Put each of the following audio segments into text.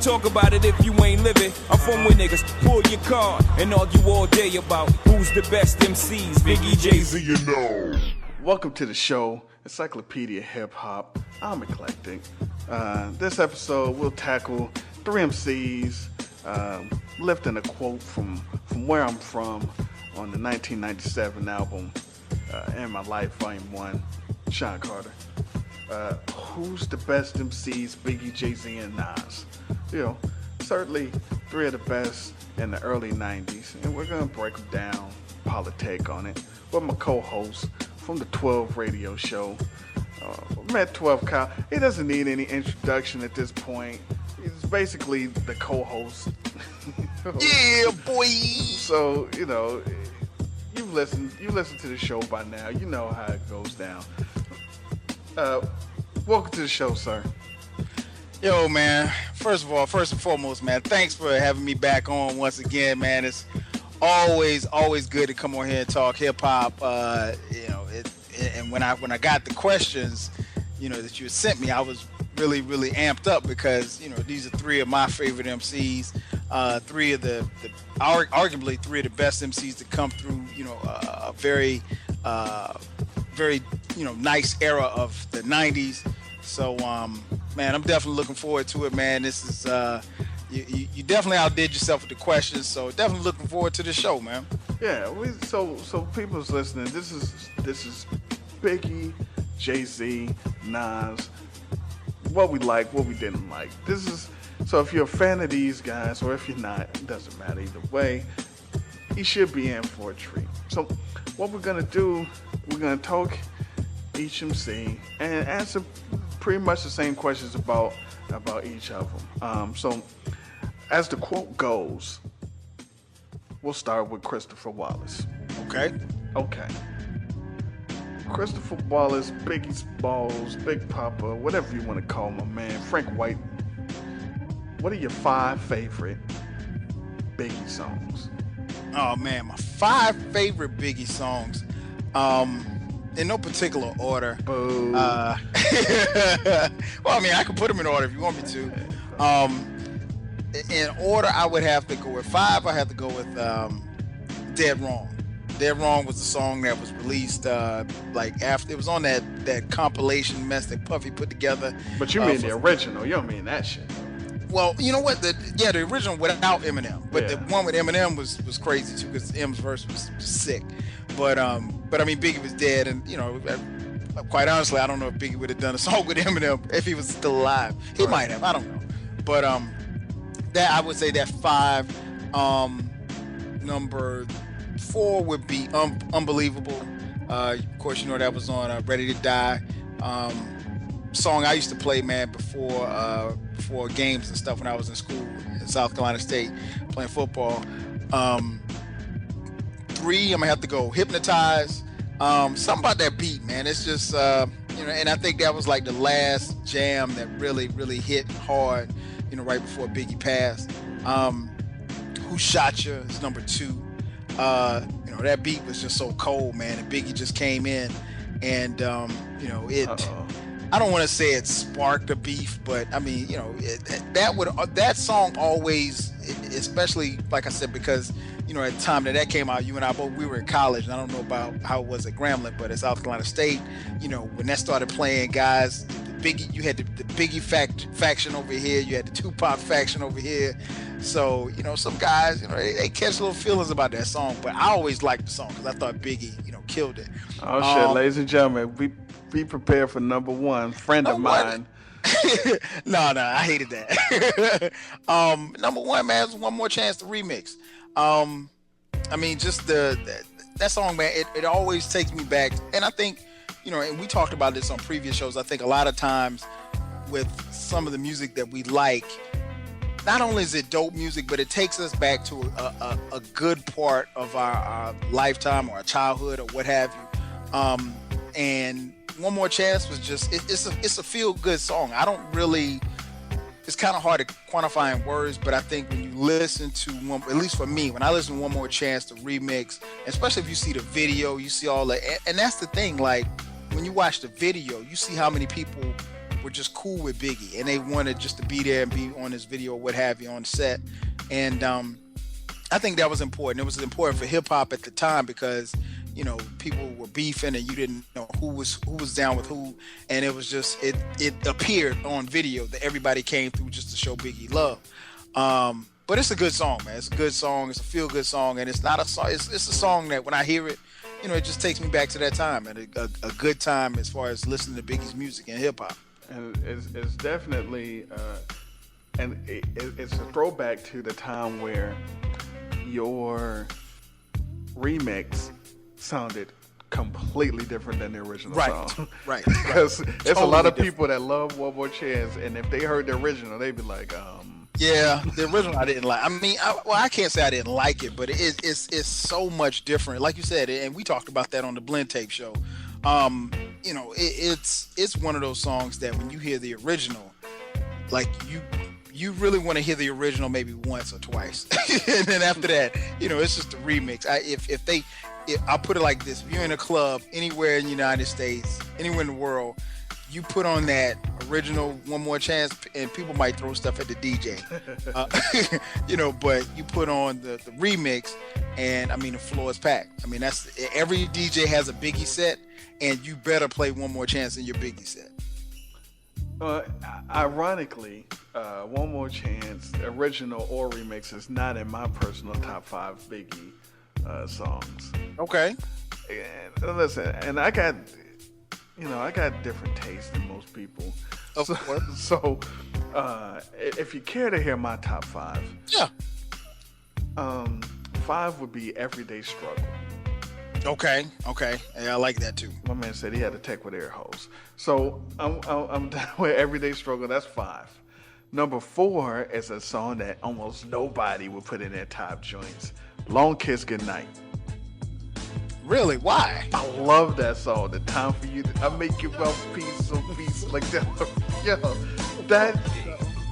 talk about it if you ain't living. I'm from where niggas pull your card and argue all day about who's the best MCs. Biggie, JayZ, you know. Welcome to the show, Encyclopedia Hip Hop. I'm eclectic. This episode we'll tackle 3 MCs, lifting a quote from Where I'm From on the 1997 album, In My Life, Volume 1, Sean Carter. Who's the best MCs? Biggie, JayZ, and Nas. You know, certainly 3 of the best in the early 90s, and we're gonna break them down, politic on it, with my co-host from the 12 radio show. Met 12 Kyle. He doesn't need any introduction at this point. He's basically the co-host. Yeah, boy. So, you know, you've listened to the show by now. You know how it goes down. Welcome to the show, sir. Yo, man. First and foremost, man, thanks for having me back on once again, man. It's always good to come on here and talk hip hop. And when I got the questions, you know, that you sent me, I was really amped up because, you know, these are 3 of my favorite MCs, 3 of arguably 3 of the best MCs to come through, you know, a very, you know, nice era of the 90s. So, man, I'm definitely looking forward to it, man. This is, you definitely outdid yourself with the questions, so definitely looking forward to the show, man. Yeah, so people's listening. This is Biggie, JayZ, Nas. What we like, what we didn't like. So if you're a fan of these guys, or if you're not, it doesn't matter either way. You should be in for a treat. So what we're gonna do, we're gonna talk each MC and answer pretty much the same questions about each of them. So as the quote goes, we'll start with Christopher Wallace. Okay. Christopher Wallace, Biggie's Balls, Big Papa, whatever you want to call my man, Frank White. What are your 5 favorite Biggie songs? Oh man, my 5 favorite Biggie songs, in no particular order. Boo. Well, I mean, I can put them in order if you want me to. In order, I would have to go with 5. I have to go with Dead Wrong. Dead Wrong was the song that was released like after it was on that compilation mess that Puffy put together. But you mean the original? You don't mean that shit. Well, you know what? The original without Eminem, but the one with Eminem was crazy too because M's verse was sick. But I mean, Biggie was dead, and you know, quite honestly, I don't know if Biggie would have done a song with Eminem if he was still alive. He might have. I don't know. But that I would say that 5. Number 4 would be Unbelievable. Of course, you know that was on Ready to Die. Song I used to play, man, before games and stuff when I was in school in South Carolina State playing football. 3, I'm gonna have to go Hypnotize. Something about that beat, man. It's just you know, and I think that was like the last jam that really hit hard, you know, right before Biggie passed. Who Shot Ya is number 2. You know, that beat was just so cold, man, and Biggie just came in and you know, I don't want to say it sparked a beef, but I mean, you know, that song always, especially like I said, because you know, at the time that came out, you and I both, we were in college, and I don't know about how it was at Grambling, but at South Carolina State, you know, when that started playing, guys, Biggie, you had the Biggie faction over here, you had the Tupac faction over here. So, you know, some guys, you know, they catch little feelings about that song, but I always liked the song because I thought Biggie, you know, killed it. Oh shit, ladies and gentlemen, be prepared for number 1. Friend of mine. No, I hated that. Number 1, man, is One More Chance to Remix. I mean, just that song, man, it always takes me back. And I think, you know, and we talked about this on previous shows, I think a lot of times with some of the music that we like, not only is it dope music, but it takes us back to a good part of our lifetime or our childhood or what have you. And One More Chance was just, it's a feel-good song. I don't really, it's kind of hard to quantify in words, but I think when you listen to one, at least for me, when I listen to One More Chance to remix, especially if you see the video, you see all that, and that's the thing, like when you watch the video, you see how many people were were just cool with Biggie, and they wanted just to be there and be on this video or what have you on set. And I think that was important. It was important for hip hop at the time because, you know, people were beefing and you didn't know who was down with who, and it was just it appeared on video that everybody came through just to show Biggie love. But it's a good song, man. It's a good song. It's a feel good song, and it's not a song. It's a song that when I hear it, you know, it just takes me back to that time, and a good time as far as listening to Biggie's music and hip hop. And it's definitely it's a throwback to the time where your remix sounded completely different than the original song. Right. Because Totally it's a lot of different. people that love One More Chance, and if they heard the original, they'd be like, Yeah, the original I didn't like. I mean, I can't say I didn't like it, but it's so much different. Like you said, and we talked about that on the Blend Tape show. You know, it's one of those songs that when you hear the original, like you really want to hear the original maybe once or twice, and then after that, you know, it's just a remix. I'll put it like this: if you're in a club anywhere in the United States, anywhere in the world, you put on that original One More Chance, and people might throw stuff at the DJ, you know. But you put on the remix, and I mean the floor is packed. I mean every DJ has a Biggie set, and you better play One More Chance in your Biggie set. Ironically, One More Chance, original or remix, is not in my personal top 5 Biggie songs. Okay. And listen, and I got different tastes than most people. Of course. So, if you care to hear my top 5, Yeah. 5 would be Everyday Struggle. Okay. Yeah, I like that too. My man said he had a tech with air holes. So I'm done with Everyday Struggle. That's 5. Number 4 is a song that almost nobody would put in their top joints. Long Kiss Goodnight. Really? Why? I love that song. The time for you I make you about piece of piece like that. Yo,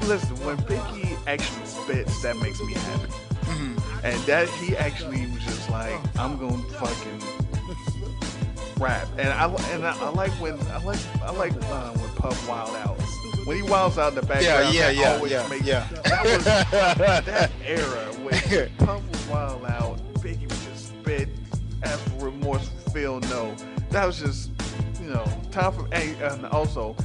listen, when Biggie actually spits, that makes me happy. Mm-hmm. And that he actually was just like, I'm gonna fucking rap. And I like when Puff wild out. When he wilds out in the background, that was that era when Puff was wild out, Biggie would just spit. As for remorseful feel, no. That was just, you know, time for. And also,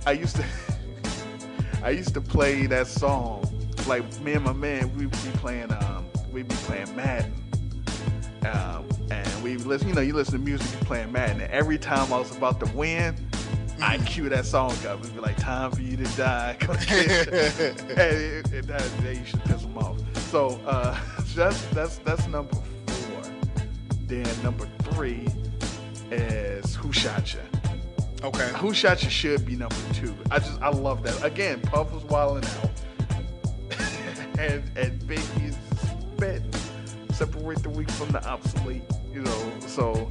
I used to play that song. Like me and my man, we'd be playing Madden. And we listen. You know, you listen to music, you playing Madden. And every time I was about to win, I cue that song up. We'd be like, "Time for you to die." And that you should piss them off. So that's number 4. Then number 3 is Who Shot Ya? Okay. Who Shot Ya should be number 2. I love that. Again, Puff was wilding out. and Biggie's spitting. Separate the weak from the obsolete. You know, so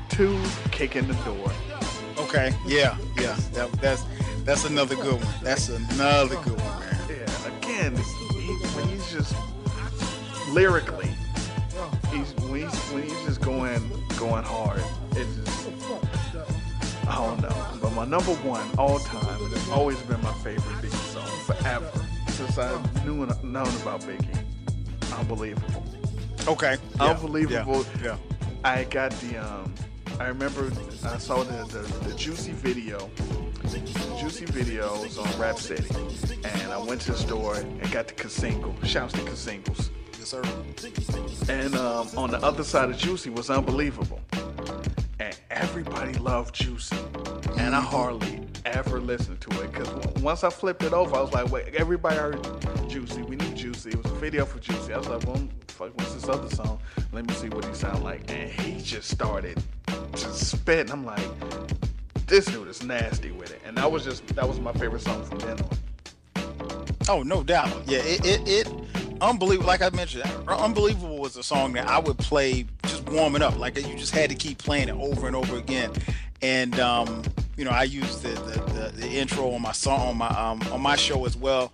2, Kick in the Door. Okay. Yeah. That's another good one. That's another good one, man. Yeah. Again, when he's just lyrically, when he's just going hard, it's just, I don't know. But my number 1 all time, and it's always been my favorite Biggie song forever since I've known about Biggie. Unbelievable. Okay. Yeah. Unbelievable. Yeah. I got the I remember I saw the Juicy video. Juicy videos on Rap City, and I went to the store and got the Casingle. Shouts to Casingles. Yes, sir. And on the other side of Juicy was Unbelievable, and everybody loved Juicy, and I hardly ever listened to it because once I flipped it over, I was like, wait, everybody heard Juicy. We knew Juicy. It was a video for Juicy. I was like, well, fuck, what's this other song? Let me see what he sound like. And he just started to spit, and I'm like, this dude is nasty with it. And that was my favorite song from then on. Oh, no doubt. Yeah, it Unbelievable. Like I mentioned, Unbelievable was a song that I would play just warming up. Like you just had to keep playing it over and over again. And you know, I used the intro on my song on my show as well.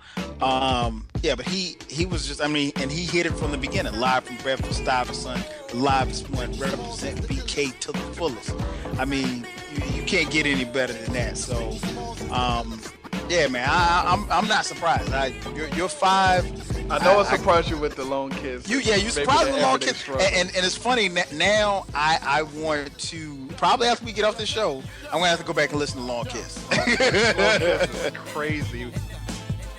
Yeah, but he was just, I mean, and he hit it from the beginning. Live from Bedford Stuyvesant, live is one represent BK to the fullest. I mean, you can't get any better than that. So, yeah, man, I'm not surprised. You're 5. I know I surprised you with the long kiss. You surprised with the long kiss, and it's funny now. I want to probably after we get off the show, I'm gonna have to go back and listen to Long Kiss. Long Kiss is crazy.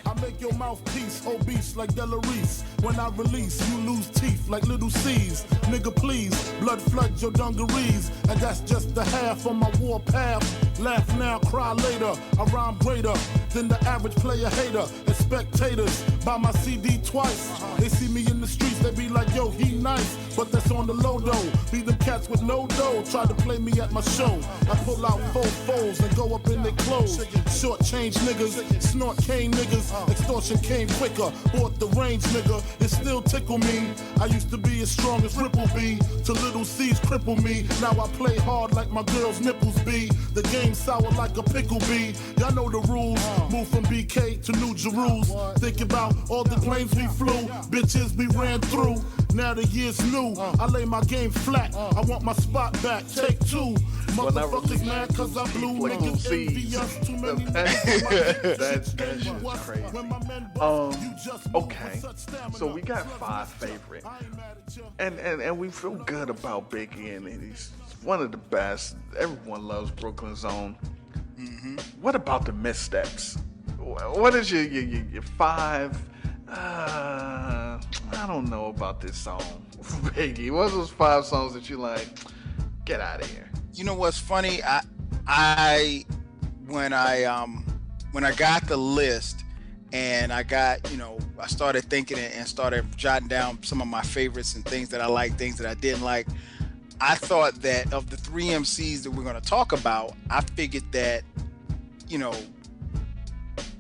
I make your mouthpiece obese like Delarice. When I release, you lose teeth like little C's. Nigga, please, blood flood your dungarees. And that's just the half on my war path. Laugh now, cry later. I rhyme greater than the average player hater. And spectators buy my CD twice. They see me in the streets, they be like, yo, he nice. But that's on the low though. Be them cats with no dough. Try to play me at my show. I pull out 4 foes and go up in their clothes. Short change niggas, snort cane niggas. Extortion came quicker. Bought the range nigga. It still tickle me. I used to be as strong as Ripple B. To little C's cripple me. Now I play hard like my girl's nipples be. The game sour like a pickle bee. Y'all know the rules. Move from BK to New Jerusalem. Think about all the planes we flew. Bitches we ran through. Now the year's new. I lay my game flat. I want my spot back. Take 2. Motherfuckers mad cause I blew. Niggas envy us. Too many That's crazy. Okay. So we got 5 favorite. And we feel good about Biggie, and he's one of the best. Everyone loves Brooklyn Zone. Mm-hmm. What about the missteps? What is your 5? I don't know about this song, Biggie. What's those 5 songs that you like? Get out of here. You know what's funny? When I got the list and I started thinking and started jotting down some of my favorites and things that I like, things that I didn't like. I thought that of the 3 MCs that we're going to talk about, I figured that,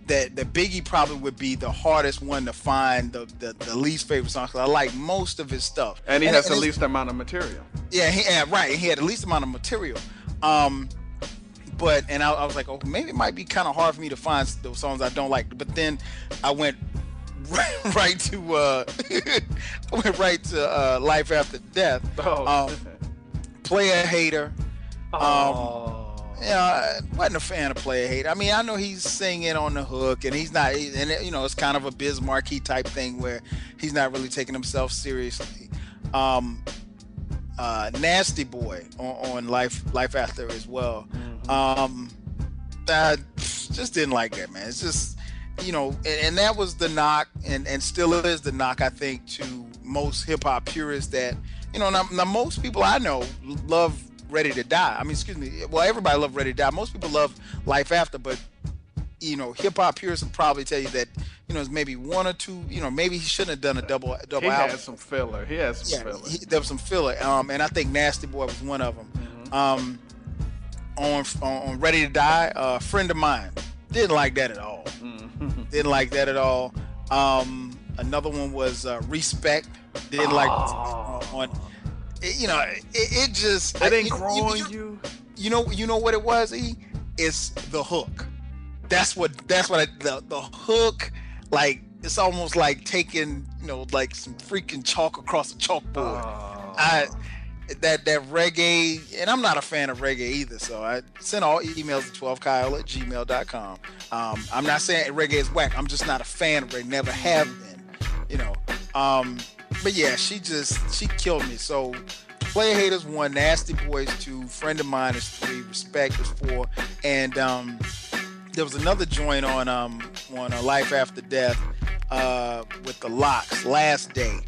that Biggie probably would be the hardest one to find the least favorite song, because I like most of his stuff. And he has the least amount of material. Yeah, right. He had the least amount of material. But I was like, oh, maybe it might be kind of hard for me to find those songs I don't like. But then I went right to Life After Death. Player Hater. I wasn't a fan of Player Hater. I mean, I know he's singing on the hook, and he's not, and it's kind of a Biz Markie type thing where he's not really taking himself seriously. Nasty Boy on Life After as well. I just didn't like that, man. It's just, and that was the knock, and still is the knock, I think, to most hip hop purists that, now most people I know love Ready to Die. I mean, excuse me. Well, everybody loved Ready to Die. Most people love Life After, but hip hop purists will probably tell you that it's maybe 1 or 2. Maybe he shouldn't have done a double album. He had some filler. There was some filler. And I think Nasty Boy was one of them. On Ready to Die, a friend of mine didn't like that at all. Didn't like that at all. Another one was Respect. Didn't like on. It just it didn't grow on you. You know what it was? It's the hook. That's what the hook, like, it's almost like taking like some freaking chalk across a chalkboard. That reggae, and I'm not a fan of reggae either, so I send all emails to 12kyle@gmail.com. I'm not saying reggae is whack. I'm just not a fan of reggae. Never have been. But yeah, she killed me. So Player Haters 1, Nasty Boys 2, Friend of Mine is 3, Respect is 4, and there was another joint on Life After Death with the Locks, Last Day.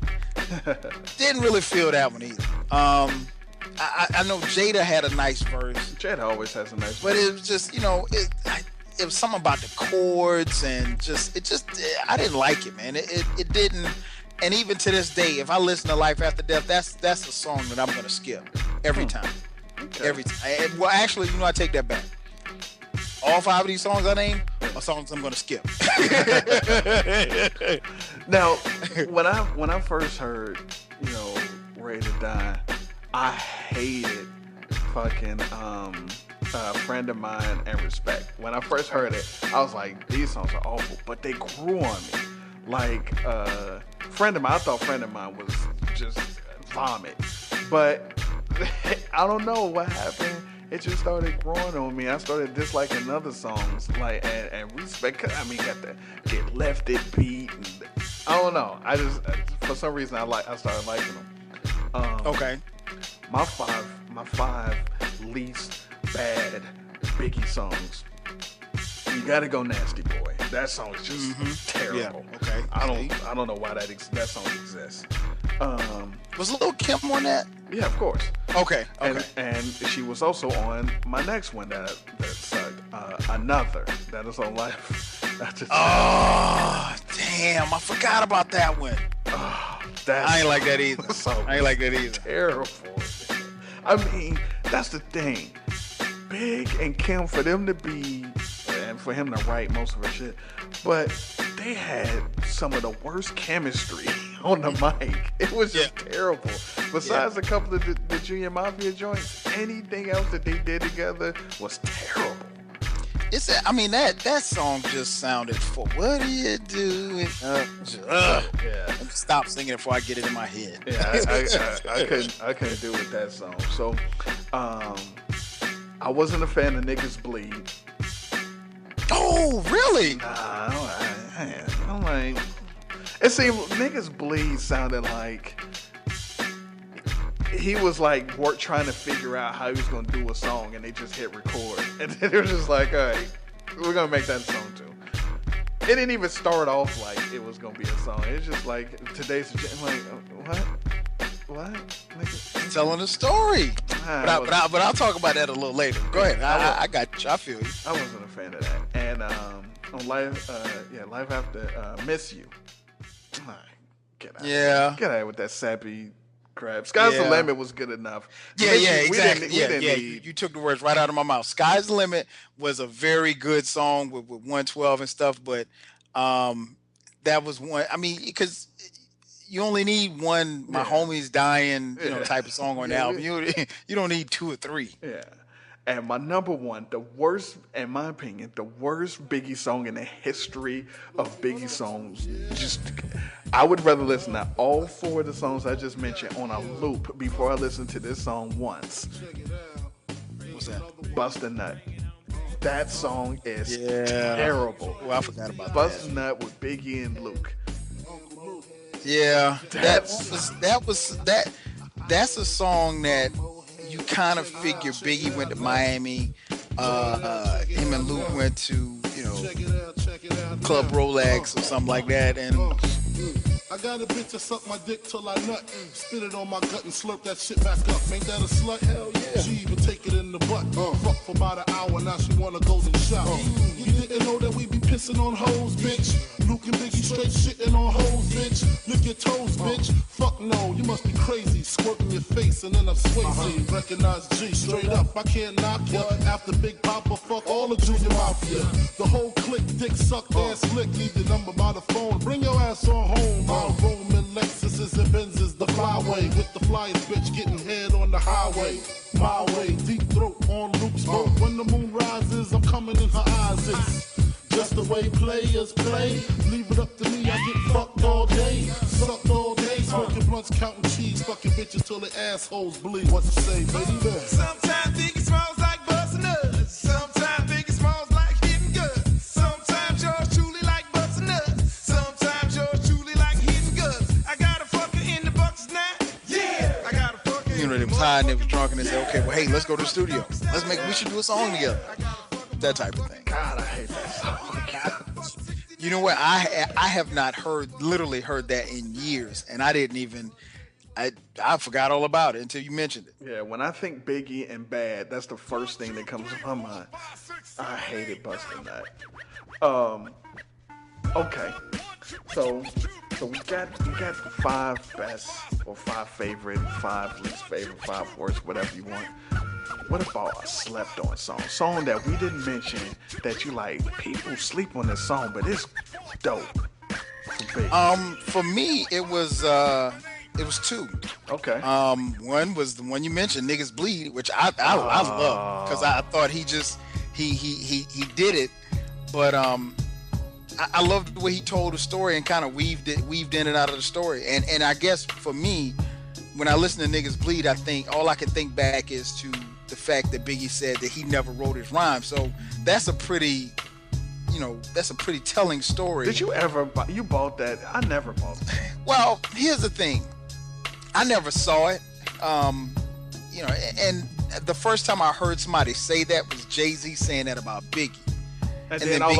Didn't really feel that one either. I know Jada had a nice verse. Jada always has a nice verse. But it was just, it was something about the chords and I didn't like it, man. It didn't. And even to this day, if I listen to Life After Death, that's a song that I'm gonna skip every time. Okay. Every time. Well, actually, I take that back. All 5 of these songs I named are songs I'm gonna skip. Now, when I first heard, Ready to Die, I hated fucking Friend of Mine and Respect. When I first heard it, I was like, these songs are awful, but they grew on me. Like Friend of Mine, I thought Friend of Mine was just vomit, but I don't know what happened. it just started growing on me. I started disliking other songs, like and respect. I mean, got the Get Left It beat. And, I don't know. I just for some reason I started liking them. Okay. My five least bad Biggie songs. You gotta go Nasty Boy. That song is just terrible. Yeah. Okay. I don't know why that song exists. Was Lil' Kim on that? Yeah, of course. Okay. And she was also on my next one that sucked. Another. That is on Life. Oh, damn. I forgot about that one. I ain't like that either. I ain't like that either. Terrible. I mean, that's the thing. Big and Kim, for them to be, and for him to write most of her shit, but they had some of the worst chemistry on the mic. It was just terrible. Besides a couple of the Junior Mafia joints, anything else that they did together was terrible. That song just sounded for what are you doing? Stop singing it before I get it in my head. Yeah, I couldn't do with that song. So, I wasn't a fan of Niggas Bleed. Oh, really? Nah, I'm like, it seemed Niggas Bleed sounded like he was like trying to figure out how he was gonna do a song, and they just hit record, and then it was just like, all right, we're gonna make that song too. It didn't even start off like it was gonna be a song. It's just like today's like what? Telling a story. But I'll talk about that a little later. Go ahead. I got you. I feel you. I wasn't a fan of that. And on Life After Miss You. Get out with that sappy crap. Sky's the Limit was good enough. Exactly. We didn't need... You took the words right out of my mouth. Sky's the Limit was a very good song with 112 and stuff, but that was one. I mean, because you only need one. My homie's dying, type of song on the album. You don't need two or three. Yeah. And my number one, the worst, in my opinion, the worst Biggie song in the history of Biggie songs. I would rather listen to all four of the songs I just mentioned on a loop before I listen to this song once. What's that? Bust a Nut. That song is terrible. Well, I forgot about Bust a Nut with Biggie and Luke. Yeah, that's a song that you kind of figure Biggie went to Miami, him and Luke went to, Club Rolex or something like that, and I got a bitch that suck my dick till I nut. Spit it on my gut and slurp that shit back up. Ain't that a slut? Hell yeah. She even take it in the butt. Fuck for about an hour, now she wanna go and shout. You didn't know that we be pissing on hoes, bitch. Luke and Biggie straight shitting on hoes, bitch. Lick your toes, bitch. Fuck no, you must be crazy. Squirting your face and then I'm Swayze. Recognize G, straight up, I can't knock ya. After Big Papa, fuck all the Junior Mafia. The whole clique, dick suck, ass lick. Leave the number by the phone. Bring your ass on home. Roman Lexuses and Benzes, the flyway with the flyest bitch getting head on the highway. My way, deep throat on Luke's boat. When the moon rises, I'm coming in her eyes. It's just the way players play. Leave it up to me, I get fucked all day, sucked all day, smoking blunts, counting cheese, fucking bitches till their assholes bleed. What to say, baby? Sometimes Biggie smells like bustin' nuts. Sometimes Biggie smells like hitting guts. Sometimes yours truly like bustin' nuts. Sometimes yours truly like hitting guts. I got a fucker in the bucks now. Yeah, I got a fucker. them tired and they was drunk and they said, okay, well, hey, let's go to the studio. We should do a song together. That type of thing. God, I hate that song. You know what? I have not literally heard that in years, and I didn't even. I forgot all about it until you mentioned it. Yeah, when I think Biggie and Bad, that's the first thing that comes to my mind. I hated Bustin' Nut. Okay, so we got the 5 best or 5 favorite, 5 least favorite, 5 worst, whatever you want. What about a slept on song that we didn't mention that you like? People sleep on this song, but it's dope. For me, it was 2. Okay. One was the one you mentioned, Niggas Bleed, which I love because I thought he did it, but I loved the way he told the story and kind of weaved in and out of the story, and I guess for me, when I listen to Niggas Bleed, I think all I can think back is to the fact that Biggie said that he never wrote his rhymes. So that's a pretty telling story. Did you ever you bought that? I never bought that. Well, here's the thing. I never saw it. You know, and the first time I heard somebody say that was JayZ saying that about Biggie. And then all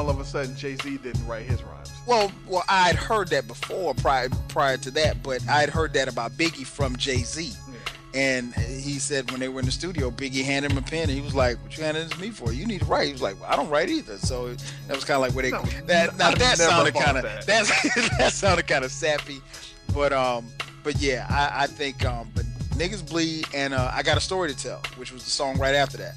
of a sudden JayZ didn't write his rhymes. Well, I'd heard that before prior to that, but I'd heard that about Biggie from JayZ. Yeah. And he said when they were in the studio, Biggie handed him a pen, and he was like, "What you handing this to me for? You need to write." He was like, "Well, I don't write either." So that was kind of like where that sounded kind of that sounded kind of sappy, but yeah, I think but Niggas Bleed and I Got a Story to Tell, which was the song right after that.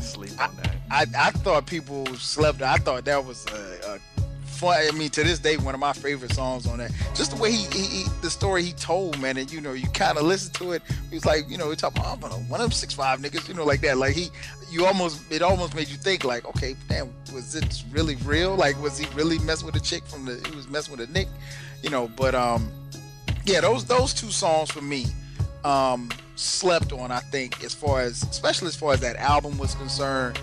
Sleep on that. I thought people slept. I thought that was a fun. I mean, to this day, one of my favorite songs on that. Just the way he the story he told, man, and you know, you kind of listen to it. He was like, you know, he talking about one of them 6'5" niggas, you know, like that. Like it almost made you think, like, okay, damn, was it really real? Like, was he really messing with a chick he was messing with a Nick, you know? But yeah, those two songs for me. Slept on, I think, especially as far as that album was concerned.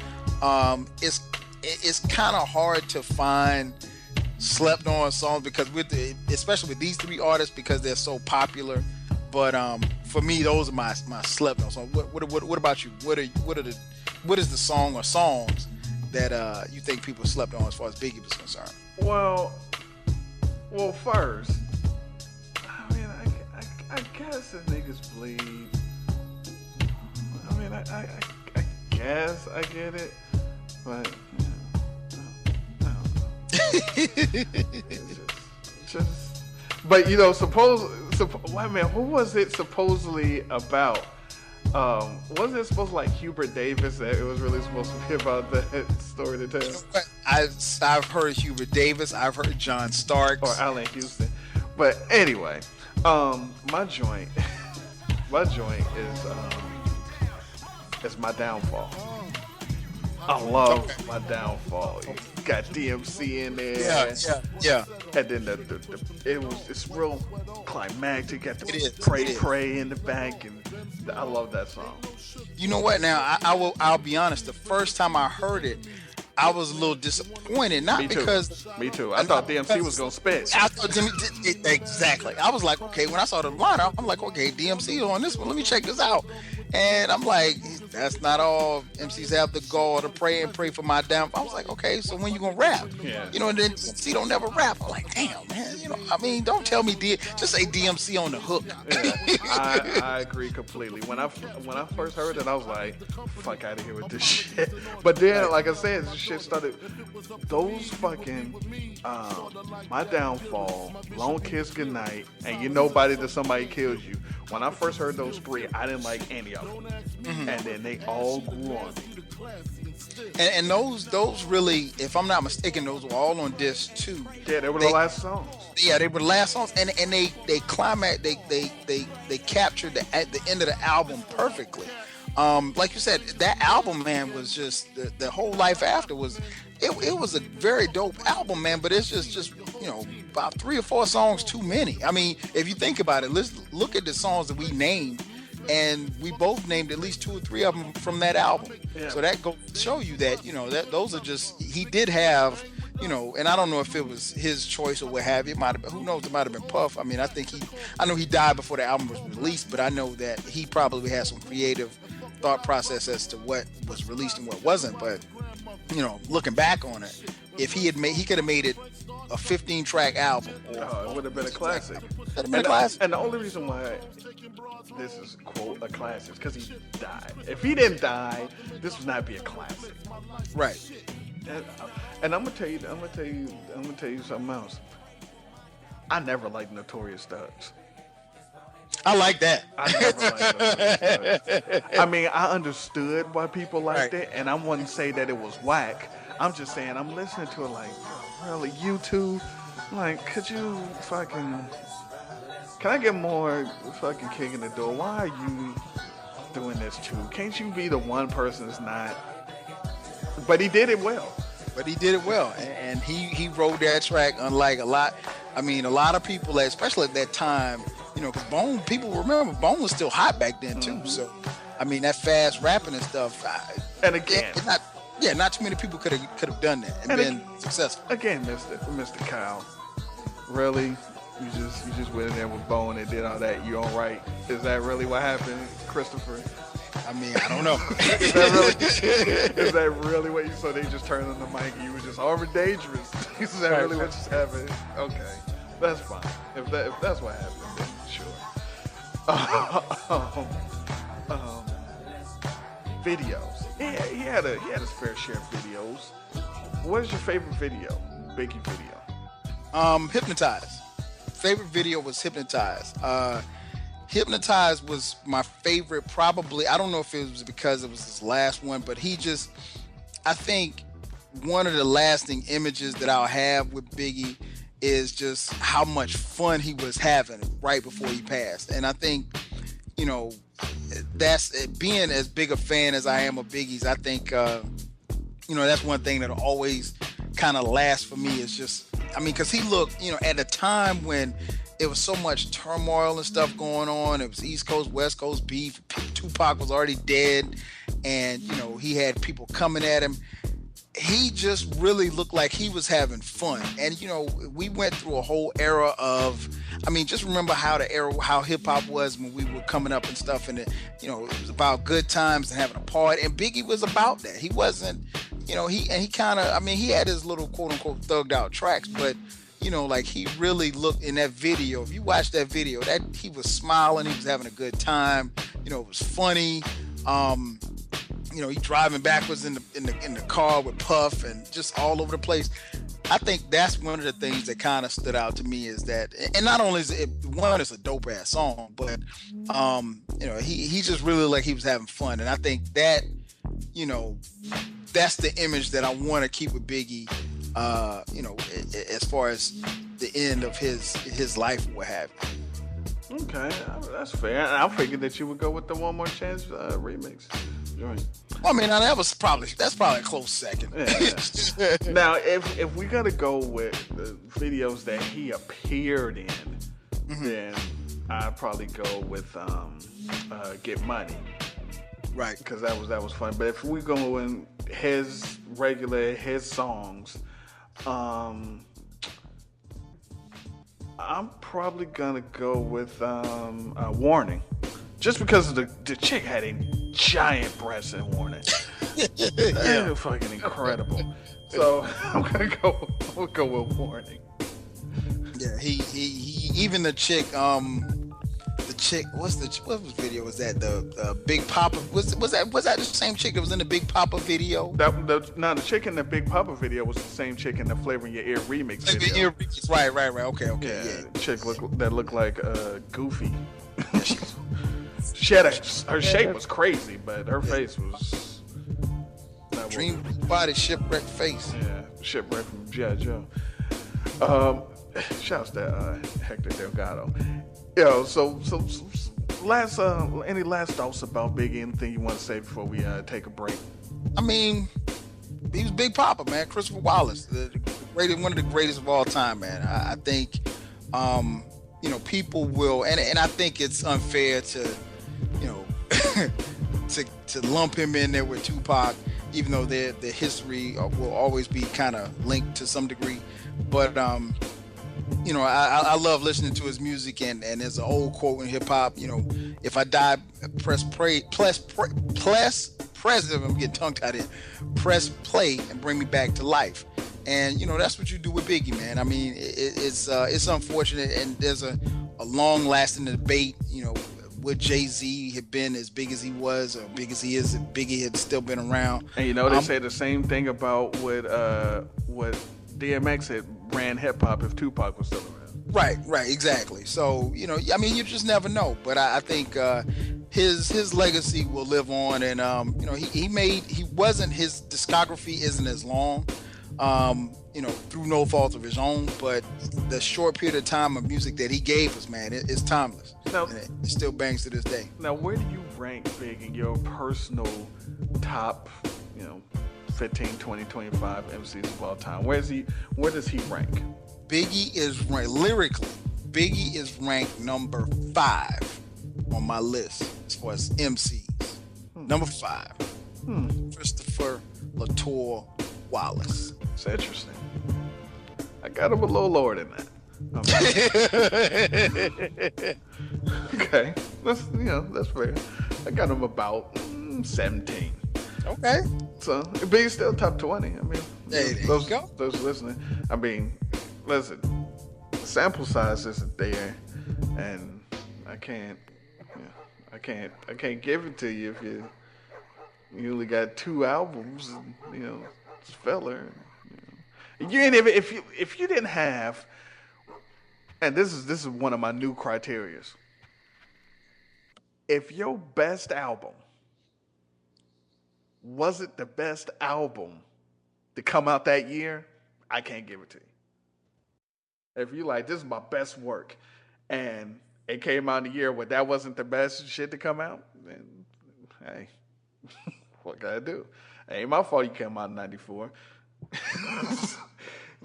It's kind of hard to find slept on songs because especially with these three artists, because they're so popular. But for me, those are my slept on songs. What about you? What is the song or songs that you think people slept on as far as Biggie was concerned? Well, first, I mean, I guess the Niggas Bleed. I mean, I guess I get it, but I don't know. just. But you know, wait, man, who was it supposedly about? Wasn't it supposed to like Hubert Davis that it was really supposed to be about that story to tell? You know what? I've heard Hubert Davis. I've heard John Starks or Allen Houston. But anyway. My joint is My Downfall. I love My Downfall. You got DMC in there. Yeah. And then it's real climactic. You got the pray in the back, and I love that song. You know what? Now I'll be honest. The first time I heard it, I was a little disappointed. Me too. I thought DMC was gonna spit. I thought exactly. I was like, okay. When I saw the lineup, I'm like, okay, DMC on this one. Let me check this out. And I'm like, that's not all MCs have the gall to pray for my downfall. I was like, okay, so when you gonna rap? Yeah. You know, and then DMC don't never rap. I'm like, damn, man. You know, I mean, don't tell me just say DMC on the hook. Yeah, I agree completely. When I first heard it, I was like, fuck out of here with this shit. But then, like I said, this shit started. Those fucking My Downfall, Long Kiss Goodnight, and You Nobody Till Somebody Kills You. When I first heard those three, I didn't like any of them. Mm-hmm. And then they all grew on me. And those really, if I'm not mistaken, those were all on disc 2. Yeah, they were the last songs. Yeah, they were the last songs, and they climax, they captured at the end of the album perfectly. Like you said, that album, man, was just the whole life after was. It was a very dope album, man, but it's just you know, about 3 or 4 songs too many. I mean, if you think about it, let's look at the songs that we named, and we both named at least 2 or 3 of them from that album. Yeah. So that goes to show you that, you know, that those are just, he did have, you know, and I don't know if it was his choice or what have you. It might have been, who knows, it might have been Puff. I mean, I know he died before the album was released, but I know that he probably had some creative thought process as to what was released and what wasn't. But you know, looking back on it, if he could have made it a 15-track album. It would have been a classic. And the only reason why this is quote a classic is because he died. If he didn't die, this would not be a classic. Right. And I'm gonna tell you something else. I never liked Notorious Thugs. I like that. I never liked Notorious Thugs. I mean, I understood why people liked it, and I wouldn't say that it was whack. I'm just saying, I'm listening to it like, really, you two? Like, could you fucking... Can I get more fucking kick in the door? Why are you doing this too? Can't you be the one person that's not... But he did it well. And he wrote that track unlike a lot of people, especially at that time, you know, because Bone, people remember Bone was still hot back then too. Mm-hmm. So I mean, that fast rapping and stuff. And again, not too many people could have done that and been successful. Again, Mr. Kyle, really, you just went in there with Bone and did all that. You all right? Is that really what happened, Christopher? I mean, I don't know. Is that really what you? So they just turned on the mic and you were just armed dangerous. Is that really what just happened? Okay, that's fine. If that's what happened, then sure. Videos. Yeah, he had his fair share of videos. What is your favorite video? Biggie video. Hypnotize. Favorite video was Hypnotize. Hypnotize was my favorite, probably. I don't know if it was because it was his last one, but I think one of the lasting images that I'll have with Biggie is just how much fun he was having right before he passed. And I think, you know, that's being as big a fan as I am of Biggie's. I think, you know, that's one thing that'll always kind of last for me is just, I mean, because he looked, you know, at a time when it was so much turmoil and stuff going on. It was East Coast, West Coast beef. Tupac was already dead. And, you know, he had people coming at him. He just really looked like he was having fun. And, you know, we went through a whole era of, I mean, just remember how hip hop was when we were coming up and stuff. And, you know, it was about good times and having a party. And Biggie was about that. He wasn't, you know, he kind of, I mean, he had his little quote unquote thugged out tracks, but, you know, like he really looked in that video. If you watch that video, that he was smiling, he was having a good time. You know, it was funny. You know, he driving backwards in the car with Puff and just all over the place. I think that's one of the things that kind of stood out to me is that, and not only is it one, it's a dope ass song, but you know, he just really like he was having fun, and I think that, you know, that's the image that I want to keep with Biggie. You know, as far as the end of his life or what have you. Okay, that's fair. I figured that you would go with the One More Chance remix joint. Well, I mean, that's probably a close second. Yeah. Now, if we gotta go with the videos that he appeared in, then I'd probably go with Get Money. Right. Because that was fun. But if we go in his songs, I'm probably gonna go with Warning, just because the chick had a giant breast in Warning. They were fucking incredible. So I'm gonna go with Warning. Yeah, he even the chick, what video was that? The Big Papa, was that the same chick that was in the Big Papa video? The chick in the Big Papa video was the same chick in the Flavor in Your Ear remix video. Right. Okay. Yeah. Chick that looked like Goofy. She had her shape was crazy, but her face was dream body, shipwreck face. Yeah, shipwreck from G.I. Joe. Shouts to Hector Delgado. Yo, so any last thoughts about Biggie? Anything you want to say before we take a break? I mean, he was Big Papa, man. Christopher Wallace, one of the greatest of all time, man. I think, you know, people will, and I think it's unfair to, you know, to lump him in there with Tupac, even though their history will always be kind of linked to some degree. But you know, I love listening to his music, and there's an old quote in hip hop, you know, if I die, press play, I'm getting tongue tied in, press play and bring me back to life. And, you know, that's what you do with Biggie, man. I mean, it's unfortunate, and there's a long lasting debate, you know, would JayZ have been as big as he was or big as he is if Biggie had still been around. And, you know, they say the same thing about what DMX had ran hip hop if Tupac was still around. Right, exactly. So, you know, I mean, you just never know. But I think his legacy will live on, and you know, his discography isn't as long, you know, through no fault of his own. But the short period of time of music that he gave us, man, it's timeless. Now, and it still bangs to this day. Now, where do you rank Big in your personal top, you know, 15, 20, 25 MCs of all time? Where does he rank? Biggie is ranked lyrically. Biggie is ranked number 5 on my list as far as MCs. Number 5. Christopher Latour Wallace. It's interesting. I got him a little lower than that. Okay, that's fair. I got him about 17. Okay. So, but he's still top 20. I mean, Hey, there you go. those listening. I mean, listen, sample size isn't there, and I can't give it to you if you only got 2 albums, and, it's filler. You ain't even if you didn't have, and this is one of my new criterias. If your best album wasn't the best album to come out that year, I can't give it to you. If you like, this is my best work, and it came out in a year where that wasn't the best shit to come out, then hey, what can I do? It ain't my fault you came out in '94.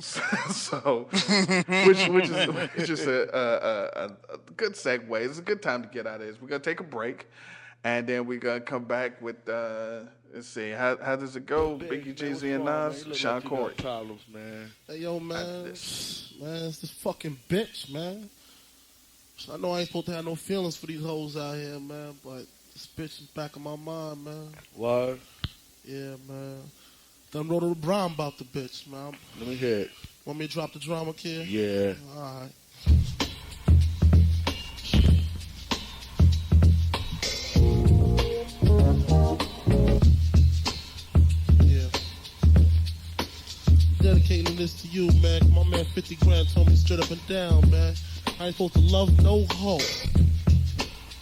So, which is a good segue. It's a good time to get out of this. We're gonna take a break, and then we're gonna come back with let's see how does it go? Biggie, JayZ, and Nas, Sean Corey. Problems, man. Hey, yo, man. It's this fucking bitch, man. I know I ain't supposed to have no feelings for these hoes out here, man, but this bitch is back in my mind, man. What? Yeah, man. Done wrote a rhyme about the bitch, man. Let me hear it. Want me to drop the drama, kid? Yeah. All right. Yeah. Dedicating this to you, man. My man 50 grand told me straight up and down, man. I ain't supposed to love no hoe.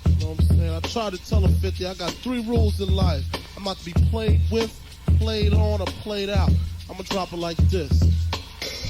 You know what I'm saying? I tried to tell her 50, I got 3 rules in life. I'm about to be played with, played on, or played out. I'm gonna drop it like this.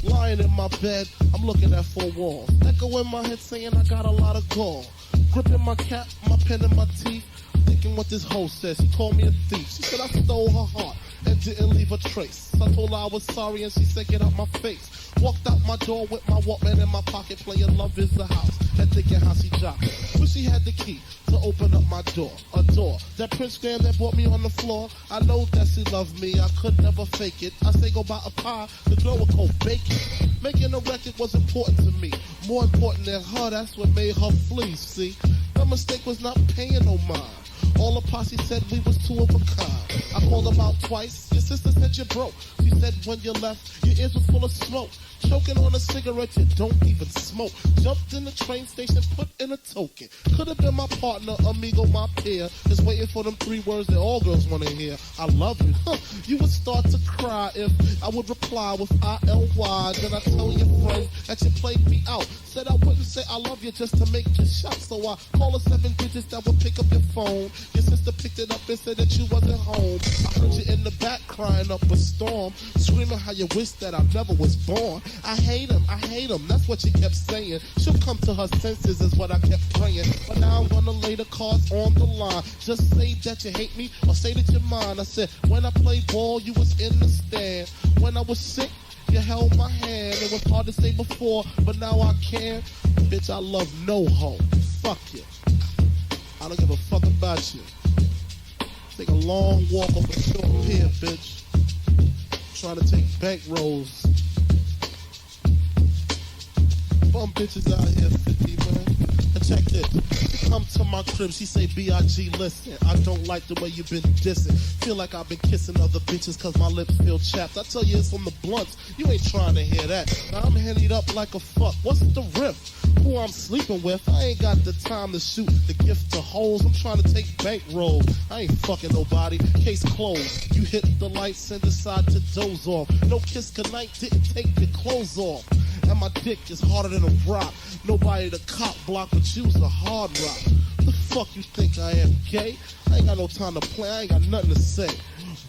Lying in my bed, I'm looking at 4 walls. Echo in my head saying I got a lot of gall. Gripping my cap, my pen in my teeth. Thinking what this hoe says. She called me a thief. She said I stole her heart and didn't leave a trace. I told her I was sorry and she said get out my face. Walked out my door with my Walkman in my pocket, playing Love Is the House and thinking how she dropped it. Wish she had the key to open up my door, a door that Prince Graham that brought me on the floor. I know that she loved me, I could never fake it. I say go buy a pie, the girl would go bake it. Making a record was important to me, more important than her, that's what made her flee, see. The mistake was not paying no mind. All the posse said we was 2 of a kind. I called about twice, your sister said you broke. She said when you left, your ears were full of smoke. Choking on a cigarette, you don't even smoke. Jumped in the train station, put in a token. Could have been my partner, amigo, my peer. Just waiting for them 3 words that all girls want to hear. I love you. You would start to cry if I would reply with I-L-Y. Then I tell your friend that you played me out. Said I wouldn't say I love you just to make you shout. So I call her 7 digits that would pick up your phone. Your sister picked it up and said that you wasn't home. I heard you in the back crying up a storm, screaming how you wish that I never was born. I hate him, that's what you kept saying. She'll come to her senses is what I kept praying. But now I'm gonna lay the cards on the line. Just say that you hate me or say that you're mine. I said, when I played ball, you was in the stand. When I was sick, you held my hand. It was hard to say before, but now I can. Bitch, I love no hoe. Fuck you. I don't give a fuck about you. Take a long walk up a short pier, bitch. Trying to take bank rolls. Bum bitches out here, 50, man. And check this. She come to my crib, she say, B.I.G. listen, I don't like the way you been dissing. Feel like I've been kissing other bitches cause my lips feel chapped. I tell you it's on the blunts, you ain't trying to hear that. Now I'm hennied up like a fuck, what's the riff? Who I'm sleeping with, I ain't got the time to shoot the gift to hoes. I'm trying to take bankroll. I ain't fucking nobody, case closed. You hit the lights and decide to doze off. No kiss goodnight, didn't take your clothes off. And my dick is harder than a rock. Nobody to cop block, but you's a hard rock. The fuck you think I am, gay? I ain't got no time to play, I ain't got nothing to say.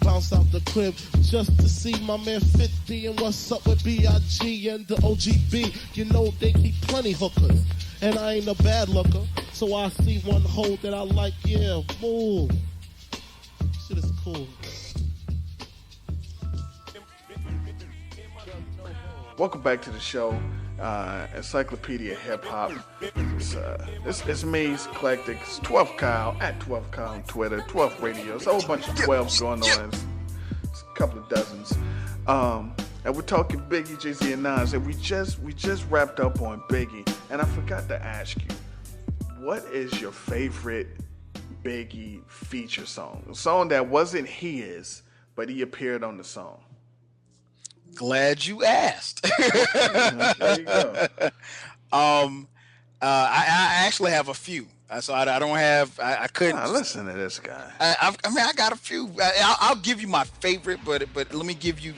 Bounce out the crib just to see my man 50 and what's up with B.I.G. and the OGB. You know they keep plenty hookers, and I ain't a bad looker. So I see one hoe that I like, yeah, move. Shit is cool. Welcome back to the show. Encyclopedia Hip Hop. It's me, it's eclectic. It's 12 Kyle at 12 Kyle on Twitter, 12 Radio. It's a whole bunch of 12s going on. It's a couple of dozens. And we're talking Biggie, JayZ, and Nas, and we just wrapped up on Biggie, and I forgot to ask you, what is your favorite Biggie feature song? A song that wasn't his, but he appeared on the song. Glad you asked. There you go. I actually have a few. So I don't have. I couldn't. Nah, listen to this guy. I mean, I got a few. I'll give you my favorite, but let me give you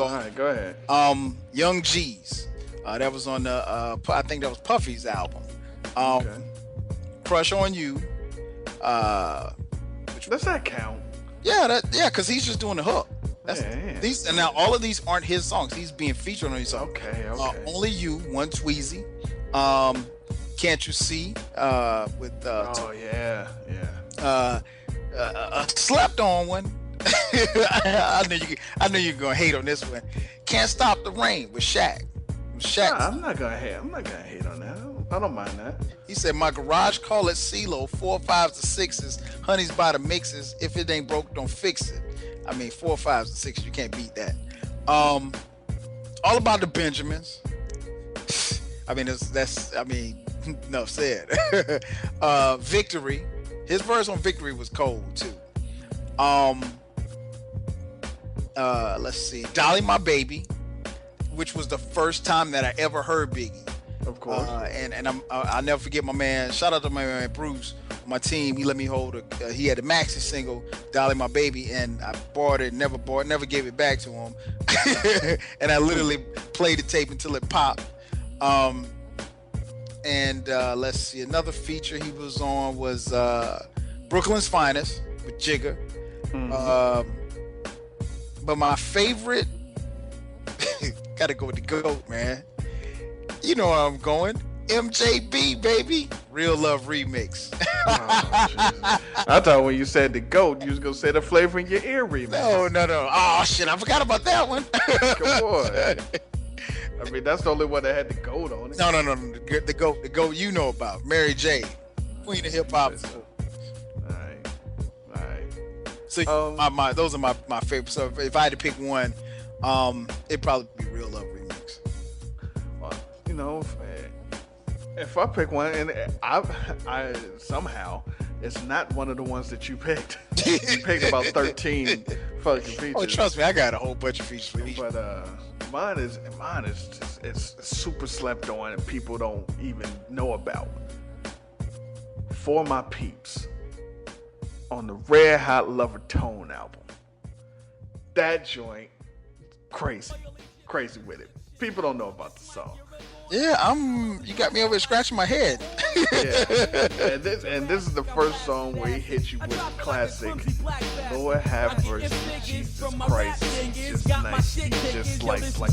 all. All right, go ahead. Young G's. That was on the. I think that was Puffy's album. Okay. Crush on You. Does that count? Yeah, because he's just doing the hook. Yeah. These and now all of these aren't his songs. He's being featured on these songs. Okay. Only You, One Tweezy. Can't You See? With Oh yeah. slept on one. I knew you were gonna hate on this one. Can't Stop the Rain with Shaq. Nah, I'm not gonna hate on that. I don't mind that. He said, my garage call it CeeLo, 4 5s to 6s, honeys by the mixes. If it ain't broke, don't fix it. I mean, 4 5s to 6s, you can't beat that. All About the Benjamins. I mean, enough said. Victory. His verse on Victory was cold too. Let's see. Dolly My Baby, which was the first time that I ever heard Biggie. Of course. And I'll never forget my man. Shout out to my man Bruce, my team. He let me hold he had a maxi single, Dolly My Baby, and I bought it, never gave it back to him. And I literally played the tape until it popped. And let's see, another feature he was on was Brooklyn's Finest with Jigga. Mm-hmm. But my favorite, gotta go with the GOAT, man. You know where I'm going. MJB, baby. Real Love Remix. Oh, I thought when you said the GOAT, you was going to say the Flavor in Your Ear remix. No. Oh, shit, I forgot about that one. Come on. I mean, that's the only one that had the GOAT on it. No. The GOAT you know about. Mary J. Queen of Hip Hop. All right. So those are my favorites. So if I had to pick one, it'd probably be Real Love Remix. Well, you know, if I pick one, and I somehow, it's not one of the ones that you picked. You picked about 13 fucking features. Oh, trust me, I got a whole bunch of features for each. But mine is just, it's super slept on and people don't even know about. For My Peeps on the Red Hot Lover Tone album. That joint, crazy with it. People don't know about the song. Yeah, you got me over here scratching my head. Yeah. And this is the first song where he hits you with the classic Lord have mercy, Jesus Christ. He's just nice. He just sliced like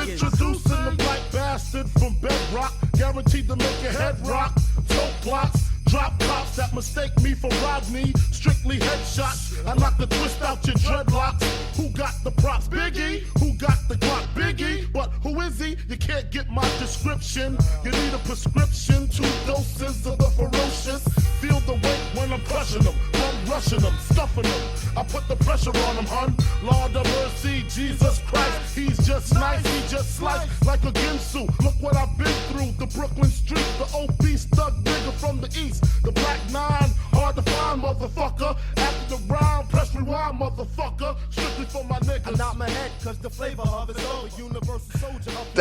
Introducing the black bastard from Bedrock, guaranteed to make your head rock. Toe blocks, drop cops that mistake me for Rodney. Strictly headshots. I knock the twist out your dreadlocks. Who got the props? Biggie. Who got the Glock? Biggie. But who is he? You can't get my description. You need a prescription. 2 doses of the ferocious. Feel the weight when I'm crushing them. I'm rushing them, stuffing them. I put the pressure on them, hun. Lord of mercy, Jesus Christ. He's just nice. He just sliced like a Ginsu. Look what I've been through. The Brooklyn street, the obese thug nigga from the east. The black 9, hard to find, motherfucker. After the round, press rewind, motherfucker. Strictly for my niggas. I'm out my head, cause the flavor of it's over. Universal soldier of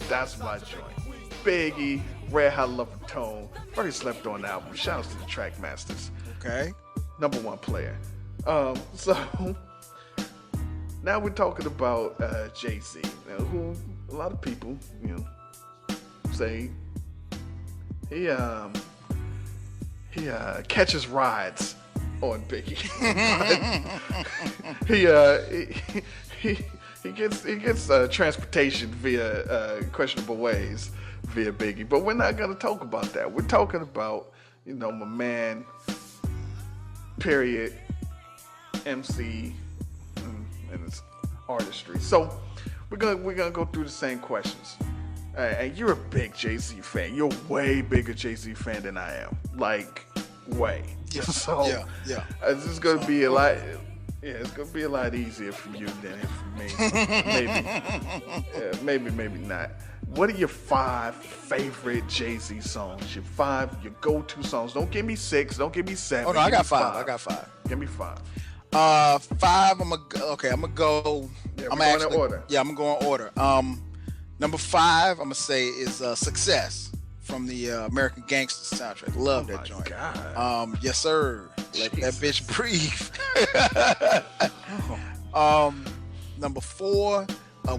that's my joint. Biggie, Red Hot Lover Tone, very slept on album. Shout out to the track masters. Okay. Number 1 player. So now we're talking about JayZ, who a lot of people, say he catches rides on Biggie. he gets transportation via questionable ways via Biggie. But we're not gonna talk about that. We're talking about my man, period, MC, and his artistry. So we're gonna go through the same questions. And you're a big JayZ fan. You're a way bigger JayZ fan than I am. Like, way. Yeah. So Yeah. It's just gonna be a lot. Yeah, it's gonna be a lot easier for you than it for me. Maybe not. What are your 5 favorite JayZ songs? Your go-to songs. Don't give me 6. Don't give me 7. Oh no, I got 5. Give me 5. 5. I'm gonna go. Yeah, I'm going in order. Yeah, I'm gonna go in order. Number 5, I'm gonna say is "Success" from the American Gangster soundtrack. Love that joint. God. Yes sir. Let that bitch breathe. Number 4,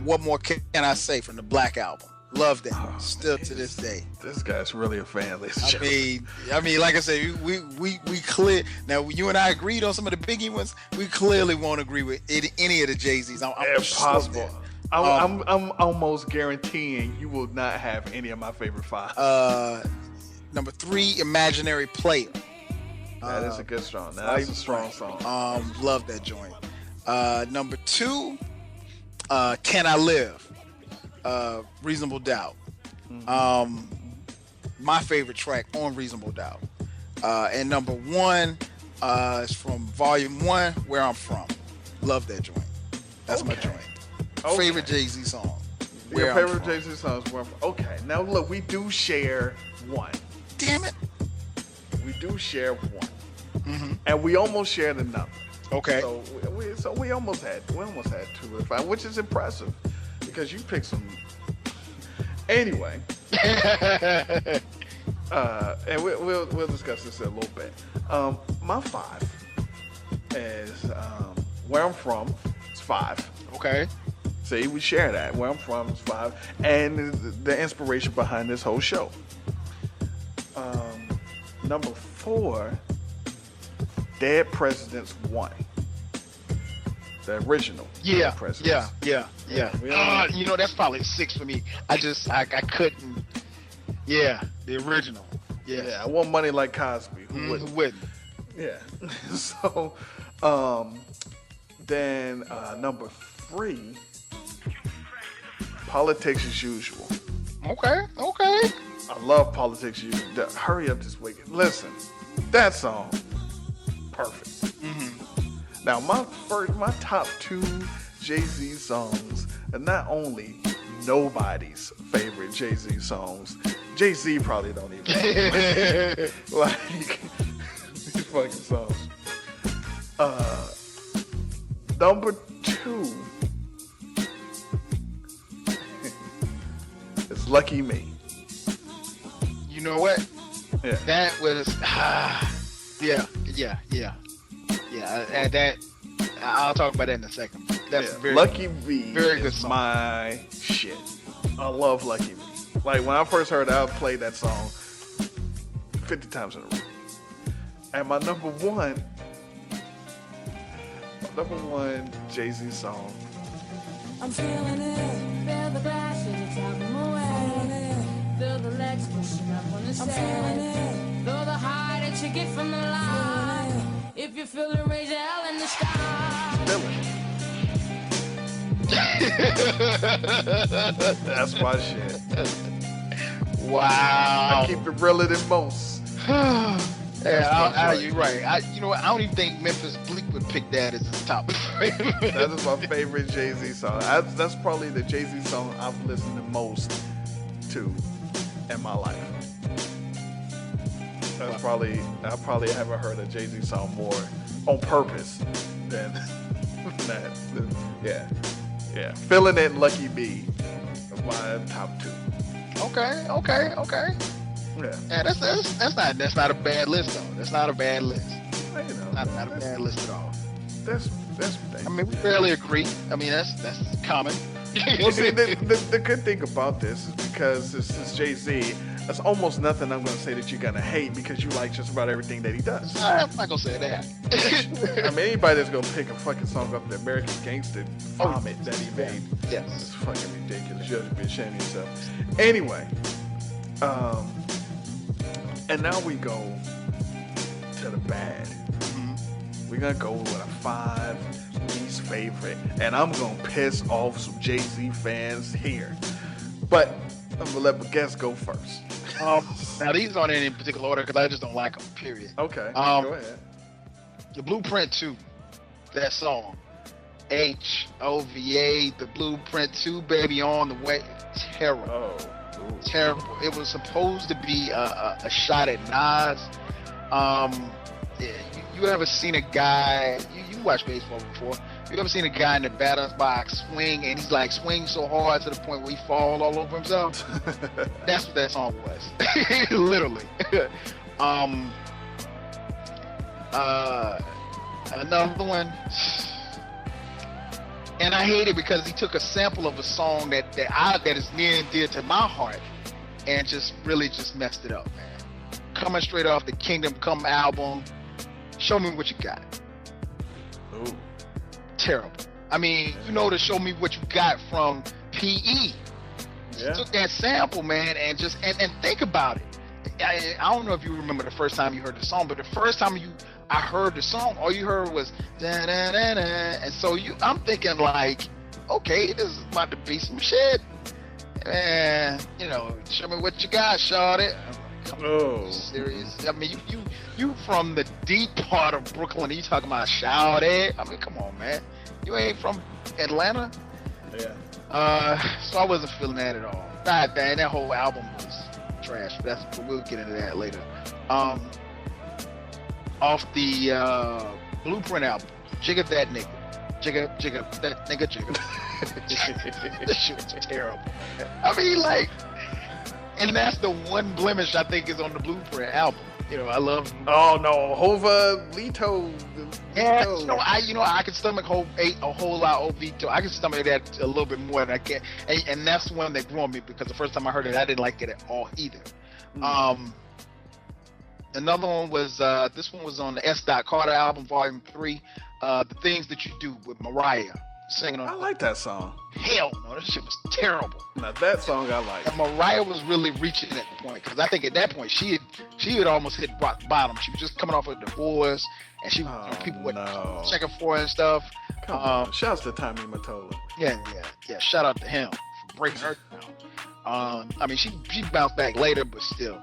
"What More Can I Say" from the Black Album. Love that. Still to this day. This guy's really a fan, ladies and gentlemen. I mean, like I said, we clear. Now, you and I agreed on some of the Biggie ones. We clearly won't agree with any of the JayZ's. I'm Impossible. Sure I'm almost guaranteeing you will not have any of my favorite 5. Number 3, "Imaginary Player." That is a good song. That's a strong song. Love that joint. Number 2, "Can I Live?" Reasonable Doubt. My favorite track on Reasonable Doubt. And number 1 is from Volume 1, "Where I'm From." Love that joint. That's my joint. Favorite JayZ song. Your favorite JayZ song is Where I'm From. Okay, now look, we do share one. Damn it. We do share one. And we almost shared another. Okay. So we almost had 2 or 5, which is impressive because you picked some. Anyway, and we'll discuss this in a little bit. My 5 is Where I'm From. It's 5. Okay. See, we share that. Where I'm From is 5, and the inspiration behind this whole show. Number 4, Dead Presidents 1. The original. Yeah, Presidents. yeah. That's probably 6 for me. I couldn't. Yeah, the original. Yes. Yeah, I want Money Like Cosby. Who Who wouldn't? wouldn't? Yeah. So, then number 3, Politics as Usual. Okay. I love Politics as Usual. Hurry Up This Weekend. Listen, that song, perfect. Now, my top 2 JayZ songs are not only nobody's favorite JayZ songs. JayZ probably don't even know. Like these fucking songs. Number 2 is Lucky Me. You know what? Yeah. That was yeah. That I'll talk about that in a second. That's very Lucky Me very good is song. my shit. I love Lucky Me. Like when I first heard it, I played that song 50 times in a row. And my number one JayZ song. I'm feeling it. Feel the glass as it's out my way. Feel the legs pushing up on the stage. Feel the high that you get from the line. If you feel it, raise your hell in the sky. That's my shit. Wow. I keep it realer than most. Yeah, you're right. You know what? I don't even think Memphis Bleak would pick that as his top. That is my favorite JayZ song. That's probably the JayZ song I've listened the most to in my life. I probably haven't heard a JayZ song more on purpose than that. Yeah. Feeling It, Lucky B, are my top 2. Okay. Yeah. That's not a bad list though. That's not a bad list. You know, Not a bad list at all. That's I mean, we barely agree. I mean, that's common. well, see, the good thing about this is because this is JayZ, that's almost nothing I'm going to say that you're going to hate because you like just about everything that he does. I'm not gonna say that. I mean, anybody that's going to pick a fucking song off the American Gangster vomit that he made, Yes. it's fucking ridiculous. You have to be ashamed of yourself. Anyway, and now we go to the bad. We're going to go with a 5. least favorite, and I'm gonna piss off some JayZ fans here. But I'm gonna let my guest go first. Now these aren't in any particular order because I just don't like them. Period. Okay, go ahead. The Blueprint 2, that song, HOVA, the Blueprint 2, baby on the way. Terrible. Oh, ooh. Terrible. It was supposed to be a shot at Nas. You ever seen a guy? You watched baseball before. You ever seen a guy in the batter's box swing and he's like swing so hard to the point where he falls all over himself? That's what that song was. Literally. Another one. And I hate it because he took a sample of a song that is near and dear to my heart and just really just messed it up, man. Coming straight off the Kingdom Come album, Show Me What You Got. Ooh. Terrible. I mean, to Show Me What You Got from PE. Yeah. Took that sample, man, and just and think about it. I don't know if you remember the first time you heard the song, but the first time I heard the song, all you heard was da da da da, and so I'm thinking like, okay, this is about to be some shit, and show me what you got, shawty. Oh, serious? I mean, you from the deep part of Brooklyn, and you talking about shawty? I mean, come on, man, you ain't from Atlanta. Yeah. So I wasn't feeling that at all. God dang, that whole album was trash. But we'll get into that later. Off the Blueprint album, Jigga That Nigga. Jigga That Nigga Jigga. This shit was terrible. I mean, like, and that's the one blemish I think is on the Blueprint album. I love. Oh no, Hova, Lito. Yeah, I can stomach a whole lot of Vito. I can stomach that a little bit more than I can, and that's one that grew on me because the first time I heard it, I didn't like it at all either. Another one was this one was on the S. Carter album, Volume 3, The Things That You Do with Mariah singing on. I like that song. Hell no, that shit was terrible. Now that song I like. And Mariah was really reaching at the point because I think at that point she had almost hit rock bottom. She was just coming off a divorce, and she people were checking for her and stuff. Come on. Shouts to Tommy Mottola. Yeah. Shout out to him for breaking her down. I mean, she bounced back later, but still.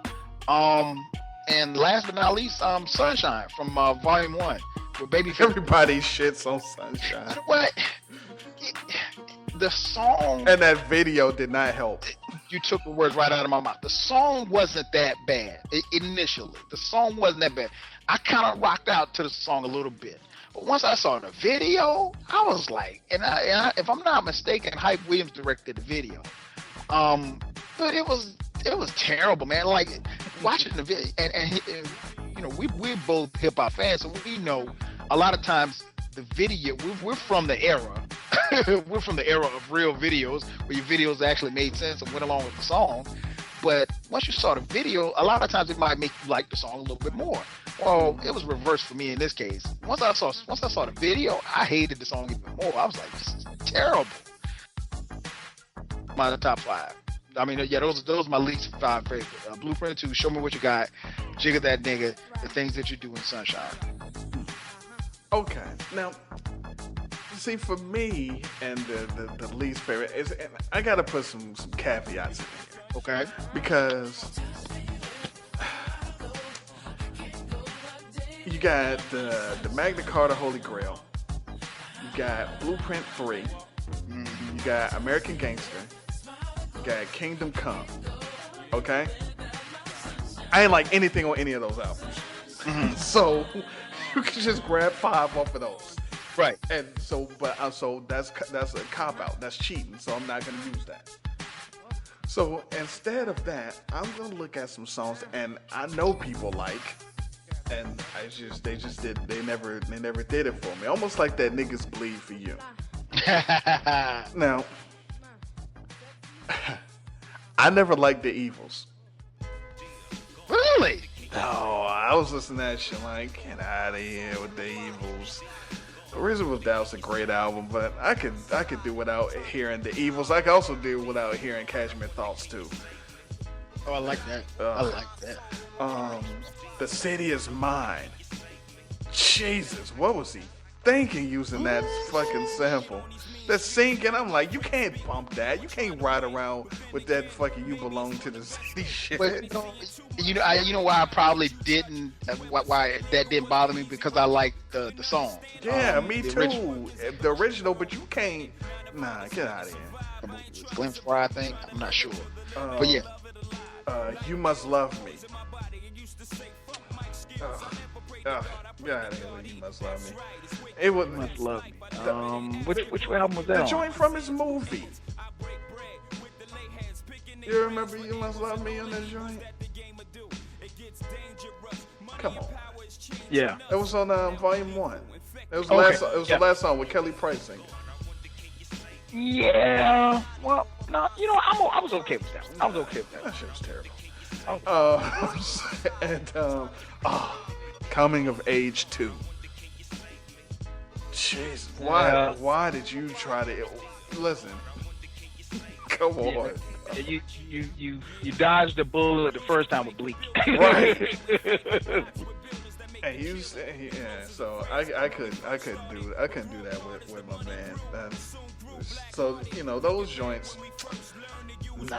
And last but not least, Sunshine from Volume 1. With Babyface. Everybody shits on Sunshine. You know what? The song and that video did not help. You took the words right out of my mouth. The song wasn't that bad initially. The song wasn't that bad. I kind of rocked out to the song a little bit. But once I saw the video, I was like, and if I'm not mistaken, Hype Williams directed the video. But it was terrible, man. Like watching the video, and we're both hip hop fans, so we know a lot of times the video. We're from the era. We're from the era of real videos where your videos actually made sense and went along with the song. But once you saw the video, a lot of times it might make you like the song a little bit more. Well, it was reversed for me in this case. Once I saw the video, I hated the song even more. I was like, this is terrible. My top 5. I mean, yeah, those are my least 5 favorite. Blueprint 2, Show Me What You Got, Jigga That Nigga, The Things That You Do in Sunshine. Okay, now, see, for me, and the least favorite is, and I gotta put some caveats in here. Okay. Because you got the Magna Carta Holy Grail, you got Blueprint 3, you got American Gangster, you got Kingdom Come. Okay? I ain't like anything on any of those albums. So you can just grab 5 off of those. Right. And so that's a cop out. That's cheating. So I'm not gonna use that. So instead of that, I'm gonna look at some songs and I know people like, and they never did it for me. Almost like that Niggas Bleed for You. Now, I never liked the Evils. Really? Oh, I was listening to that shit like, get out of here with the Evils. Reasonable Doubt's a great album, but I could do without hearing the Evils. I could also do without hearing Cashmere Thoughts too. Oh, I like that. I like that. The City Is Mine. Jesus, what was he thinking using that fucking sample. The singing, I'm like, you can't bump that. You can't ride around with that fucking "You Belong to the City" shit. But you know why I probably didn't, why that didn't bother me, because I like the song. Yeah, me the too. original. The original, but you can't. Nah, get out of here. It's Glenn Fry, I think. I'm not sure, but yeah. You Must Love Me. Get out of here with You Must Love Me. It was Must Love Me. Which album was that? the on? joint from his movie. You remember You Must Love Me on that joint? Come on. Yeah. It was on Volume 1. It was the Okay, last. It was yeah. the last song with Kelly Price singing. Yeah. Well, no, I was okay with that. I was okay with that. That shit was terrible. Oh. And Coming of Age 2. Jeez, why did you try to listen? Come on. You dodged the bullet the first time with Bleak. Right. And so I couldn't do that with my man. So those joints, nah.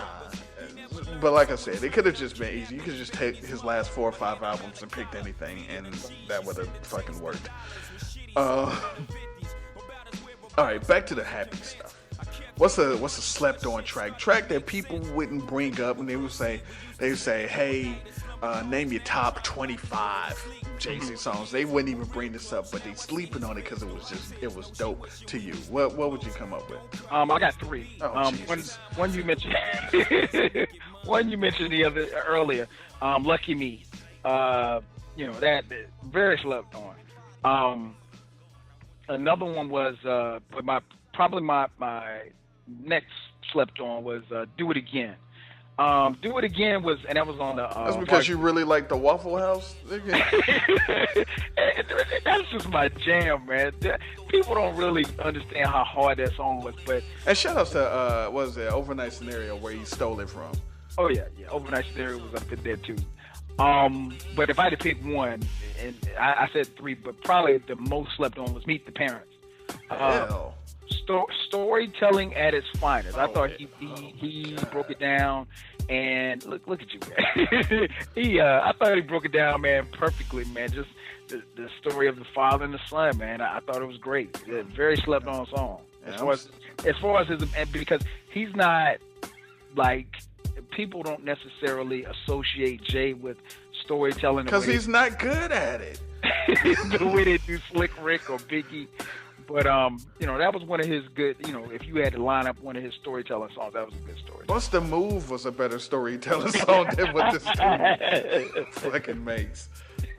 But like I said, it could have just been easy. You could just take his last 4 or 5 albums and picked anything, and that would have fucking worked. All right, back to the happy stuff. What's a slept on track that people wouldn't bring up, and they would say, hey, name your top 25 JayZ songs. They wouldn't even bring this up, but they sleeping on it because it was dope to you. What would you come up with? I got 3. Oh, Jesus. One you mentioned, earlier. Lucky Me. That very slept on. Another one was my next slept on was Do It Again. Do It Again was, and that was on the. That's because you really like the Waffle House. That's just my jam, man. People don't really understand how hard that song was, but. And shout outs to what was it, Overnight Scenario, where he stole it from. Oh yeah, Overnight Scenario was up in there too. But if I had to pick one, and I said 3, but probably the most slept on was Meet the Parents. Hell. Storytelling at its finest. I thought he broke it down, and look at you, man. I thought he broke it down, man, perfectly, man. Just the story of the father and the son, man. I thought it was great. A very slept on song. As far as his, because he's not like, people don't necessarily associate Jay with storytelling because he's not good at it. The way they do Slick Rick or Biggie. But, that was one of his good, if you had to line up one of his storytelling songs, that was a good story. What's the Move was a better storytelling song than what this dude fucking makes.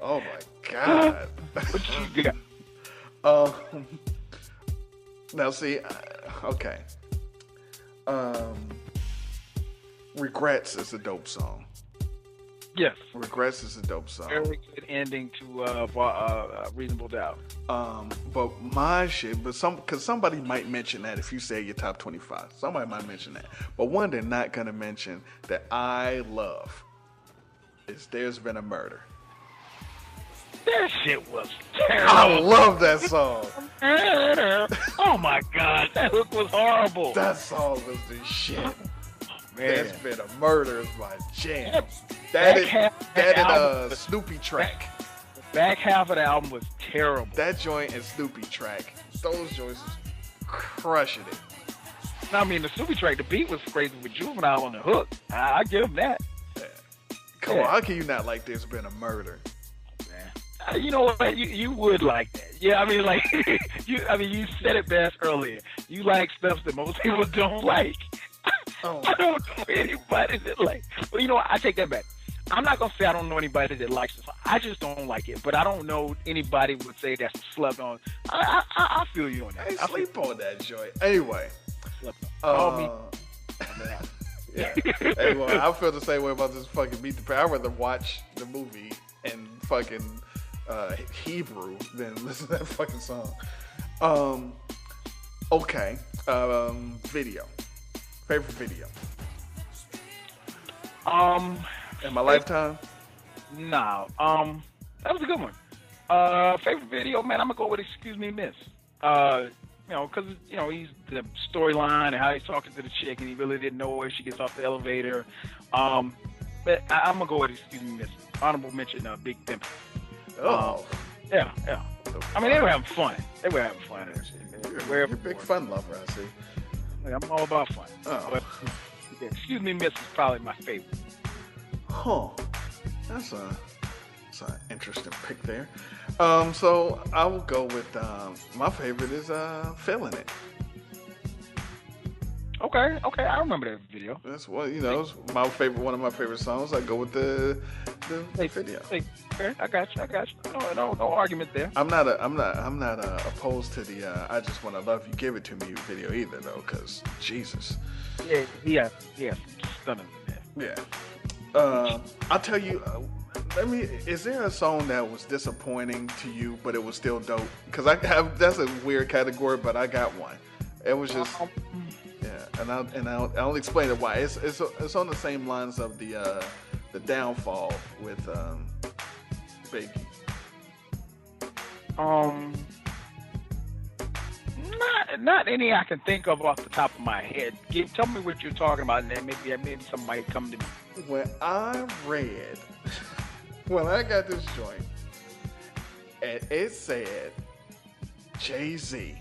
Oh, my God. What you got? Now, see, okay. Regrets is a dope song. Yes. Regrets is a dope song. Very good ending to Reasonable Doubt. But my shit, because somebody might mention that if you say your top 25. Somebody might mention that. But one they're not going to mention that I love is There's Been a Murder. That shit was terrible. I love that song. Oh my God, that hook was horrible. That song was the shit. Man. There's Been a Murder is my jam. That and Snoopy track. The back half of the album was terrible. That joint and Snoopy track. Those joints was crushing it. I mean, the Snoopy track, the beat was crazy with Juvenile on the hook. I give him that. Yeah. Come on, how can you not like There's Been a Murder? Man. You know what? You would like that. Yeah, I mean, like, you said it best earlier. You like stuff that most people don't like. Oh. I don't know anybody that like. Well, you know what? I take that back. I'm not gonna say I don't know anybody that likes this. I just don't like it. But I don't know anybody would say that's slept on. I feel you on that. I sleep on that joint. Anyway. Me. Yeah. Hey, well, I feel the same way about this fucking Meet the Parents. I'd rather watch the movie in fucking Hebrew than listen to that fucking song. Okay. Video. Favorite video? In my lifetime? No. That was a good one. Favorite video, man, I'm gonna go with "Excuse Me, Miss." Because he's the storyline and how he's talking to the chick, and he really didn't know her. She gets off the elevator. But I'm gonna go with "Excuse Me, Miss." Honorable mention, Big Pimp. Oh. Yeah. I mean, they were having fun. And shit. You're a big fun lover, I see. I'm all about fun. Oh. But, yeah, "Excuse Me, Miss" is probably my favorite. Huh. That's an interesting pick there. So I will go with my favorite is "Feeling It." Okay, I remember that video. That's what it's my favorite. One of my favorite songs. I go with the video. Okay, I got you. No argument there. I'm not opposed to the "I Just Want to Love You, Give It to Me" video either, though, because Jesus. Yeah, stunning. Yeah. I'll tell you. Is there a song that was disappointing to you, but it was still dope? Because that's a weird category, but I got one. It was just. Yeah, and I'll explain it why. It's on the same lines of the Downfall with Biggie. Not any I can think of off the top of my head. Tell me what you're talking about, and then maybe somebody come to me. When I got this joint, and it said JayZ.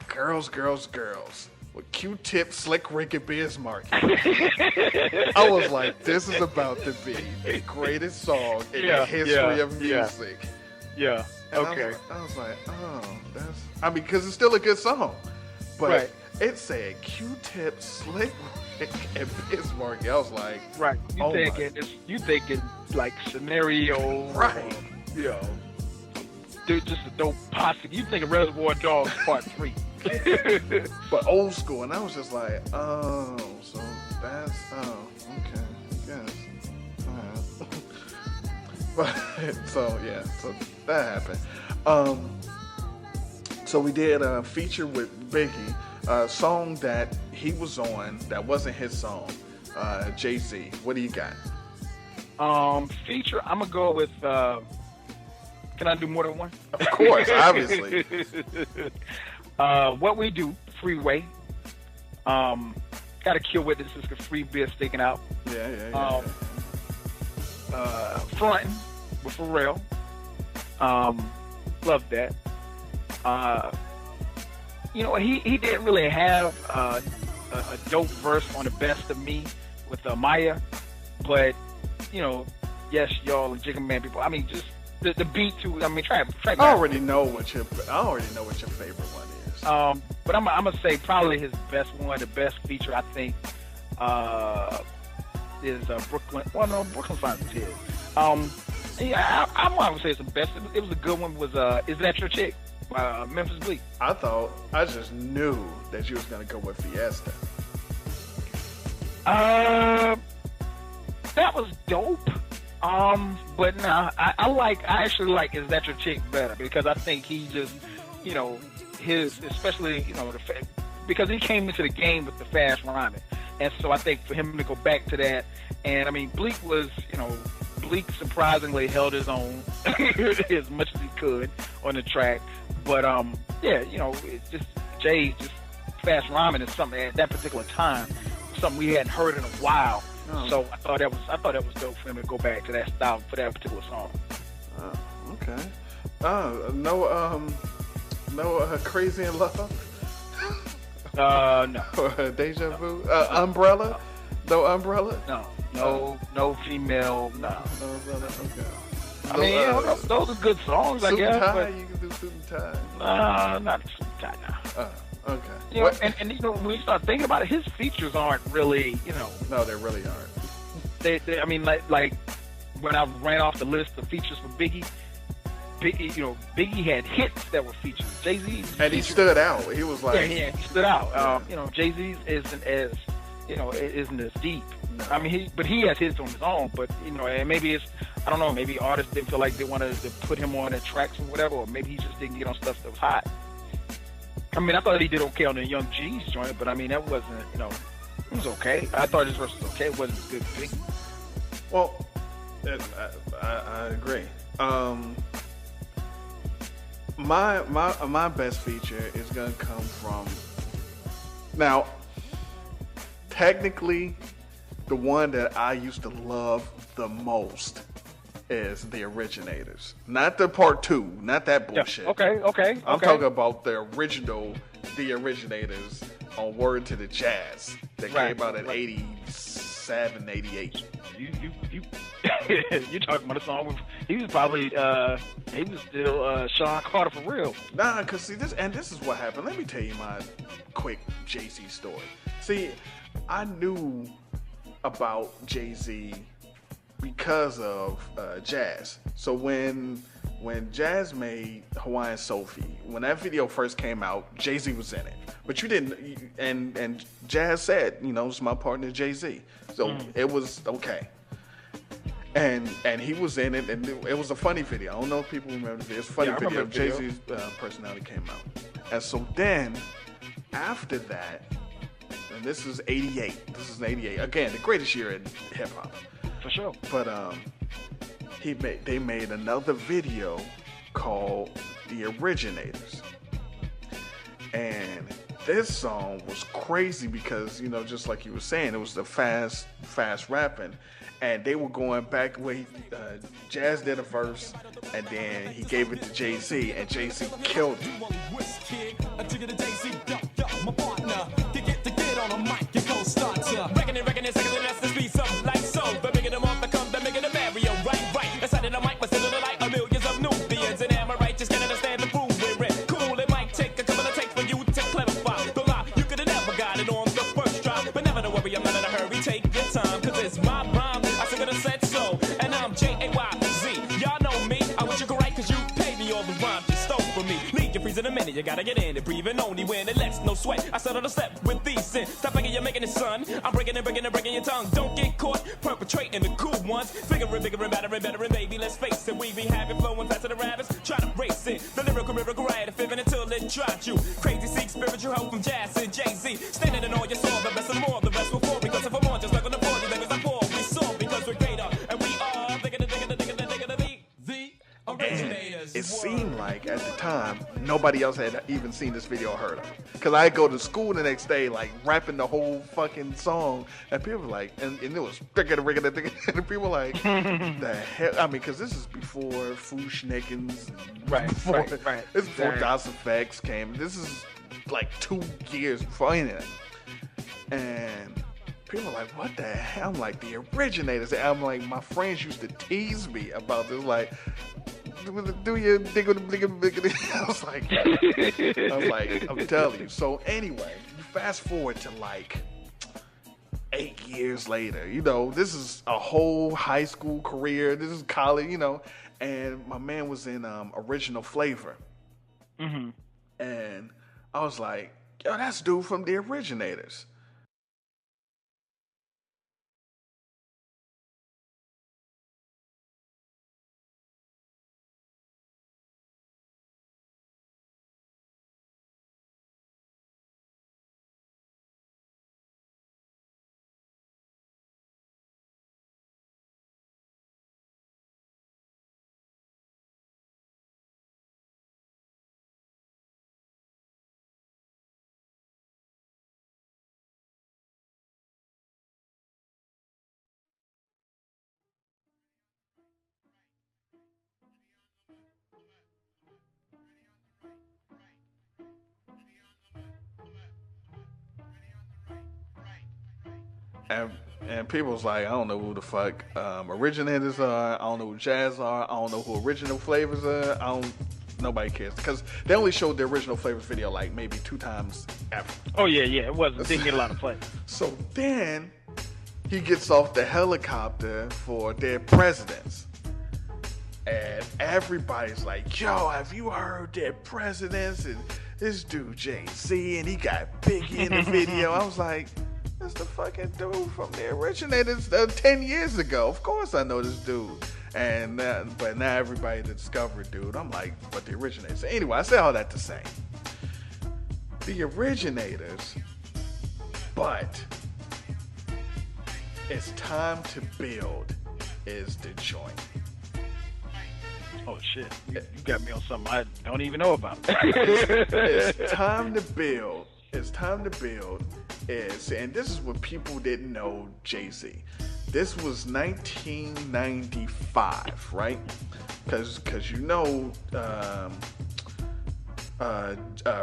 Girls, girls, girls. With Q-Tip, Slick Rick, and Biz Markie. I was like, this is about to be the greatest song in the history of music. Yeah. And Okay. I was like, oh, because it's still a good song. But it said Q-Tip, Slick Rick, and Biz Markie. I was like, right. You thinking like scenario. Right. Dude, just a dope posse. You thinking Reservoir Dogs Part 3. But old school, and I was just like, so that's okay, I guess. But so that happened. So we did a feature with Biggie, a song that he was on that wasn't his song. JayZ, what do you got? Feature, I'm gonna go with. Can I do more than one? Of course, obviously. What We Do, Freeway. Got to Kill Witnesses because free beer sticking out. Yeah. Frontin' with Pharrell. Love that. He didn't really have a dope verse on The Best of Me with Maya, but yes, y'all and Jigga Man people. I mean, just the beat too. I mean, try. I already know what your favorite one is. But I'm gonna say probably his best one, the best feature I think is Brooklyn. Well, no, Brooklyn Finds is his. I'm gonna say it's the best. It was a good one. Was Is That Your Chick? Memphis Bleak. I just knew that you was gonna go with Fiesta. That was dope. But nah, I actually like Is That Your Chick better because I think he just, especially, because he came into the game with the fast rhyming. And so I think for him to go back to that, and I mean, Bleak surprisingly held his own as much as he could on the track. But, it's just Jay, just fast rhyming is something at that particular time, something we hadn't heard in a while. So I thought that was dope for him to go back to that style for that particular song. Okay. No, Crazy in Love. No. Deja Vu. Umbrella. No Umbrella. No female. No. No Umbrella. Okay. I mean, those are good songs, I guess. Tie, you can do Suit and Tie. Not Suit and Tie now. Okay. And when you start thinking about it, his features aren't really, No, they really aren't. They I mean, like when I ran off the list of features for Biggie, Biggie had hits that were features. JayZ and he stood out. He was like, he stood out. JayZ isn't as deep. No. I mean, he has hits on his own. But and maybe it's, I don't know, maybe artists didn't feel like they wanted to put him on the tracks or whatever, or maybe he just didn't get on stuff that was hot. I mean, I thought he did okay on the Young G's joint, but I mean, that wasn't, it was okay. I thought his verse was okay. It wasn't as good as Biggie. Well, I agree. Um, my best feature is gonna come from now. Technically, the one that I used to love the most is the Originators, not the part 2, not that bullshit. Yeah. Okay. I'm talking about the original, the Originators on Word to the Jazz that came out in 87, 88. You you talking about a song with, he was probably he was still Sean Carter for real. Nah, cause see this is what happened. Let me tell you my quick JayZ story. See, I knew about JayZ because of Jazz. So when Jazz made Hawaiian Sophie, when that video first came out, JayZ was in it. But you didn't, and Jazz said, it's my partner JayZ. So it was okay. And he was in it, and it was a funny video. I don't know if people remember the video. It's a funny video. JayZ's personality came out. And so then, after that, and this is 88. This is 88. Again, the greatest year in hip-hop. For sure. But they made another video called The Originators. And this song was crazy because, just like you were saying, it was the fast rapping. And they were going back where Jazz did a verse, and then he gave it to JayZ, and JayZ killed it. In a minute, you gotta get in it, breathing only when it lets no sweat. I settle the step with these sin. Stop thinking you're making it, son. I'm breaking your tongue. Don't get caught perpetrating the cool ones. Bigger and better, baby. Let's face it, we be having flowing faster than rabbits. Try to race it. The lyrical riot, fiving until it drops you. Crazy seek spiritual help from Jazz and JayZ. Standing in all your soul, the best and more. The rest will fall because if I'm on, just like on the 40, that was I pour. We saw because we're greater, and we are the Originators. It seemed like at the time nobody else had even seen this video or heard of it. Cause I go to school the next day like rapping the whole fucking song, and people were like, and it was and people were like, the hell? I mean, cause this is before Fushnikins, right. This is before DOS Effects came. This is like 2 years before internet, and people are like, what the hell? I'm like, the Originators. And I'm like, my friends used to tease me about this, like, do you dig? I was like, I'm telling you. So anyway, you fast forward to like 8 years later. This is a whole high school career. This is college. And my man was in Original Flavor, and I was like, yo, that's dude from the Originators. And people's like, I don't know who the fuck Originators are. I don't know who Jazz are. I don't know who Original Flavors are. Nobody cares because they only showed the Original Flavors video like maybe 2 times ever. Oh yeah, it didn't get a lot of play. So then he gets off the helicopter for Dead Presidents, and everybody's like, yo, have you heard Dead Presidents? And this dude JayZ, and he got Biggie in the video. I was like, that's the fucking dude from the Originators 10 years ago. Of course I know this dude. And but now everybody discovered dude. I'm like, but the Originators. Anyway, I say all that to say, the Originators, but It's Time to Build is the joint. Oh shit! You got me on something I don't even know about. It's time to build. It's time to build. And this is what people didn't know, JayZ. This was 1995, right? Because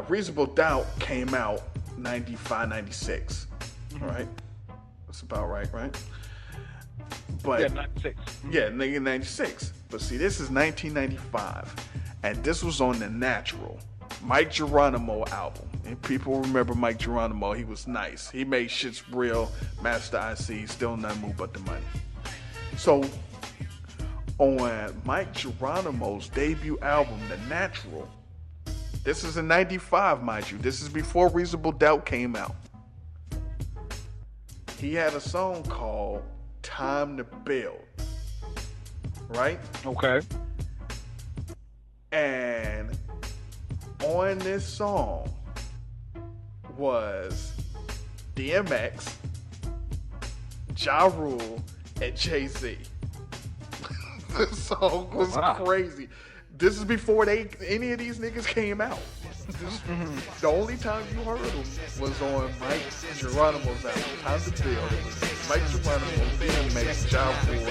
Reasonable Doubt came out 95, 96, right? That's about right? But yeah, 96. Yeah, 96. But see, this is 1995, and this was on the Natural Mike Geronimo album. And people remember Mike Geronimo. He was nice. He made shits real. Master IC, still nothing moved but the money. So on Mike Geronimo's debut album, The Natural, this is in 95, mind you. This is before Reasonable Doubt came out. He had a song called Time to Build. Right? Okay. And on this song was DMX, Ja Rule, and JayZ. This song was crazy. This is before any of these niggas came out. The only time you heard them was on Mike Geronimo's album, Time to Build. It was Mike Geronimo, DMX, Ja Rule, and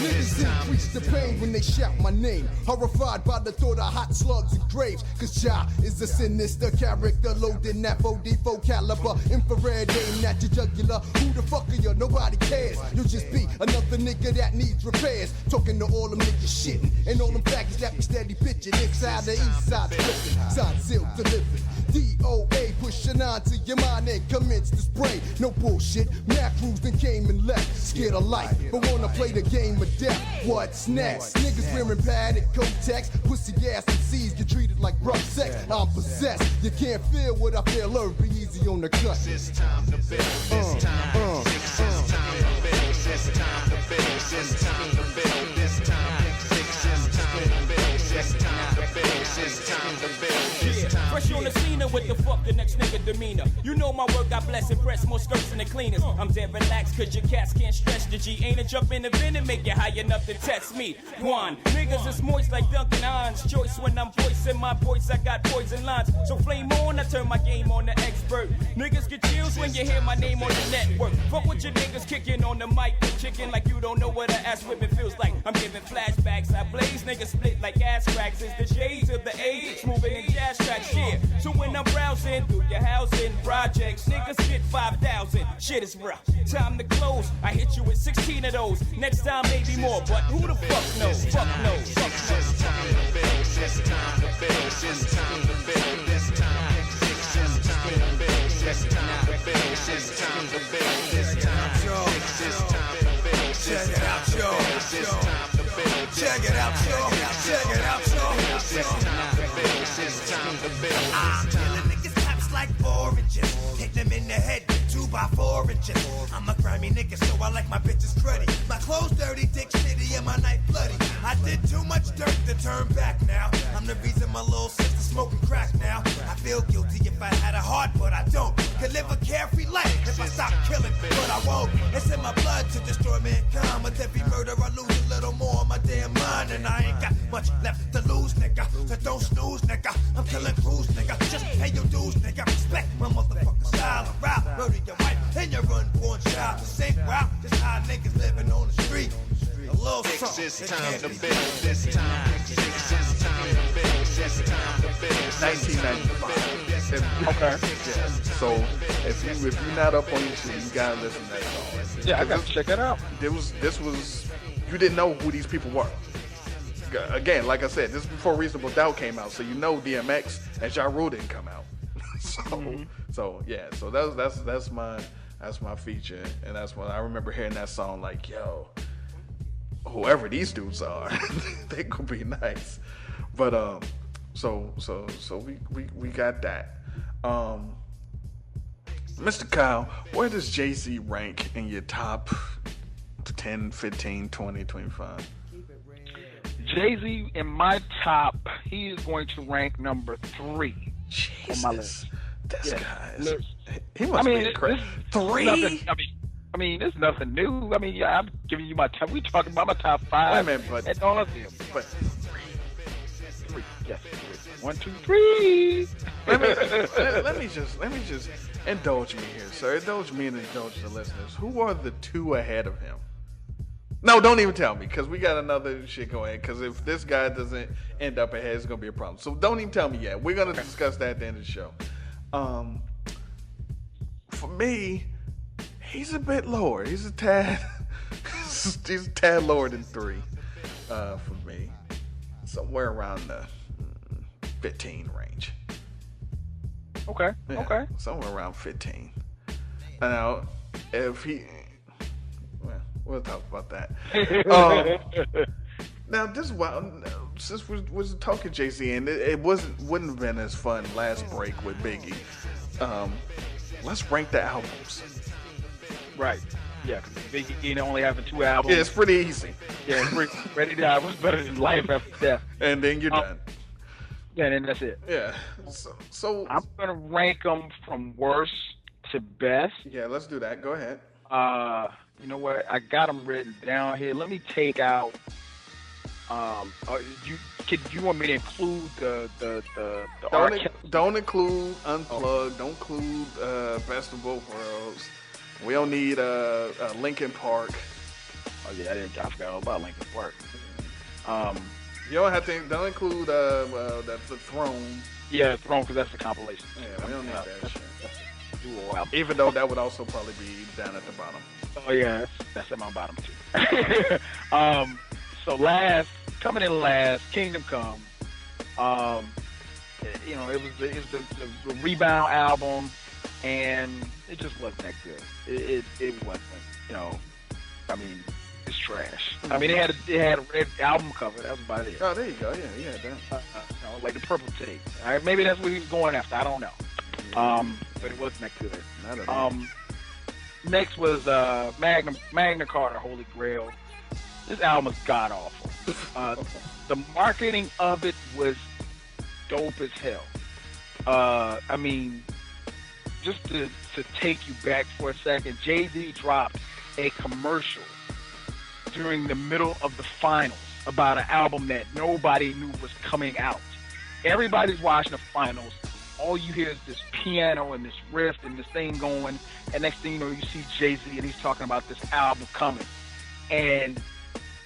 Niggas increase the pain when they shout my name. Horrified by the thought of hot slugs and graves. Cause Ja is a sinister character, loading that 4D4 caliber. Infrared aim at your jugular. Who the fuck are you? Nobody cares. You'll just be another nigga that needs repairs. Talking to all them niggas shitting. And all them faggots that be steady bitching. Inside the east side flipping. Side silk delivered. DOA pushing on to your mind and commence to spray. No bullshit. Macros then came and left. Scared of life, but wanna play the game of death. What's next? Niggas wearing padded Kotex. Pussy gas and C's get treated like rough sex. I'm possessed. You can't feel what I feel. Learn, be easy on the cut. It's time to build. It's time to build. It's time to build. It's time to build. It's time to build. It's time to build. It's time to build. It's time to build. Fresh on the scene with the fuck the next nigga demeanor. You know my work, God bless and press more skirts than the cleaners. I'm dead relaxed cause your cats can't stretch the G. Ain't a jump in the vent and make you high enough to test me. One, niggas is moist like Duncan Hines. Choice when I'm voicing my voice, I got poison lines. So flame on, I turn my game on the expert. Niggas get chills when you hear my name on the network. Fuck with your niggas kicking on the mic with chicken like you don't know what a ass whipping feels like. I'm giving flashbacks, I blaze, niggas split like ass cracks. It's the shades of the age, moving in jazz tracks, yeah. So when I'm browsing through your housing projects, niggas get 5,000. Shit is rough. Time to close. I hit you with 16 of those. Next time maybe more, but who the fuck knows? Fuck knows. Fuck knows. It's time to build. It's time to build. It's time to build. It's time to build. It's time to build. It's time to build. It's time to build. It's time to build. Check it out, y'all. It's time to build. Check it out, y'all. Check it out, y'all. It's time to build. It's time to build. I'm killing niggas taps like 4 inches. Hit them in the head with 2 by 4 inches. I'm a grimy nigga, so I like my bitches cruddy. My clothes dirty, dick shitty, and my knife bloody. I did too much dirt to turn back now. I'm the reason my little sister smoking crack now. I feel guilty if I had a heart, but I don't. Could live a carefree life if I stop killing, but I won't. It's in my blood to destroy mankind. With every murder I lose a little more on my damn mind. And I ain't got much left to lose, nigga. So don't snooze, nigga. I'm killing crews, nigga. Just pay your dues, nigga. Respect my motherfucking style of rap. Murder your wife and your unborn child. The same route, just how niggas living on the street. A little something. It's time to build. It's time to build. It's time to build. It's time to build. 1995. Okay. Yeah. So if you're not up on YouTube, you gotta listen to that song. Yeah, I gotta check it out. This was you didn't know who these people were. Again, like I said, this is before Reasonable Doubt came out, so you know DMX and Ja Rule didn't come out. So yeah, so that's my feature, and that's when I remember hearing that song like, yo, whoever these dudes are, they could be nice. But so we got that. Mr. Kyle, where does JayZ rank in your top 10, 15, 20, 25? JayZ in my top, he is going to rank number 3 on my list. This Yeah. guy is, he must be crazy. 3? I mean, there's nothing new. I mean, yeah, I'm giving you my top. We talking about my top 5. Wait a minute, but and all of them. But Three. Yes, 3. 1, 2, 3. let me just indulge me here, sir. Indulge me and indulge the listeners. Who are the 2 ahead of him? No, don't even tell me, because we got another shit going. Because if this guy doesn't end up ahead, it's gonna be a problem. So don't even tell me yet. We're gonna discuss that at the end of the show. For me, he's a bit lower. He's a tad lower than 3 for me. Somewhere around the 15 range. Okay. Yeah, Okay. somewhere around 15. Now, if he, well, we'll talk about that. Now, this is wild. Since we was talking JayZ, and it wouldn't have been as fun last break with Biggie. Let's rank the albums. Right. Yeah, because Biggie only having 2 albums. Yeah, it's pretty easy. Yeah, Ready to Die was better than Life After Death. And then you're done. Yeah, and then that's it. Yeah. So I'm gonna rank them from worst to best. Yeah, let's do that. Go ahead. You know what? I got them written down here. Let me take out. You want me to include the Don't include Unplugged. Don't include Best of Both Worlds. We don't need Linkin Park. Oh yeah, I forgot all about Linkin Park. You don't have to. Don't include the Throne. Yeah, Throne, because that's the compilation. Yeah, we don't need that shit. Dual album. Even though that would also probably be down at the bottom. Oh yeah, that's at my bottom too. So coming in last, Kingdom Come. You know, it was the Rebound album, and it just wasn't that good. It wasn't. You know, I mean, it's trash. I mean, it had a red album cover. That was about it. Oh, there you go. Yeah, that. You know, like the purple tape. All right, maybe that's what he was going after. I don't know. But it wasn't that good. Not at all. Next was Magna Carta, Holy Grail. This album is god awful. The marketing of it was dope as hell. I mean, just to take you back for a second, JayZ dropped a commercial during the middle of the finals about an album that nobody knew was coming out. Everybody's watching the finals. All you hear is this piano and this riff and this thing going, and next thing you know, you see JayZ and he's talking about this album coming. And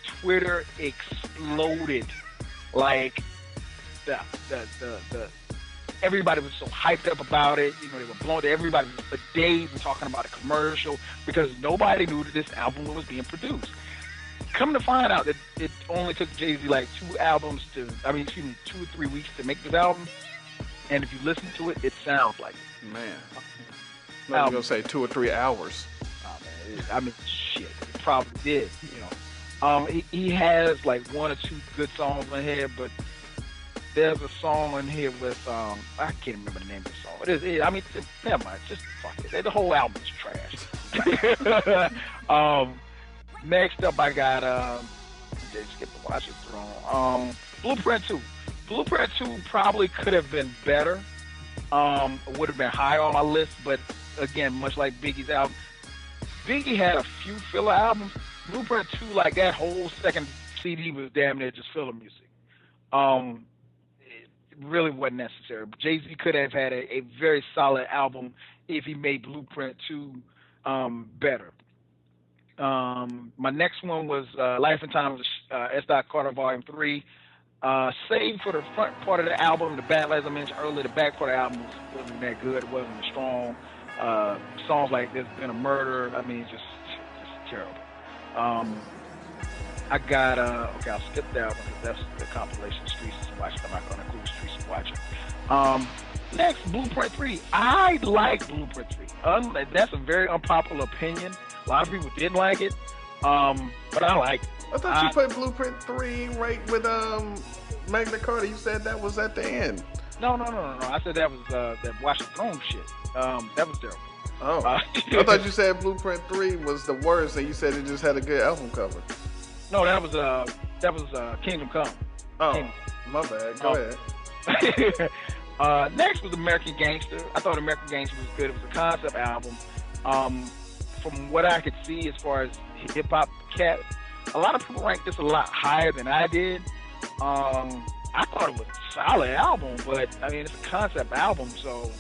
Twitter exploded. Like the everybody was so hyped up about it. You know, they were blown. Everybody for days was talking about a commercial because nobody knew that this album was being produced. Come to find out that it only took JayZ like 2 or 3 weeks to make this album. And if you listen to it, it sounds like it. Man. I was going to say 2 or 3 hours. Oh, man. I mean, shit. It probably did, you know. He has like 1 or 2 good songs on here, but there's a song on here with, I can't remember the name of the song. Never mind. Just fuck it. The whole album is trash. Next up, I got, skip the Watch It Throne. Blueprint 2. Blueprint 2 probably could have been better. Would have been high on my list, but again, much like Biggie's album, Biggie had a few filler albums. Blueprint 2, like that whole second CD was damn near just filler music. It really wasn't necessary. But JayZ could have had a very solid album if he made Blueprint 2 better. My next one was Life and Times of S. Carter Volume 3. Save for the front part of the album, as I mentioned earlier, the back part of the album wasn't that good. It wasn't as strong. Songs like There's Been a Murder, I mean, just terrible. I got, okay, I'll skip that one because that's the compilation Streets is Watching. I'm not going to include Streets is Watching. Next, Blueprint 3. I like Blueprint 3. That's a very unpopular opinion. A lot of people didn't like it, but I like it. I thought you put Blueprint 3 right with Magna Carta. You said that was at the end. No. I said that was that Watch the Throne shit. That was terrible. Oh, I thought you said Blueprint 3 was the worst, and you said it just had a good album cover. No, that was Kingdom Come. Oh, my bad. Go ahead. Next was American Gangster. I thought American Gangster was good. It was a concept album. from what I could see as far as hip hop cats, a lot of people rank this a lot higher than I did. I thought it was a solid album, but I mean, it's a concept album, so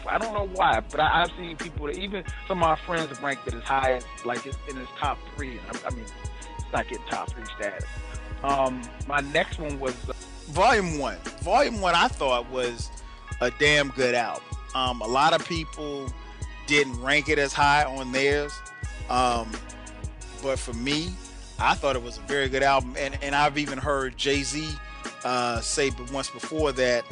I don't know why. But I've seen people that even some of my friends have ranked it as high as like it's in its top 3. I mean, it's not getting top 3 status. My next one was Volume 1. Volume 1 I thought was a damn good album. A lot of people didn't rank it as high on theirs. But for me, I thought it was a very good album. And I've even heard JayZ say once before that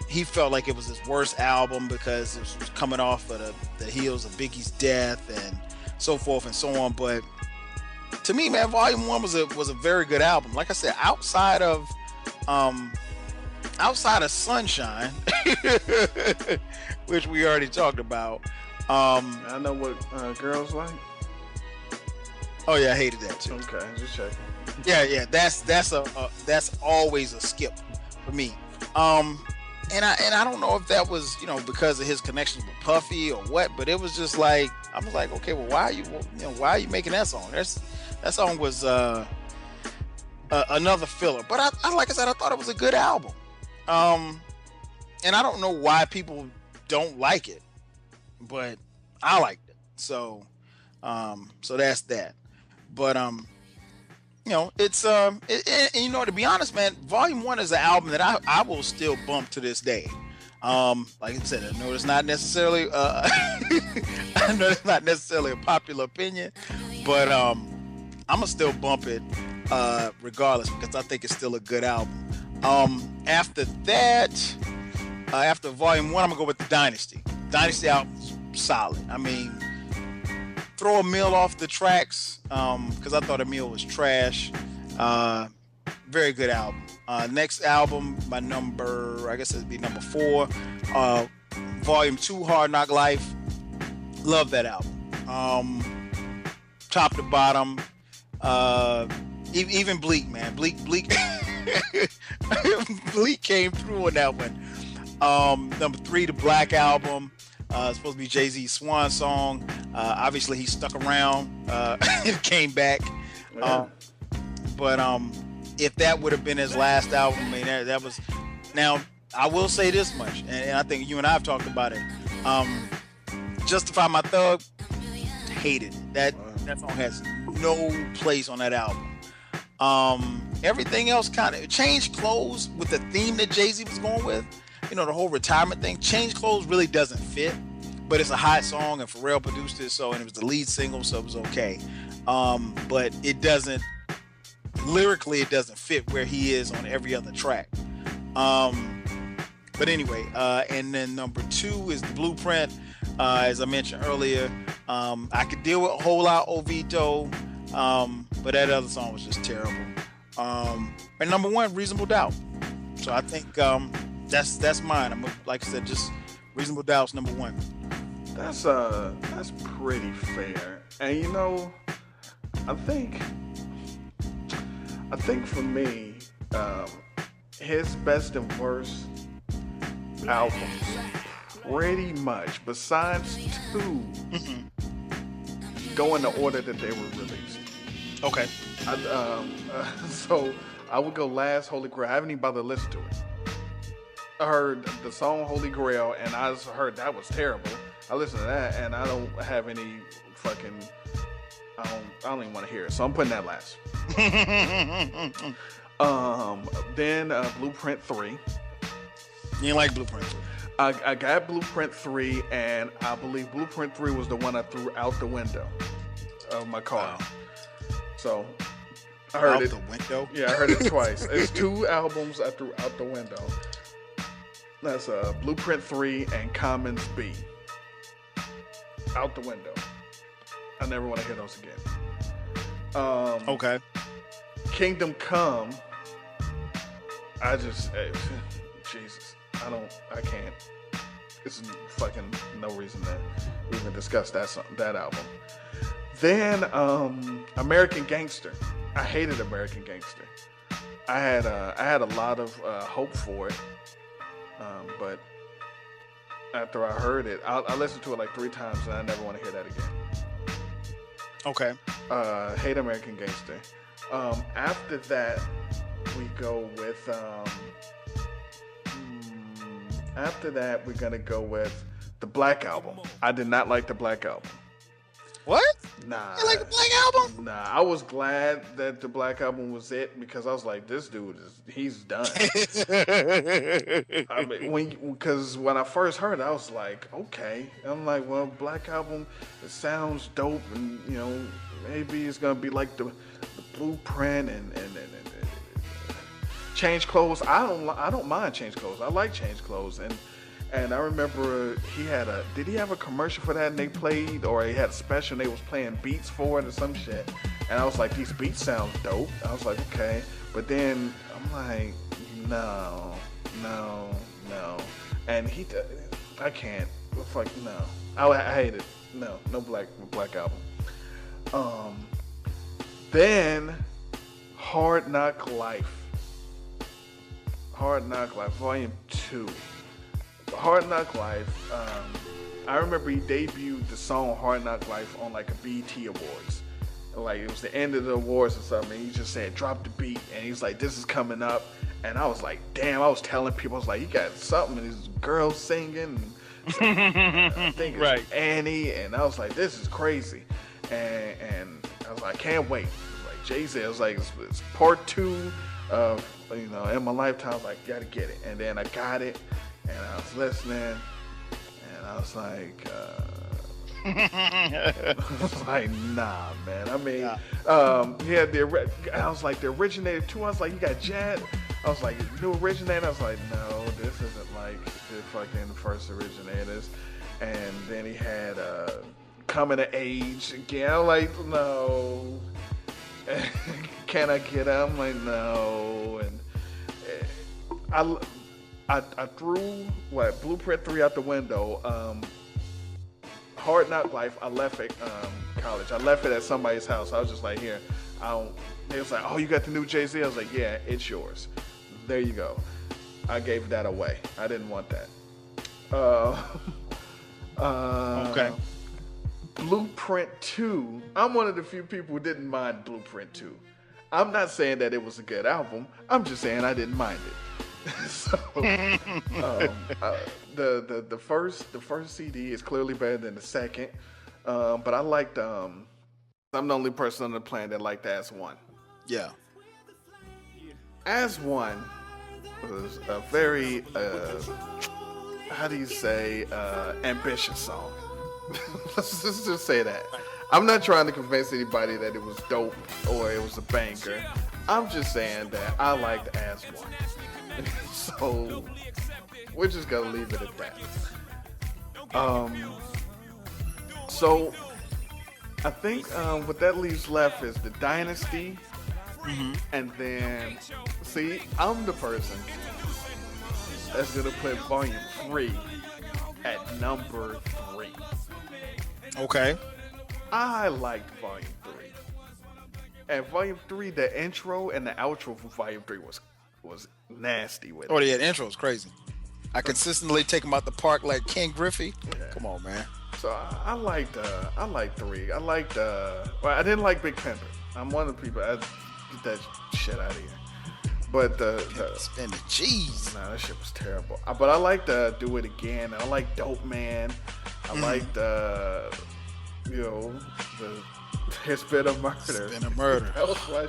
he felt like it was his worst album because it was coming off of the heels of Biggie's death and so forth and so on. But to me, man, Volume 1 was a very good album. Like I said, outside of Sunshine, which we already talked about. I know what girls like. Oh yeah, I hated that too. Okay, just checking. Yeah, that's always a skip for me. And I don't know if that was because of his connections with Puffy or what, but it was just like I was like, okay, well, why are you making that song? That song was another filler. But I like I said, I thought it was a good album. And I don't know why people don't like it, but I liked it. So that's that. But it's to be honest, man, Volume 1 is an album that I will still bump to this day. Like I said, I know it's not necessarily a popular opinion, but I'm gonna still bump it regardless because I think it's still a good album. After that, after Volume 1, I'm gonna go with the Dynasty. Dynasty album's solid. I mean, throw Emil off the tracks because I thought Emil was trash. Very good album. Next album, I guess it'd be number 4, Volume 2, Hard Knock Life. Love that album. Top to bottom. Even Bleak, man. Bleak Bleak came through on that one. Number 3, the Black Album. It's supposed to be JayZ's swan song. Obviously, he stuck around and came back. Yeah. But if that would have been his last album, I mean, that was. Now, I will say this much, and I think you and I have talked about it. Justify My Thug, hated it. That song has no place on that album. Everything else kind of Change Clothes with the theme that JayZ was going with. The whole retirement thing. Change Clothes really doesn't fit, but it's a hot song and Pharrell produced it, and it was the lead single, so it was okay. But it doesn't, lyrically, it doesn't fit where he is on every other track. But anyway, and then number 2 is the Blueprint. As I mentioned earlier, I could deal with a Whole Lot Ovito, but that other song was just terrible. And number 1, Reasonable Doubt. So I think that's mine. Like I said, just Reasonable Doubt's number 1. That's pretty fair. And I think for me, his best and worst albums, pretty much, besides 2, go in the order that they were released. Okay. So I would go Last Holy Grail. I haven't even bothered to listen to it. I heard the song Holy Grail, and I just heard that was terrible. I listened to that, and I don't have any fucking. I don't even want to hear it, so I'm putting that last. Then Blueprint 3. You didn't like Blueprint 3? I got Blueprint 3, and I believe Blueprint 3 was the one I threw out the window of my car. Wow. So I heard out it. The window? Yeah, I heard it twice. It's 2 albums I threw out the window. That's Blueprint 3 and Commons B. Out the window. I never want to hear those again. Okay. Kingdom Come. Jesus. I can't. It's fucking no reason to even discuss that album. Then American Gangster. I hated American Gangster. I had a lot of hope for it, but after I heard it, I listened to it like 3 times, and I never want to hear that again. Okay. Hate American Gangster. After that, we go with. After that, we're gonna go with the Black Album. I did not like the Black Album. What? Nah. You like the Black Album? Nah, I was glad that the Black Album was it because I was like, this dude he's done. I mean, because when I first heard it, I was like, okay. I'm like, well, Black Album, it sounds dope, and you know, maybe it's gonna be like the Blueprint and Change Clothes. I don't mind Change Clothes. I like Change Clothes, and I remember did he have a commercial for that and they played, or he had a special and they was playing beats for it or some shit. And I was like, these beats sound dope. I was like, okay. But then I'm like, no. And I can't. Fuck, no. I hate it. No Black Album. Then Hard Knock Life, Volume 2. Hard Knock Life, I remember he debuted the song Hard Knock Life on like a BET Awards. Like it was the end of the awards or something. And he just said, drop the beat. And he's like, this is coming up. And I was like, damn, I was telling people, I was like, you got something. And these girls singing. I think it's right. Annie. And I was like, this is crazy. And I was like, I can't wait. Like JayZ, I was like, it's part 2 of, in my lifetime. I was like, gotta get it. And then I got it. And I was listening, and I was like, nah, man. I mean, I was like, the originator too. I was like, you got Jad. I was like, new originator. I was like, no, this isn't like the fucking first originators. And then he had Coming to Age again. I'm like, no. Can I get out? I'm like, no. And I threw Blueprint 3 out the window. Hard Knock Life, I left at college. I left it at somebody's house. I was just like, here. They was like, oh, you got the new JayZ? I was like, yeah, it's yours. There you go. I gave that away. I didn't want that. Okay. Blueprint 2. I'm one of the few people who didn't mind Blueprint 2. I'm not saying that it was a good album. I'm just saying I didn't mind it. So, the first CD is clearly better than the second, but I liked. I'm the only person on the planet that liked As One. Yeah. As One was a very how do you say ambitious song. Let's just say that. I'm not trying to convince anybody that it was dope or it was a banger. I'm just saying that I liked As One. So we're just gonna leave it at that. So I think what that leaves left is the Dynasty, and then see, I'm the person that's gonna put Volume 3 at number 3. Okay. I liked Volume 3. And Volume 3, the intro and the outro for Volume 3 was nasty with it. Oh, yeah, the intro was crazy. I consistently take him out the park like Ken Griffey. Yeah. Come on, man. So I liked 3. I liked well, I didn't like Big Pimpin'. I'm one of the people that get that shit out of here. But spend the cheese. Nah, that shit was terrible. But I liked Do It Again. I liked Dope Man. I liked It's Been a Murder. It's Been a Murder. That was my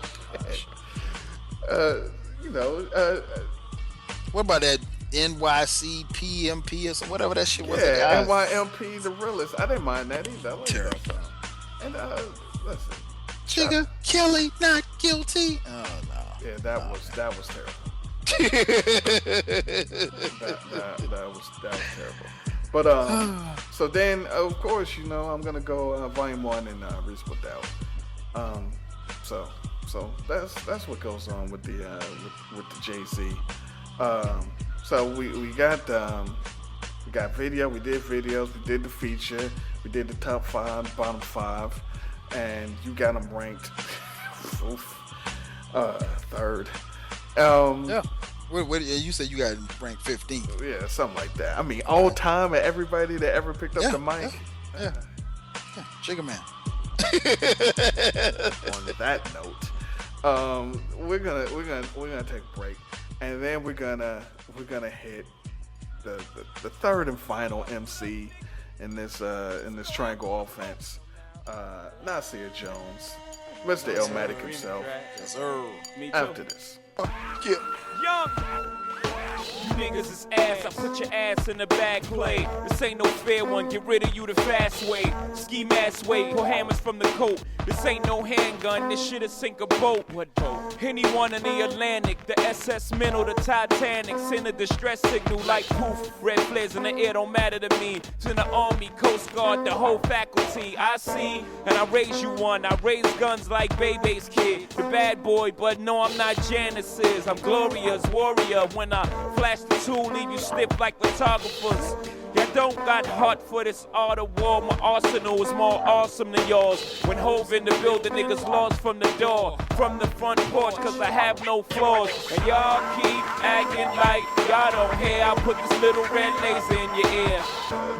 shit. What about that NYC PMP or something, whatever that shit was? Yeah, NYMP, the realest. I didn't mind that either. I liked that song. And listen, Jigga Kelly not guilty. Oh no. Yeah, that was terrible. that was terrible. But so then of course I'm gonna go Volume 1 and Reese Without. So that's what goes on with the JayZ. So we got video. We did videos. We did the feature. We did the top 5, bottom 5, and you got them ranked third. Yeah. You said you got ranked 15. Yeah, something like that. I mean, all time and everybody that ever picked up the mic. Yeah. Jigga Man. On that note, we're gonna take a break, and then we're gonna hit the third and final MC in this triangle offense, Nasir Jones, Mr. Illmatic himself. Yes, sir. After this. Yeah. Young. You niggas is ass, I put your ass in the bag play. This ain't no fair one, get rid of you the fast way. Ski mask way, pull hammers from the coat. This ain't no handgun, this shit'll sink a boat. What boat? Anyone in the Atlantic, the SS Minnow, the Titanic. Send a distress signal like poof. Red flares in the air don't matter to me. It's in the Army, Coast Guard, the whole faculty. I see, and I raise you one. I raise guns like Bebe's kid. The bad boy, but no, I'm not Janice's. I'm Gloria's warrior. When I flash the tool, leave you stiff like photographers. Yeah, don't got heart for this art of war. My arsenal is more awesome than yours. When Hove in the building, niggas lost from the door, from the front porch, cause I have no flaws. And y'all keep acting like y'all don't hear. I put this little red laser in your ear.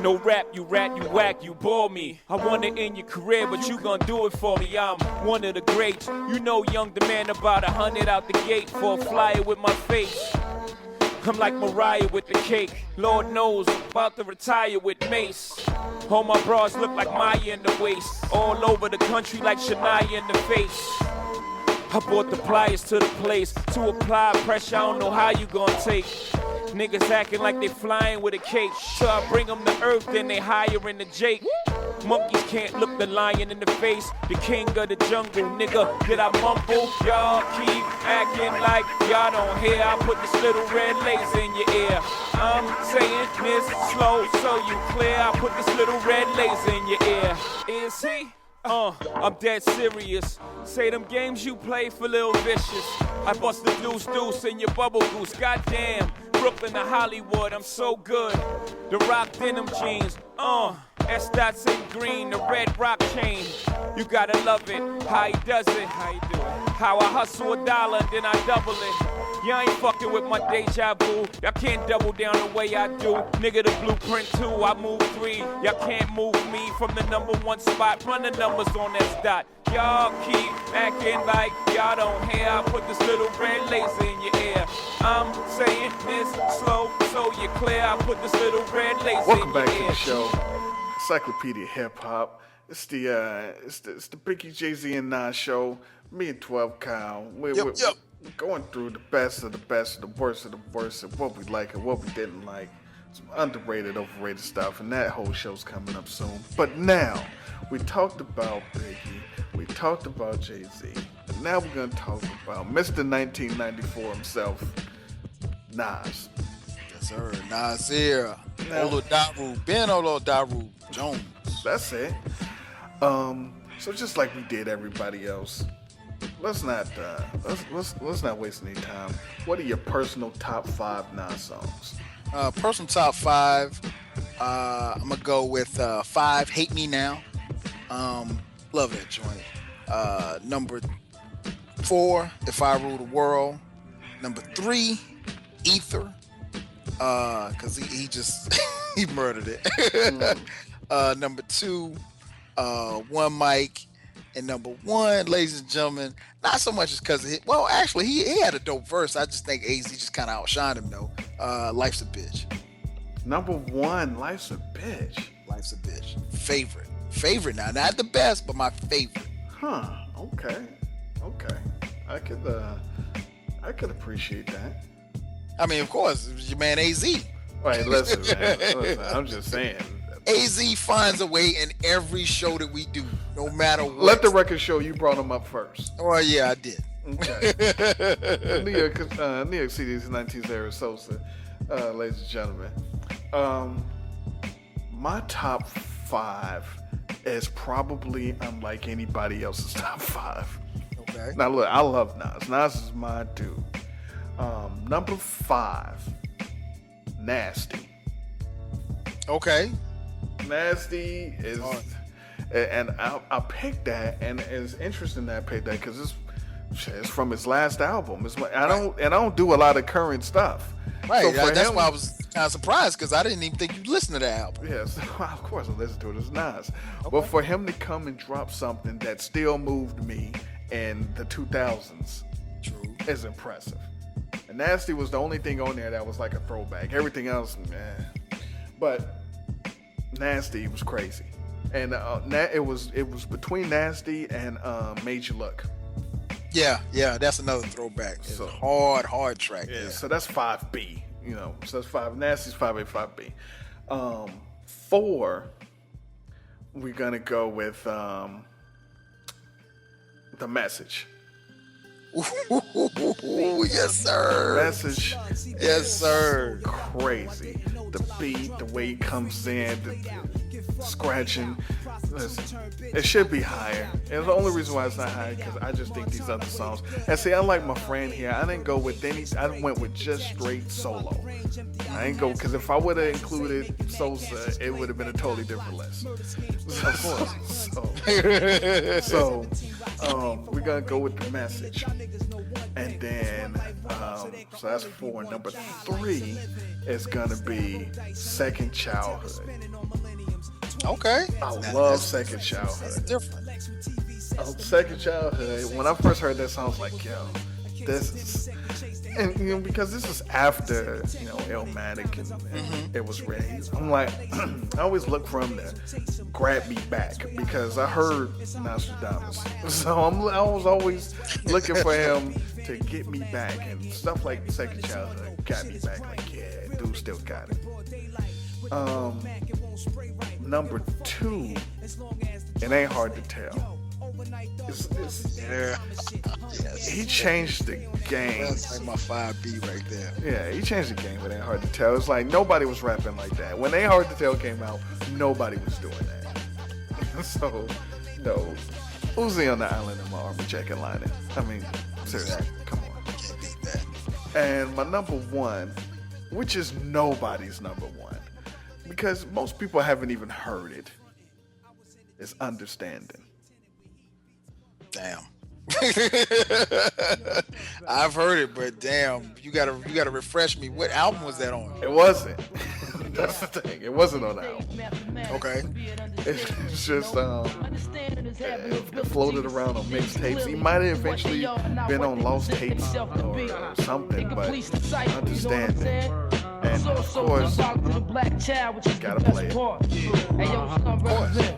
No rap, you whack, you bore me. I want it in your career, but you gon' do it for me. I'm one of the greats. You know, young demand about 100 out the gate for a flyer with my face. I'm like Mariah with the cake. Lord knows, about to retire with Mace. All my bras look like Maya in the waist. All over the country like Shania in the face. I brought the pliers to the place to apply pressure. I don't know how you gon' take. Niggas acting like they flying with a cape. So I bring them to earth, then they hiring the Jake. Monkeys can't look the lion in the face. The king of the jungle, nigga. Did I mumble? Y'all keep acting like y'all don't hear. I put this little red laser in your ear. I'm saying this slow so you clear. I put this little red laser in your ear. Is he? I'm dead serious. Say them games you play for Lil Vicious. I bust the deuce in your bubble goose. Goddamn, Brooklyn to Hollywood, I'm so good. The rock denim jeans, S dots in green, the red rock chain. You gotta love it, how he does it. How you do it? How I hustle $1 and then I double it. Y'all ain't fucking with my deja vu. Y'all can't double down the way I do. Nigga, the blueprint 2, I move 3. Y'all can't move me from the #1 spot. Run the numbers on that dot. Y'all keep acting like y'all don't hear. I put this little red laser in your ear. I'm saying this slow so you're clear. I put this little red laser Welcome in your back ear. to the show, Encyclopedia Hip Hop. It's the Biggie, JayZ, and Nas show. Me and 12 Kyle. We're going through the best of the best, the worst of the worst, of what we like and what we didn't like. Some underrated, overrated stuff, and that whole show's coming up soon. But now, we talked about Biggie, we talked about JayZ, and now we're gonna talk about Mr. 1994 himself, Nas. Yes, sir. Nasir. Olodaru. Ben Olodaru Jones. That's it. So just like we did everybody else, let's not waste any time. What are your personal top 5 Nas songs? Personal top 5. I'm gonna go with 5. Hate Me Now. Love that joint. Number 4. If I Rule the World. Number 3. Ether. Cause he just he murdered it. Number 2. One Mic. And number 1, ladies and gentlemen, not so much as because actually he had a dope verse. I just think AZ just kind of outshined him though. Life's a Bitch. Number 1, Life's a Bitch. Life's a Bitch. Favorite now, not the best, but my favorite. Huh? Okay. I could appreciate that. I mean, of course, it was your man AZ. Right, listen, man. I'm just saying. AZ finds a way in every show that we do, no matter what. Let the record show you brought him up first. Oh yeah, I did. Okay. New York City's 19th era Sosa, ladies and gentlemen. My top 5 is probably unlike anybody else's top 5. Okay. Now look, I love Nas. Nas is my dude. Number 5, Nasty. Okay. Nasty is, and I picked that, and it's interesting that I picked that because it's from his last album. I don't do a lot of current stuff. Right, so that's why I was I'm surprised because I didn't even think you listened to that album. Yes, of course I listen to it. It's Nas. But for him to come and drop something that still moved me in the 2000s is impressive. And Nasty was the only thing on there that was like a throwback. Everything else, man. But Nasty was crazy. And it was between Nasty and Made You Look. Yeah, that's another throwback. It's a hard track. Yeah, so that's 5B. You know, so that's 5. Nasty's 5A, 5B. 4, we're gonna go with The Message. Ooh, yes, sir. Message. Yes, sir. Crazy. The beat, the way he comes in, the scratching. Listen, it should be higher. And the only reason why it's not higher because I just think these other songs. And see, unlike my friend here, I didn't go with any. I went with just straight solo. I ain't go because if I would have included Sosa, it would have been a totally different list. So we're gonna go with The Message, and then so that's 4. Number 3 is gonna be Second Childhood. Okay. I love Second Childhood. That's different. Second Childhood. When I first heard that song, I was like, yo, this is, and you know, because this is after, you know, Illmatic and it was ready. I'm like, I always look for him to grab me back because I heard Nostradamus, so I was always looking for him to get me back, and stuff like Second Childhood got me back. Like, yeah, dude still got it. Number 2, it ain't hard to tell. He changed the game. That's like my 5B right there. Yeah, he changed the game. It ain't hard to tell. It's like nobody was rapping like that. When Ain't Hard to Tell came out, nobody was doing that. So, no. Uzi on the island of my armor jacket lining. I mean, seriously, come on. Can't beat that. And my number 1, which is nobody's number 1, because most people haven't even heard it, is Understanding. Damn. I've heard it, but damn, you gotta refresh me. What album was that on? It wasn't. That's the thing. It wasn't on the album. Okay. It's just it floated around on mixtapes. He might have eventually been on Lost Tapes or something, but Understanding. And of course, gotta play it. Of course.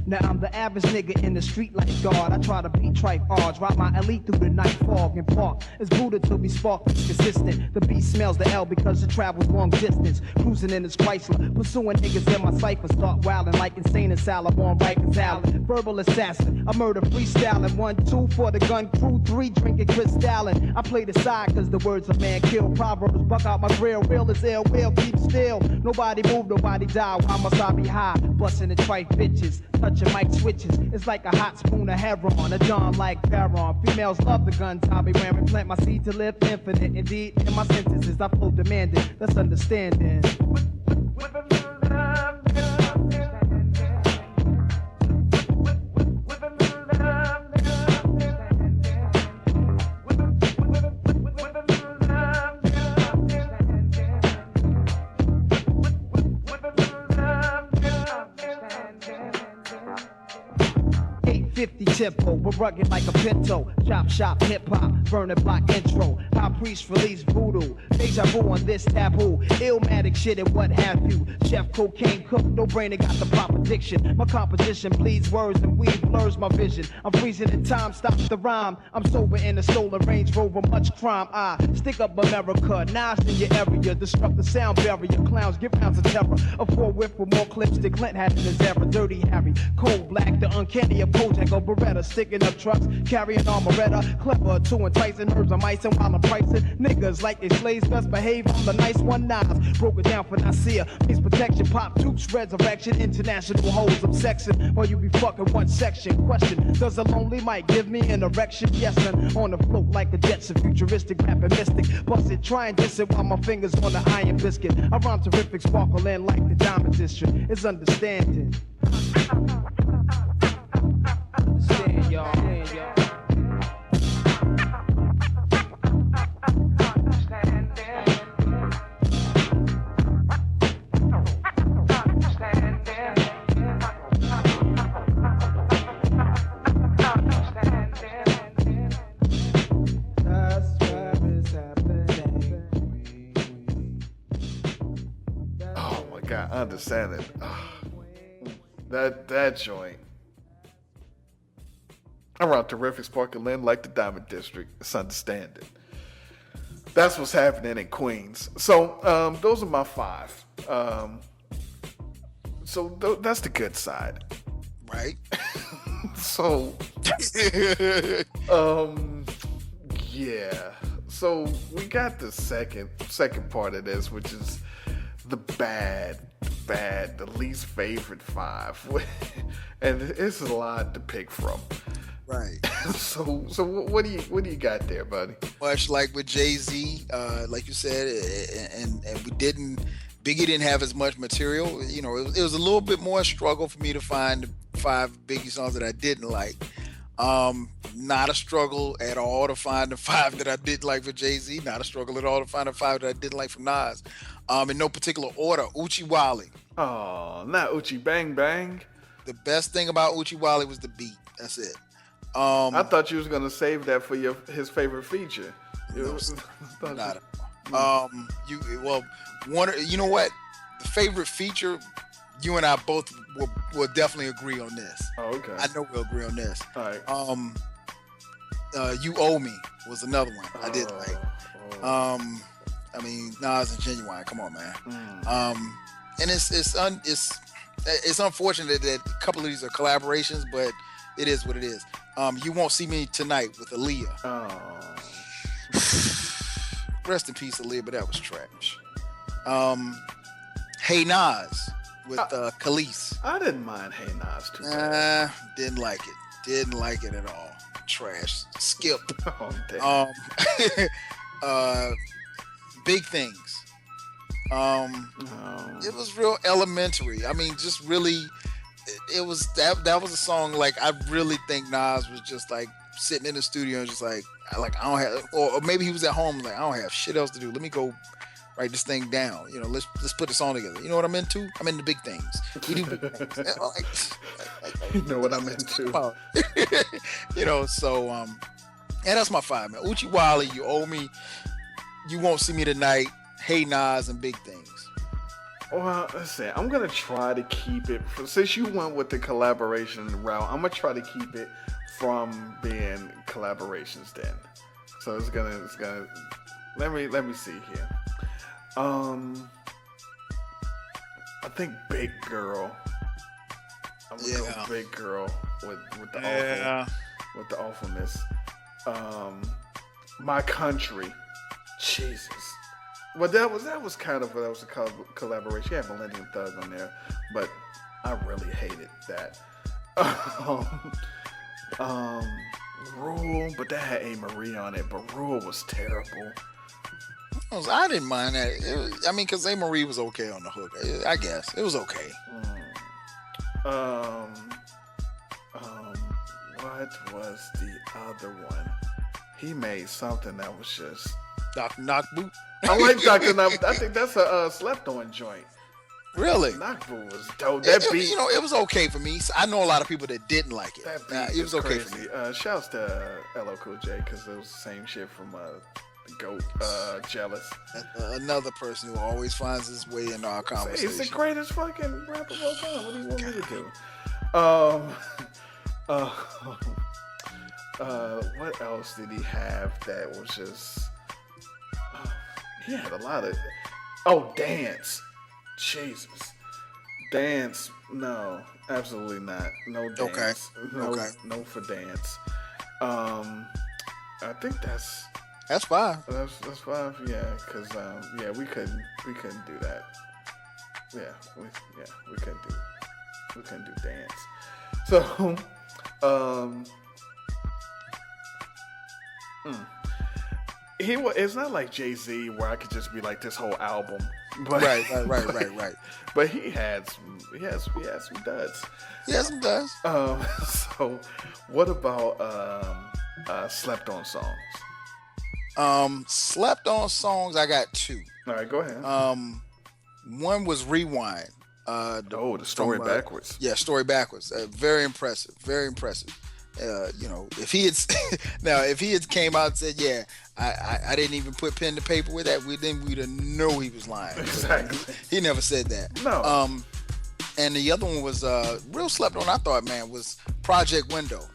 Now I'm the average nigga in the street like God. I try to beat tripe odds, ride my elite through the night fog and park. It's Buddha till we spark is consistent. The beat smells the L because it travels long distance. Cruising in this Chrysler, pursuing niggas in my cipher. Start wildin' like insane and salad on Rikers Island. Verbal assassin, I murder freestyling. 1, 2 for the gun crew, 3 drinking crystallin'. I play the side cause the words of man kill. Proverbs buck out my grill, real as ill, will keep still. Nobody move, nobody die. Why must I be high? Bustin' the tripe bitches, touching mic switches. It's like a hot spoon of heroin, a dawn like Baron. Females love the guns I be wearing. Plant my seed to live infinite. Indeed, in my sentences I flow demanding. That's understanding. Tempo, we're rugged like a pinto. Chop shop, hip hop, burn block intro. High priest release voodoo. Deja vu on this taboo. Illmatic shit and what have you. Chef cocaine cook, no brainer got the proper diction. My composition bleeds words and weed blurs my vision. I'm freezing in time, stop the rhyme. I'm sober in a stolen Range Rover, much crime. I stick up America, Nas in your area. Disrupt the sound barrier. Clowns give rounds of terror. A 4-whip with more clips than Clint had in his era. Dirty Harry, cold black, the uncanny of Kojak or Beretta. Sticking up trucks, carrying armoretta. Clever to enticing herbs I'm icing while I'm pricing. Niggas like they slaves, best behave. I'm the nice one. Nas broke it down for Nasir. Peace protection, pop dukes, resurrection. International hoes obsession. While you be fucking one section. Question, does a lonely mic give me an erection? Yes, and on the float like a Jetson. Futuristic, rapping mystic. Bust it, try and diss it while my fingers on the iron biscuit. I rhyme terrific, sparkle in like the Diamond District. It's understanding. Stand, y'all. Stand, y'all. understand it. That joint. Around Terrific Spark and Lynn, like the Diamond District. It's Understand It. That's what's happening in Queens. So those are my 5. That's the good side, Right. so yeah. So we got the second part of this, which is the the least favorite 5, and it's a lot to pick from. Right. So what do you got there, buddy? Much like with JayZ, like you said, and Biggie didn't have as much material. You know, it was a little bit more struggle for me to find 5 Biggie songs that I didn't like. Not a struggle at all to find the 5 that I did like for JayZ. Not a struggle at all to find the 5 that I didn't like from Nas. In no particular order, Uchi Wally. Oh, not Uchi Bang Bang. The best thing about Uchi Wally was the beat. That's it. I thought you was gonna save that for his favorite feature. No, not at all. You know what? The favorite feature, you and I both will definitely agree on this. Oh, okay. I know we'll agree on this. All right. You Owe Me was another one I did like. I mean, Nas and Genuine. Come on, man. And it's unfortunate that a couple of these are collaborations, but it is what it is. You Won't See Me Tonight with Aaliyah. Rest in peace, Aaliyah, but that was trash. Hey Nas with Khalees. I didn't mind Hey Nas too much. Didn't like it. Didn't like it at all. Trash. Skip. Oh, damn. Big Things. It was real elementary. I mean, just really, it was that was a song like I really think Nas was just like sitting in the studio and just like I don't have, or maybe he was at home like I don't have shit else to do. Let me go write this thing down. You know, let's put this song together. You know what I'm into? I'm into big things. We do big things. You know what I'm into. You know, so and that's my 5, man. Uchi Wally, You Owe Me, You Won't See Me Tonight, Hey Nas, and Big Things. Well, listen, I'm gonna try to keep it. Since you went with the collaboration route, I'm gonna try to keep it from being collaborations. Then, so it's gonna. Let me see here. I think Big Girl. I'm gonna go Big Girl with the awfulness. My Country. Jesus. Well, that was kind of a collaboration. You had Millennium Thug on there, but I really hated that. Rule, but that had A. Marie on it, but Rule was terrible. I didn't mind that. Because A. Marie was okay on the hook. I guess it was okay. What was the other one? He made something that was just Dr. Knockboot. I like Dr. Knockboot. I think that's a slept on joint. Really? Knockboot was dope. That beat, it was okay for me. I know a lot of people that didn't like it. That beat it was okay crazy. for me. Shouts to LL Cool J because it was the same shit from GOAT, Jealous. Another person who always finds his way into our conversation. He's the greatest fucking rapper of all time. What do you want me to do? What else did he have that was just... he had a lot of... Dance. Jesus. Dance. No, absolutely not. No dance. Okay. No for dance. I think that's... That's fine. That's 5, yeah. Because we couldn't do that. We couldn't do dance. So, it's not like JayZ where I could just be like this whole album. But, right. But he had some duds. He had some duds. So what about slept on songs? Slept on songs, I got 2. All right, go ahead. One was Rewind. The Story Backwards. Yeah, Story Backwards. Very impressive. Very impressive. You know, if he had now if he had came out and said, yeah, I didn't even put pen to paper with that, we'd have know he was lying. Exactly. He never said that. No. And the other one was real slept on, I thought, man, was Project Window.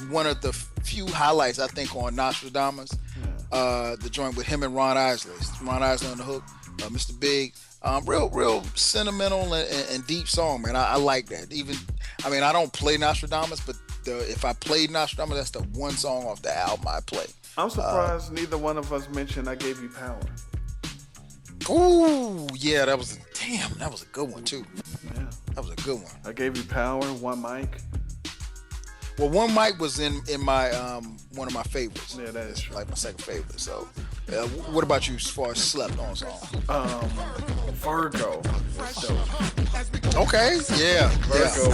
One of the few highlights, I think, on Nostradamus. The joint with him and Ron Isley. Ron Isley on the hook, Mr. Big. Real sentimental and deep song, man. I like that. Even, I mean, I don't play Nostradamus, but if I played Nostradamus, that's the one song off the album I play. I'm surprised neither one of us mentioned I Gave You Power. Ooh, yeah, that was a good one too. Yeah. That was a good one. I Gave You Power, One Mic. Well, One Mic was in my one of my favorites. Yeah, that is true. Like my second favorite. So, what about you as far as slept on song? Virgo. That's dope. Okay, yeah, Virgo.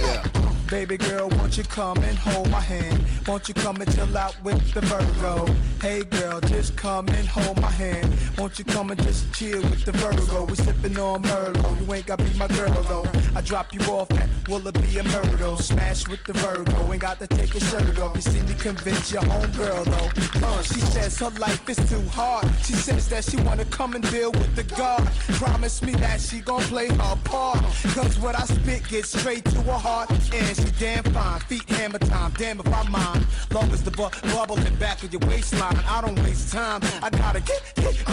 yeah. Baby girl, won't you come and hold my hand? Won't you come and chill out with the Virgo? Hey girl, just come and hold my hand. Won't you come and just chill with the Virgo? We sipping on Merlot. You ain't gotta be my girl though. I drop you off at will it be a Myrtle? Smash with the Virgo. Ain't got to take your shirt off. You see me convince your homegirl though. She says her life is too hard. She says that she wanna come and deal with the God. Promise me that she gon' play her part. Cause what I spit gets straight to her heart. And she damn fine, feet hammer time, damn if I mind. Long as the bubble in back of your waistline, I don't waste time. I gotta get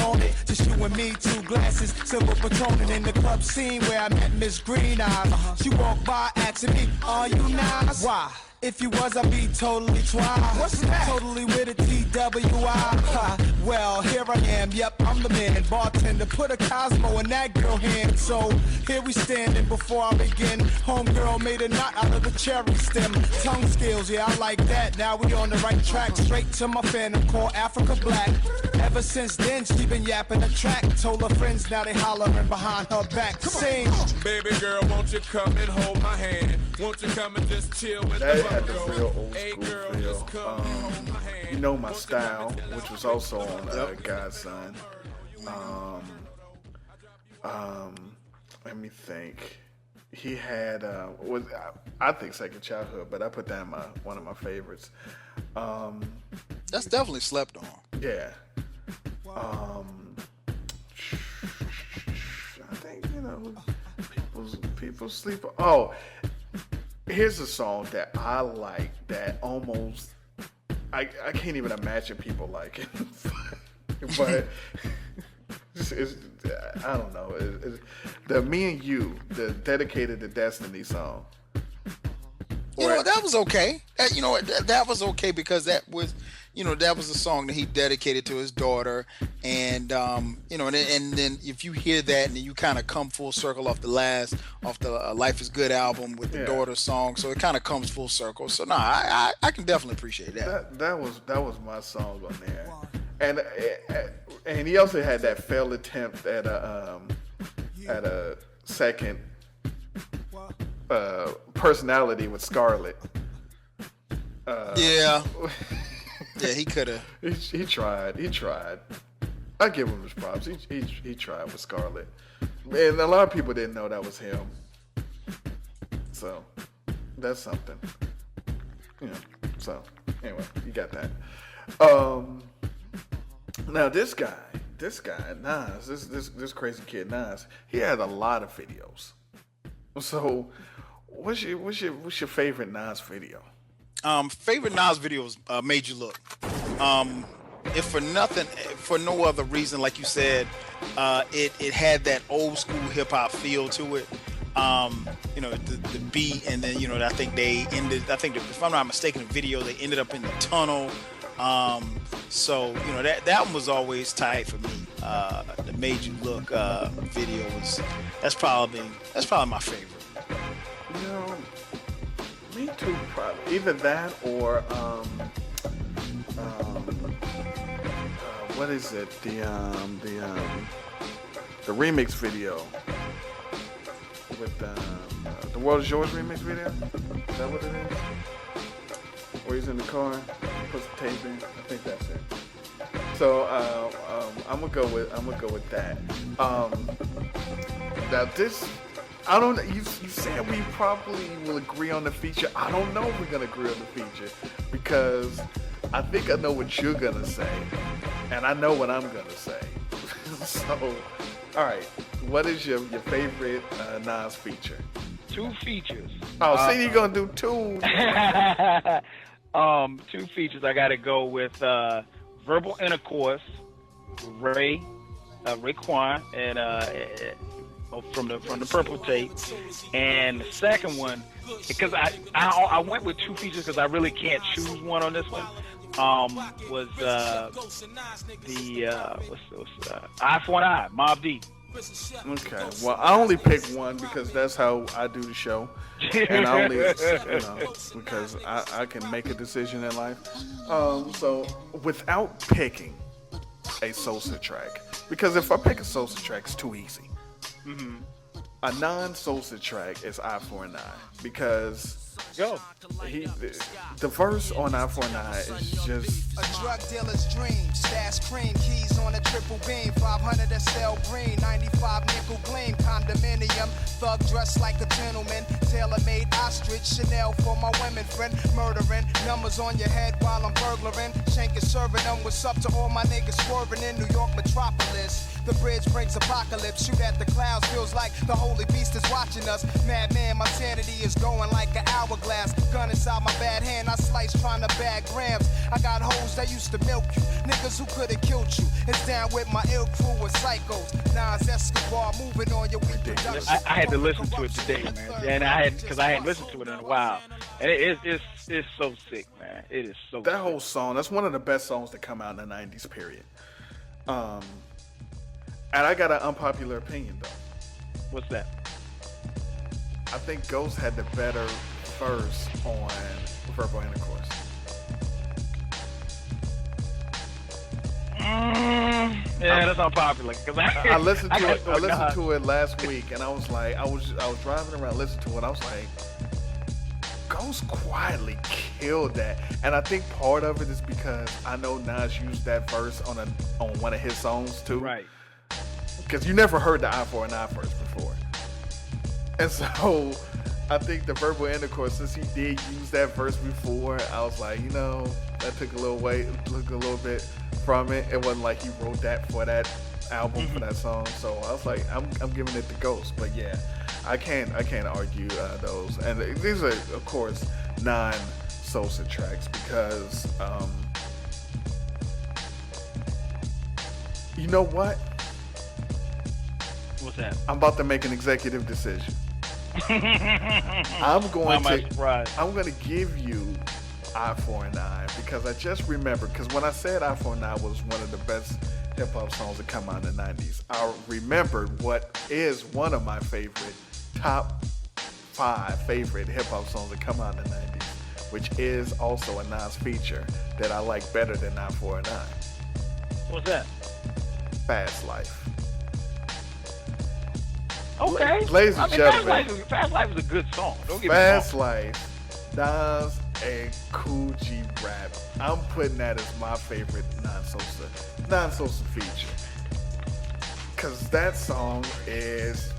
on it. Just you and me, 2 glasses, silver patronin in the club scene where I met Miss Green Eyes. She walked by asking me, are you nice? Why? If you was, I'd be totally twice. What's that? Totally with a TWI. Well, here I am, yep, I'm the man. Bartender, put a Cosmo in that girl hand. So, here we standing before I begin. Homegirl made a knot out of the cherry stem. Tongue skills, yeah, I like that. Now we on the right track. Straight to my phantom called Africa Black. Ever since then, she been yapping the track. Told her friends, now they hollering behind her back. Sing. Baby girl, won't you come and hold my hand? Won't you come and just chill with That had the real old school feel. You Know My Style, which was also on Godson. Let me think. He had I think Second Childhood, but I put that in one of my favorites. That's definitely slept on. Yeah. I think, people sleep. Oh, here's a song that I like that almost I can't even imagine people like it, but it's, I don't know. The Me and You, the Dedicated to Destiny song. That was okay. That was okay because that was, that was a song that he dedicated to his daughter, and and then if you hear that and then you kind of come full circle off the Life Is Good album with the daughter song, so it kind of comes full circle. So no, I can definitely appreciate that. That was my song on there, and he also had that failed attempt at a second personality with Scarlett. Yeah, he could have. He tried. I give him his props. He tried with Scarlett, and a lot of people didn't know that was him. So that's something. So anyway, you got that. Now this guy, Nas, this crazy kid Nas, he had a lot of videos. So what's your favorite Nas video? Favorite Nas video was Made You Look. If for no other reason, like you said, it had that old school hip hop feel to it. The beat, and then I think if I'm not mistaken, the video they ended up in the tunnel. So that one was always tight for me. The Made You Look video that's probably my favorite. Me too, probably. Either that or what is it? The remix video with the World Is Yours remix video. Is that what it is? Where he's in the car, puts the tape in. I think that's it. So I'm gonna go with that. Now this I don't. You said we probably will agree on the feature. I don't know if we're gonna agree on the feature because I think I know what you're gonna say, and I know what I'm gonna say. So, all right, what is your favorite Nas feature? 2 features. Oh, see, you're gonna do 2. 2 features. I got to go with Verbal Intercourse, Raekwon, and from the Purple Tape, and the second one because I went with 2 features because I really can't choose one on this one. Was the Eye for an Eye, Mobb Deep. Okay, well, I only pick one because that's how I do the show, and I only, because I can make a decision in life. So without picking a Sosa track, because if I pick a Sosa track, it's too easy. Mm-hmm. A non-Sosa track is Eye for an Eye because the verse on Eye for an Eye is just a drug dealer's dream. Stash cream, keys on a triple beam, 500 SL green, 95 nickel gleam, condominium, thug dressed like a gentleman, tailor-made ostrich, Chanel for my women friend, murdering numbers on your head while I'm burglaring, shanking serving them. What's up to all my niggas swerving in New York metropolis? The bridge brings apocalypse, shoot at the clouds, feels like the holy beast is watching us. Madman, my sanity is going like an hourglass. Gun inside my bad hand, I slice trying to bag grams. I got hoes that used to milk you, niggas who could've killed you. It's down with my ill crew of psychos. Nas Escobar moving on your weak production. I had to listen to it today, man, and because I hadn't listened to it in a while, and it's so sick, man. It is so. That whole song, that's one of the best songs that come out in the '90s. Period. And I got an unpopular opinion though. What's that? I think Ghost had the better verse on Verbal Intercourse. Yeah, that's unpopular. Cause I listened to it. I listened to it last week, and I was like, I was driving around listening to it. I was like, Ghost quietly killed that, and I think part of it is because I know Nas used that verse on one of his songs too. Right. Because you never heard the Eye for an Eye verse before, and so I think the Verbal Intercourse, since he did use that verse before, I was like, that took a little bit from it. It wasn't like he wrote that for that album, for that song. So I was like, I'm giving it to Ghost. But yeah, I can't argue those. And these are, of course, non-Sosa tracks because, you know what? What's that? I'm about to make an executive decision. I'm going to give you Eye for an Eye because I just remember, because when I said Eye for an Eye was one of the best hip hop songs that come out in the 90s, I remembered what is one of my top 5 favorite hip hop songs that come out in the 90s, which is also a Nas feature that I like better than Eye for an Eye. What's that? Fast Life. Okay. Ladies and gentlemen, Fast Life is a good song. Don't get me wrong. Fast Life, Nas and Cool G rap. I'm putting that as my favorite non-Sosa feature. Because that song is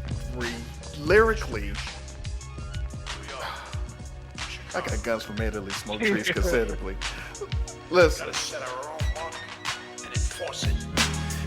lyrically. I got guns from Italy, smoke trees considerably. Listen.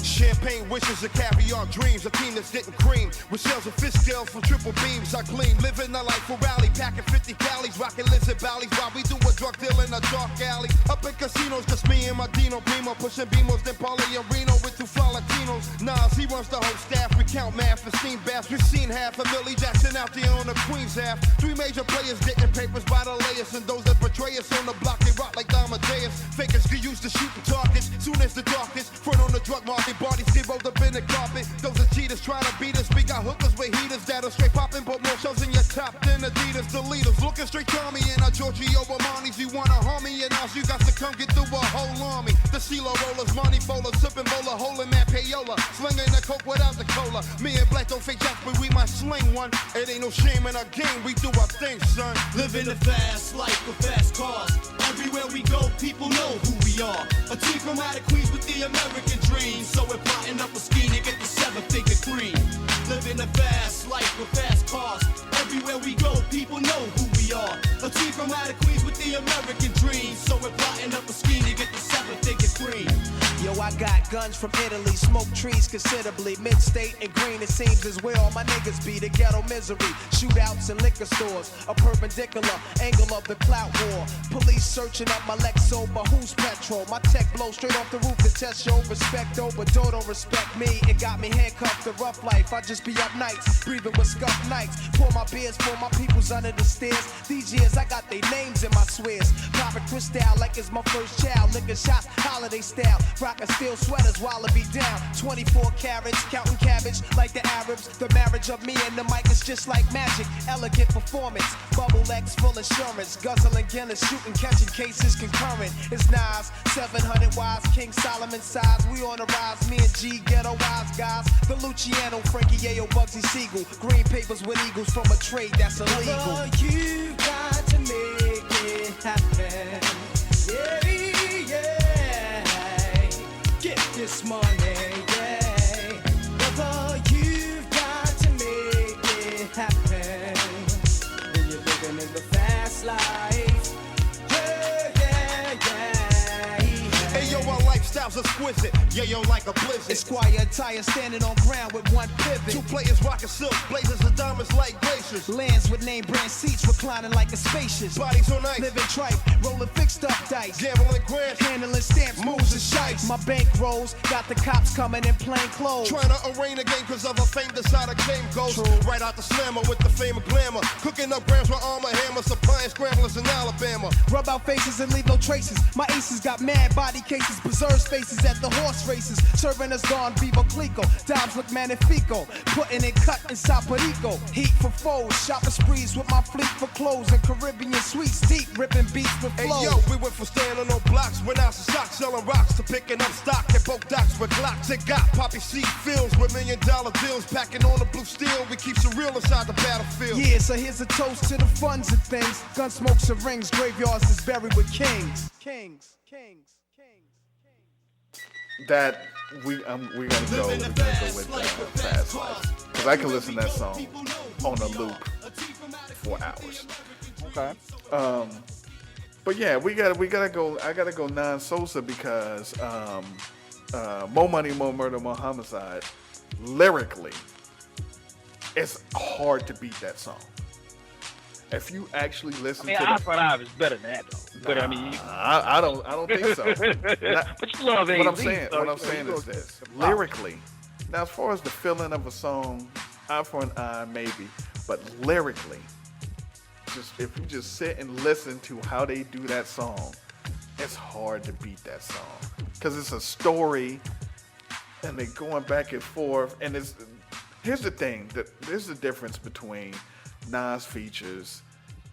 Champagne wishes and caviar dreams, a team that's getting cream. With shells of fish scales from triple beams, I gleam. Living a life for rally, packing 50 calories, rocking lizard valleys while we do a drug deal in a dark alley. Up in casinos, just me and my Dino Primo, pushing Beamos, then Paulie and Reno with 2 Latinos. Nas, he runs the whole staff, we count math for steam baths. We've seen half a Millie Jackson out there on the Queens half. 3 major players getting papers by the layers, and those that betray us on the block, they rock like Amadeus. Fakers get used to shooting targets, soon as the darkest. Front on the drug market, bodies get rolled up in the carpet. Those are cheaters trying to beat us. We got hookers with heaters that'll straight poppin', put more shells in your top than Adidas. The leaders looking straight to me in our Giorgio Armani's. You wanna harm me and now you got to come get through a whole army. The CeeLo rollers, money bowlers, sipping bowler, holding that payola, slinging the coke without the cola. Me and Black don't fake jacks, but we might sling one. It ain't no shame in our game, we do our thing, son. Living the fast life with fast cars. Everywhere we go, people know who we are. A team from out of Queens with the American dream. So we're plotting up a scheme to get the 7-figure cream. Living a fast life with fast cars. people know who we are. A team from out of Queens with the American dream. So we're plotting up a scheme to get the 7-figure cream. Yo, I got guns from Italy, smoke trees considerably. Mid-state and green, it seems is where all my niggas be. The ghetto misery, shootouts and liquor stores. A perpendicular angle of the clout war. Police searching up my Lexo, but who's petrol? My tech blow straight off the roof to test your respect, oh, but don't respect me. It got me handcuffed to rough life. I just be up nights, breathing with scuff nights. Pour my beers for my peoples under the stairs. These years I got their names in my swears. Popping crystal like it's my first child. Liquor shots, holiday style. Rockin' steel sweaters while it be down. 24 carats, counting cabbage like the Arabs. The marriage of me and the mic is just like magic. Elegant performance, bubble X full assurance. Guzzling Guinness, shooting, catching cases concurrent. It's Nas, 700 wise, King Solomon size. We on the rise, me and G, ghetto wise guys. The Luciano, Frankie Yayo, Bugsy Siegel. Green papers with eagles from a trade that's illegal. Oh, you got to make it happen. Yeah. Get this money, yeah. Brother, you've got to make it happen. When you're living in the fast life. Hey yo, our lifestyle's exquisite. Yeah, yo, like a blizzard. Esquire attire standing on ground with one pivot. Two players rocking silk, blazers of diamonds like glaciers. Lands with name brand seats reclining like a spacious. Bodies on ice, living tripe, rolling fixed up dice. gambling grants, Handling stamps, moves and shites. My bank rolls, got the cops coming in plain clothes. trying to arraign a game cause of a fame decided game goes. True. Right out the slammer with the fame of glamour. Cooking up grams with armor hammer, supplying scramblers in Alabama. Rub out faces and leave no traces. My aces got mad body cases, preserve spaces at the horse races. Serving us gone Viva Clico. Dimes look magnifico. Putting it cut inside Perico. Heat for foes, shopping sprees with my fleet for clothes and Caribbean sweets. Deep ripping beats with Hey flows. yo, we went from standing on blocks, went out to socks, selling rocks to picking up stock at both docks with Glocks. It got poppy seed fields with $1 million deals, packing on the blue steel. We keep some real inside the battlefield. Yeah, so here's a toast to the funds of things. Gun smokes and rings, graveyards is buried with kings. Kings. That we're gonna go with Fast Life, because I can listen to that song on a loop for hours. Okay. But yeah, we gotta go. I gotta go non-Sosa because More Money, More Murder, More Homicide. Lyrically, it's hard to beat that song. If you actually listen to I thought I was better than that though. But I mean, I don't think so. But you love What I'm AZ, saying, so what I'm you saying go is this: lyrically. Now, as far as the feeling of a song, eye for an eye, maybe, but lyrically, just if you just sit and listen to how they do that song, it's hard to beat that song because it's a story, and they're going back and forth. And here's the thing: that there's the difference between Nas features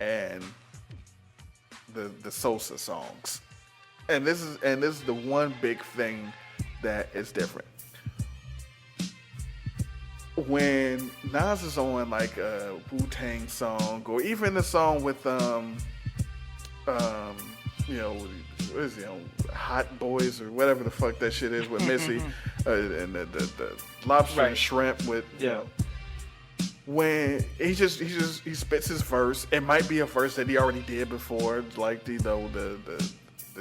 and the Sosa songs, and this is the one big thing that is different. When Nas is on like a Wu-Tang song, or even the song with what is he on, Hot Boys or whatever the fuck that shit is with Missy, and the lobster and shrimp with you know. When he spits his verse, it might be a verse that he already did before, like the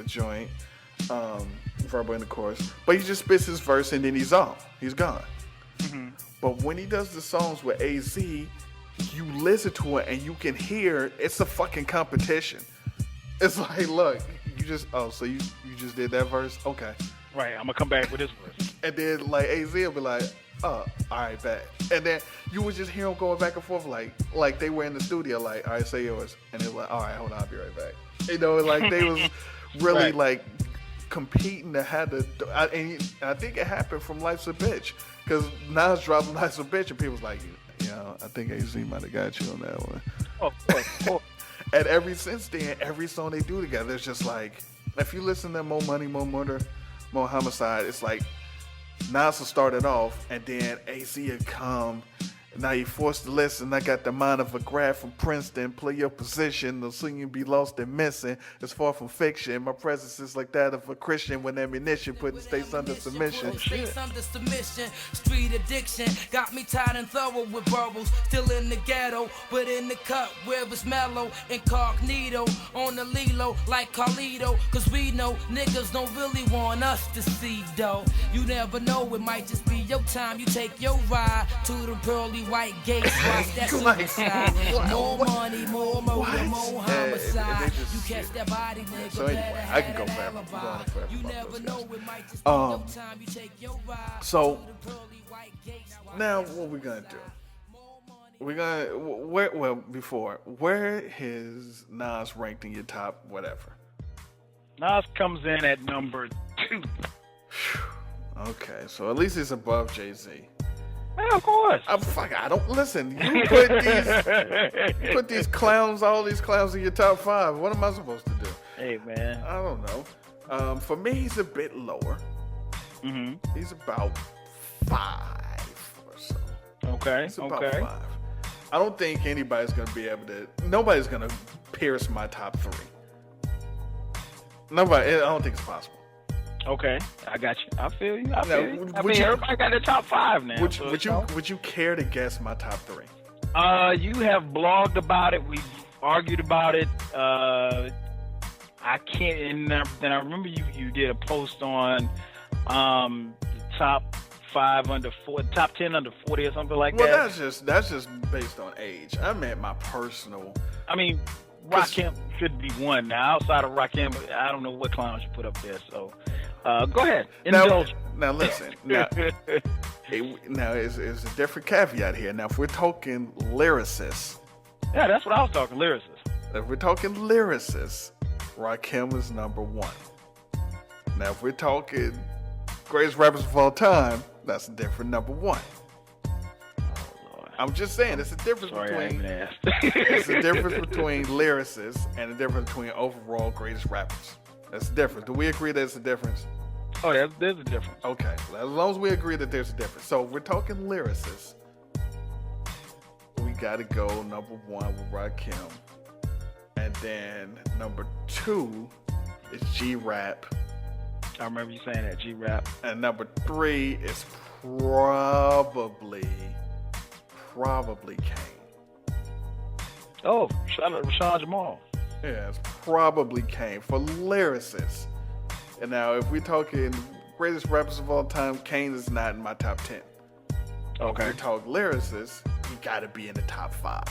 joint, verbal intercourse. But he just spits his verse and then he's gone. Mm-hmm. But when he does the songs with AZ, you listen to it and you can hear it's a fucking competition. It's like, look, you just did that verse, okay. Right, I'm gonna come back with this verse. And then like AZ will be like, oh, all right, bet. And then you would just hear them going back and forth like they were in the studio, like, all right, say yours. And they're like, all right, hold on, I'll be right back. You know, like they was really like competing to have the, and I think it happened from Life's a Bitch. Because Nas dropped Life's a Bitch and people was like, I think AZ might have got you on that one. Oh. And ever since then, every song they do together, it's just like, if you listen to More Money, More Murder, More Homicide, it's like, Nas will start it off, and then AZ will come Now you forced to listen. I got the mind of a grad from Princeton. Play your position. They'll soon you be lost and missing. It's far from fiction. My presence is like that of a Christian when ammunition putting states under submission. States under submission. Street addiction got me tired and thorough with verbals. Still in the ghetto, but in the cut where it's mellow. Incognito on the Lilo like Carlito. Cause we know niggas don't really want us to see though. You never know, it might just be your time. You take your ride to the pearly white gates. Watch that suicide. More money, more murder, more homicide. You catch that body, nigga. So anyway, I can go forever. I'm going on forever. You about never those know, guys. it might just be your time. You take your ride So to the pearly white gates. now what we gonna do? We're gonna where is Nas ranked in your top whatever? Nas comes in at number 2. Okay, so at least it's above JayZ. Man, of course. I don't listen. You put these clowns, all these clowns in your top 5. What am I supposed to do? Hey, man. I don't know. For me, he's a bit lower. Mm-hmm. He's about 5 or so. Okay. He's about 5. I don't think anybody's gonna be able to. Nobody's gonna pierce my top 3. Nobody. I don't think it's possible. Okay, I got you. I feel you. I Now, mean, everybody got their top 5 now. Would you care to guess my top 3? You have blogged about it. We've argued about it. I can't. And I remember you did a post on the top 5 under 40, top 10 under 40 or something like that. Well, that's just based on age. I meant my personal. I mean, Rakim should be one. Now, outside of Rakim, I don't know what clowns you put up there. So, go ahead. Indulge. Now listen. Now it's a different caveat here. Now, if we're talking lyricists. Yeah, that's what I was talking, lyricists. If we're talking lyricists, Rakim is number 1. Now, if we're talking greatest rappers of all time, that's a different number 1. I'm just saying, it's a difference it's a difference between lyricists and a difference between overall greatest rappers. That's the difference. Do we agree there's a difference? Oh, yeah, there's a difference. Okay, as long as we agree that there's a difference. So if we're talking lyricists, we got to go number 1 with Rakim. And then number 2 is G-Rap. I remember you saying that, G-Rap. And number 3 is probably Kane. Oh, shout out to Rashawn Jamal. Yeah, it's probably Kane for lyricists. And now, if we're talking greatest rappers of all time, Kane is not in my top 10. Okay. If we talk lyricists, he got to be in the top 5.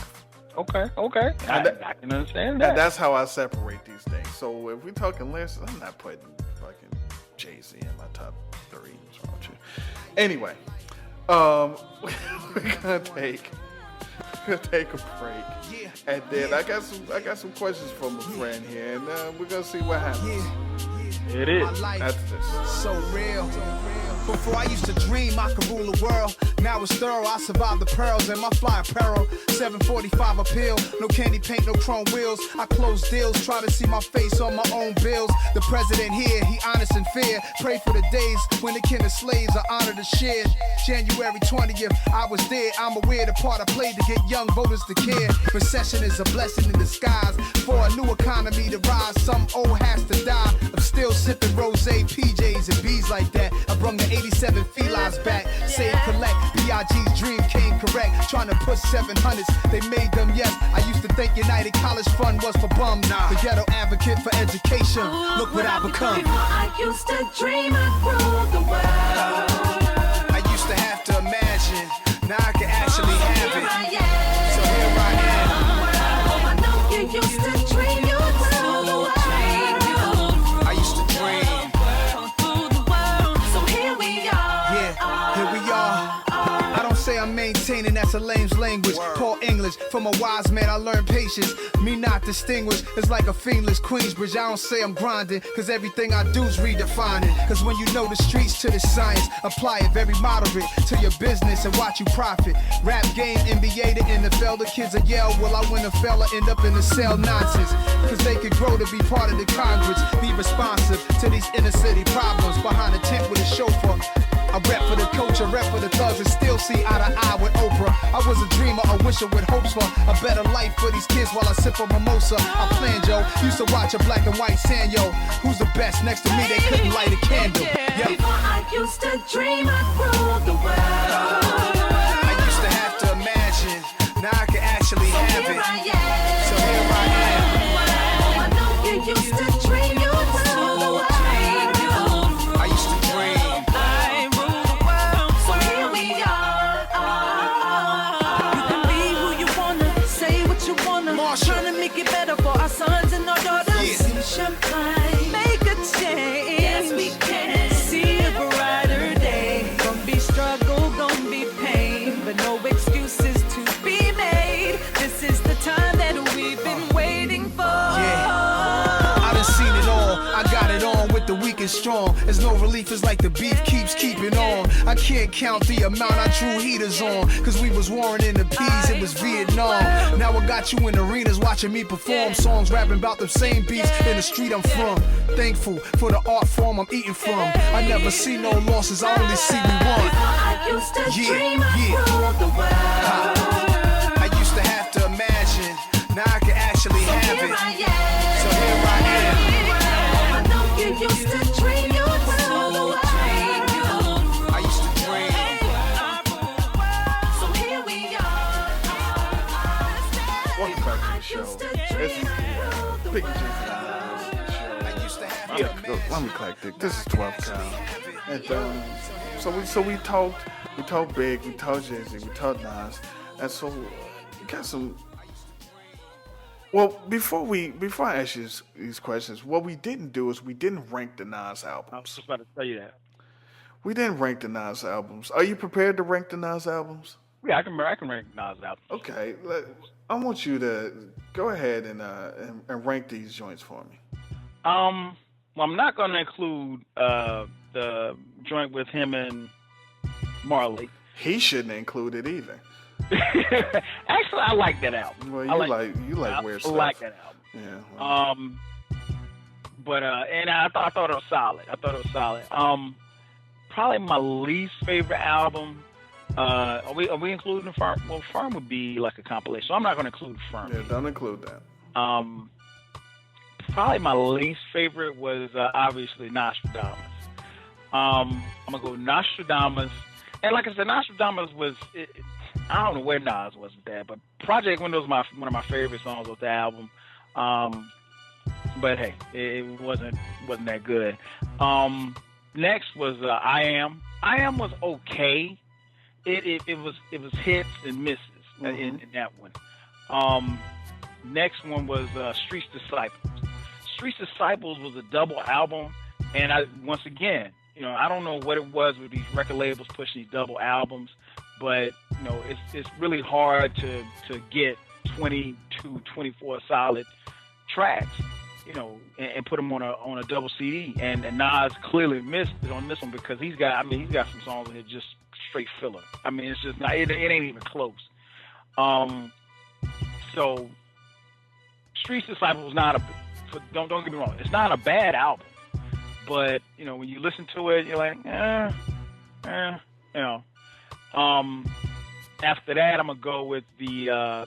Okay. I can understand that. And that's how I separate these things. So if we're talking lyricists, I'm not putting fucking JayZ in my top 3. What's wrong with you? Anyway, we're gonna take a break, and then I got some questions from a friend here, and we're gonna see what happens. It is. That's this. So real. Before I used to dream I could rule the world. Now it's thorough, I survived the pearls and my fly apparel. 745 a pill, no candy paint, no chrome wheels. I close deals, try to see my face on my own bills. The president here, he honest and fair. Pray for the days when the kin of slaves are honored and shared. January 20th, I was there. I'm aware the part I played to get young voters to care. Recession is a blessing in disguise. For a new economy to rise, some old has to die. I'm still sipping rosé, PJs, and B's like that. I brung the 87 felines back. Save, collect, PIG's dream came correct. Trying to push 700s, they made them, yes. I used to think United College Fund was for bums. The ghetto advocate for education. Look what I become. I used to dream I'd rule the world. I used to have to imagine. Now I can actually have it. So here I am. Oh, I know you used to dream you'd rule the world. I used to dream. So here we are. Yeah, here we are. I don't say I'm maintaining, that's a lame's language. Paul English, from a wise man I learned patience. Me not distinguished, it's like a fiendless Queensbridge. I don't say I'm grinding, cause everything I do's redefining. Cause when you know the streets to the science, apply it very moderate to your business and watch you profit. Rap game, NBA to NFL, the kids at Yale. Will I win a fella, end up in the cell? Nonsense. Cause they could grow to be part of the Congress. Be responsive to these inner city problems. Behind a tent with a chauffeur. I rep for the culture, rep for the thugs, and still see eye to eye with Oprah. I was a dreamer, a wisher with hopes for a better life for these kids while I sip a mimosa. I planned, yo. Used to watch a black and white sand, yo. Who's the best? Next to me, they couldn't light a candle. Yo. Before I used to dream I'd rule the world. I used to have to imagine. Now I can actually have it. So here I am. I know you used to dream you'd rule the world. I used to dream. I rule the world. So here we are. You can be who you wanna, say what you wanna. Trying to make it better for our sons and our daughters. See champagne, make a change. Yes, we can. See a brighter day. Gonna be struggle, gonna be pain, but no excuses to be made. This is the time that we've been waiting for. I done seen it all. I got it on with the weak and strong. There's no relief, it's like the beef keeps keeping on. I can't count the amount I drew heaters on. Cause we was warring in the P's, it was Vietnam. Now I got you in arenas watching me perform songs, rapping about the same beats in the street I'm from. Thankful for the art form I'm eating from. I never see no losses, I only see we won. I used to dream I'd rule the world. I used to have to imagine. Now I can actually have it. So here I am. I know you used to dream you'd rule the world. I used to dream. So here we are. Welcome back to the show. It's Biggie JayZ show. I'm eclectic. This is 12 count. And so we talked Big, we talked JayZ, we talked Nas, and so we got some. Well, before I ask you these questions, what we didn't do is we didn't rank the Nas albums. I was just about to tell you that. We didn't rank the Nas albums. Are you prepared to rank the Nas albums? Yeah, I can rank Nas albums. Okay, I want you to go ahead and rank these joints for me. Well, I'm not going to include the joint with him and Marley. He shouldn't include it either. Actually, I like that album. Well, you like weird stuff. I like that album. Yeah. Well. But and I thought it was solid. Probably my least favorite album. Are we including Firm? Well, Firm would be like a compilation, so I'm not going to include Firm. Yeah, don't include that. Probably my least favorite was obviously Nostradamus. I'm gonna go Nostradamus, and like I said, Nostradamus was. I don't know where Nas was with that, but Project Window was one of my favorite songs of the album. But hey, it wasn't that good. Next was I Am. I Am was okay. It was hits and misses in that one. Next one was Streets Disciples. Streets Disciples was a double album, and once again, I don't know what it was with these record labels pushing these double albums, but it's really hard to get 22, 24 solid tracks, and put them on a double CD. And Nas clearly missed it on this one because he's got some songs that are just straight filler. I mean, it's just not. It ain't even close. So Streets Disciples was not don't get me wrong. It's not a bad album, but when you listen to it, you're like, After that, I'm gonna go with the. I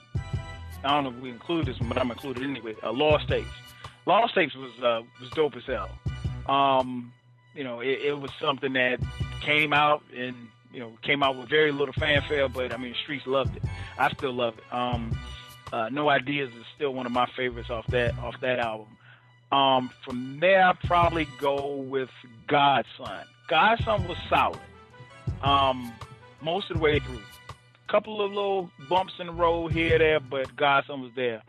don't know if we include this one, but I'm gonna include it anyway. Lost Tapes. Lost Tapes was dope as hell. It was something that came out and came out with very little fanfare, but the streets loved it. I still love it. No Ideas is still one of my favorites off that album. From there, I'll probably go with Godson. Godson was solid. Most of the way through. Couple of little bumps in the road here or there, but Godson was there.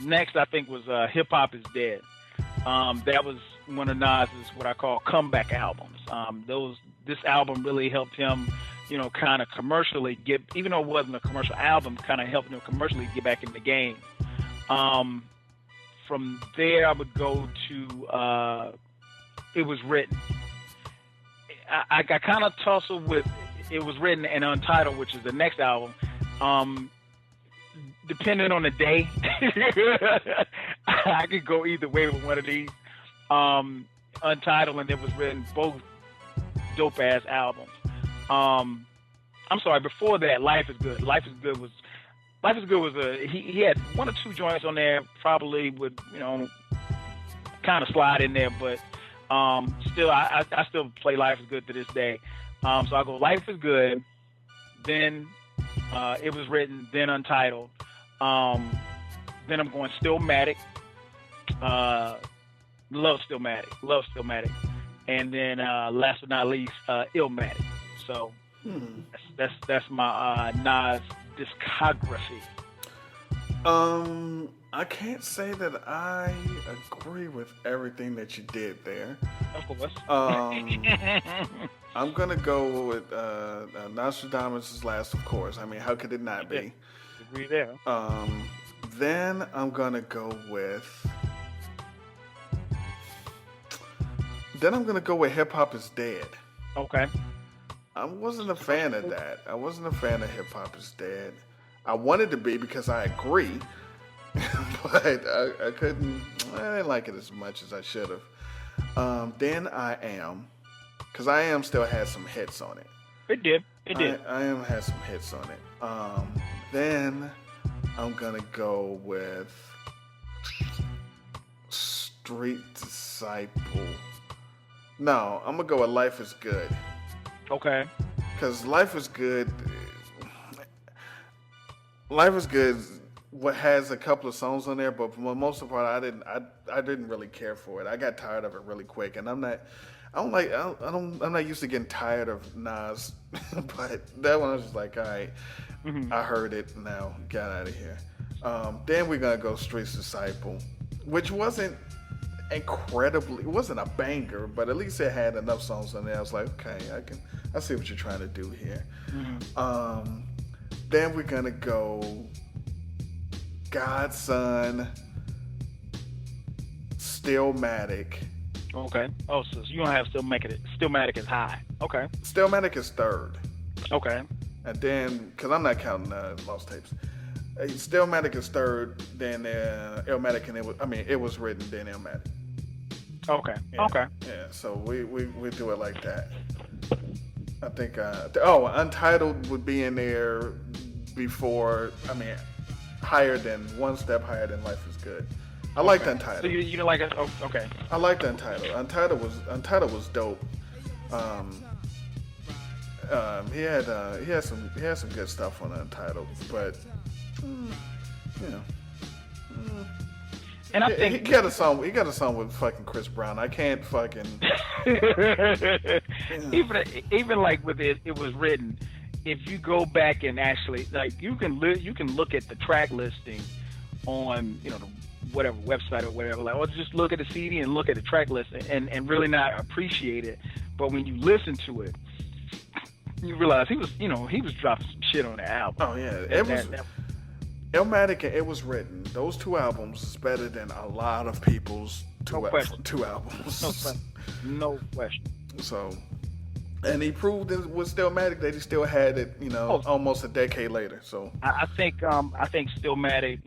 Next, I think, was Hip Hop Is Dead. That was one of Nas's what I call comeback albums. This album really helped him, kind of commercially get, even though it wasn't a commercial album, kind of helped him commercially get back in the game. From there, I would go to It Was Written. I kind of tussle with It Was Written and Untitled, which is the next album. Depending on the day, I could go either way with one of these. Untitled and It Was Written, both dope ass albums. I'm sorry. Before that, Life is Good. Life is Good was he had one or two joints on there, probably would kind of slide in there, but still I still play Life is Good to this day. So I go Life is Good, then It Was Written, then Untitled, then I'm going Stillmatic, Love Stillmatic, and then last but not least, Illmatic. So that's my Nas discography. I can't say that I agree with everything that you did there. Of course. I'm gonna go with Nostradamus' Last, of course. I mean, how could it not be? Agree there. Then I'm gonna go with. Hip Hop Is Dead. Okay. I wasn't a fan of that. I wasn't a fan of Hip Hop Is Dead. I wanted to be because I agree, but I couldn't. I didn't like it as much as I should have. Then I Am, because I Am still had some hits on it. It did. I Am had some hits on it. Then I'm gonna go with Street Disciple. No, I'm gonna go with Life Is Good. Okay. Because Life Is Good. Life Is Good. What has a couple of songs on there, but for the most part, I didn't really care for it. I got tired of it really quick, and I'm not used to getting tired of Nas, but that one I was just like, all right, I heard it, now got out of here. Then we're gonna go Street's Disciple, which wasn't incredibly, it wasn't a banger, but at least it had enough songs on there. I was like, okay, I see what you're trying to do here. Then we're gonna go Godson, Stillmatic. Okay. Oh, so you don't have Stillmatic is high. Okay. Stillmatic is third. Okay. And then, because I'm not counting Lost Tapes, Stillmatic is third, then Illmatic, and It Was Written, then Illmatic. Okay. Yeah. Okay. Yeah, so we do it like that. I think, Untitled would be in there before, higher than, one step higher than Life Is Good. I liked Untitled. So you don't like it? Oh, okay. I liked Untitled. Untitled was dope. He had some good stuff on Untitled, but and I think he got a song with fucking Chris Brown. I can't fucking even like with it was written. If you go back and actually you can look at the track listing on the whatever website or whatever, or just look at the CD and look at the track list and really not appreciate it. But when you listen to it, you realize he was dropping some shit on the album. Oh yeah, Illmatic and It Was Written. Those two albums is better than a lot of people's two albums. No question. So, and he proved it with Stillmatic that he still had it, almost a decade later. So I think Stillmatic,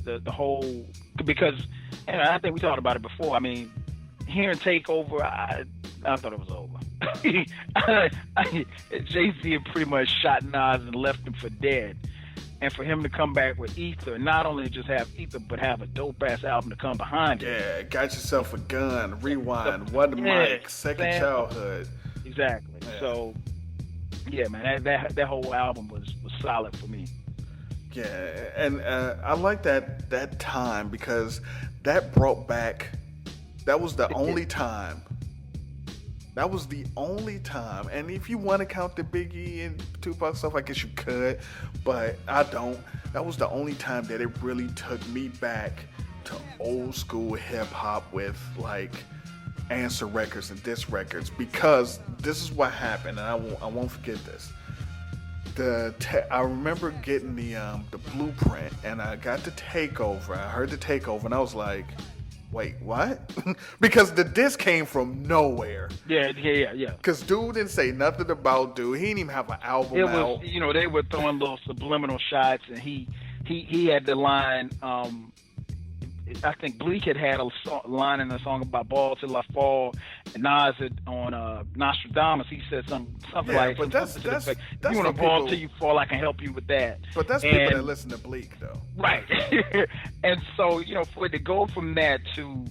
the whole, because I think we talked about it before. Hearing Takeover, I thought it was over. JayZ had pretty much shot Nas and left him for dead. And for him to come back with Ether, not only just have Ether, but have a dope-ass album to come behind it. Yeah, Got Yourself a Gun, Rewind, What the Mic, Second Childhood. Exactly. Yeah. So, yeah, man, that whole album was solid for me. Yeah, and I like that time because that brought back, that was the only time. That was the only time. And if you want to count the Biggie and Tupac stuff, I guess you could, but I don't. That was the only time that it really took me back to old school hip hop with Answer Records and Diss Records, because this is what happened, and I won't forget this. I remember getting the blueprint, and I got the Takeover. I heard the Takeover, and I was like, wait, what? Because the disc came from nowhere. Yeah. Because dude didn't say nothing about dude. He didn't even have an album out. They were throwing little subliminal shots, and he had the line. I think Bleak had a line in the song about Ball Till I Fall, And Nas on Nostradamus, he said something like, but that's you want to for fall people, till you fall, I can help you with that. But that's people that listen to Bleak, though. Right. And so, for it to go from that to,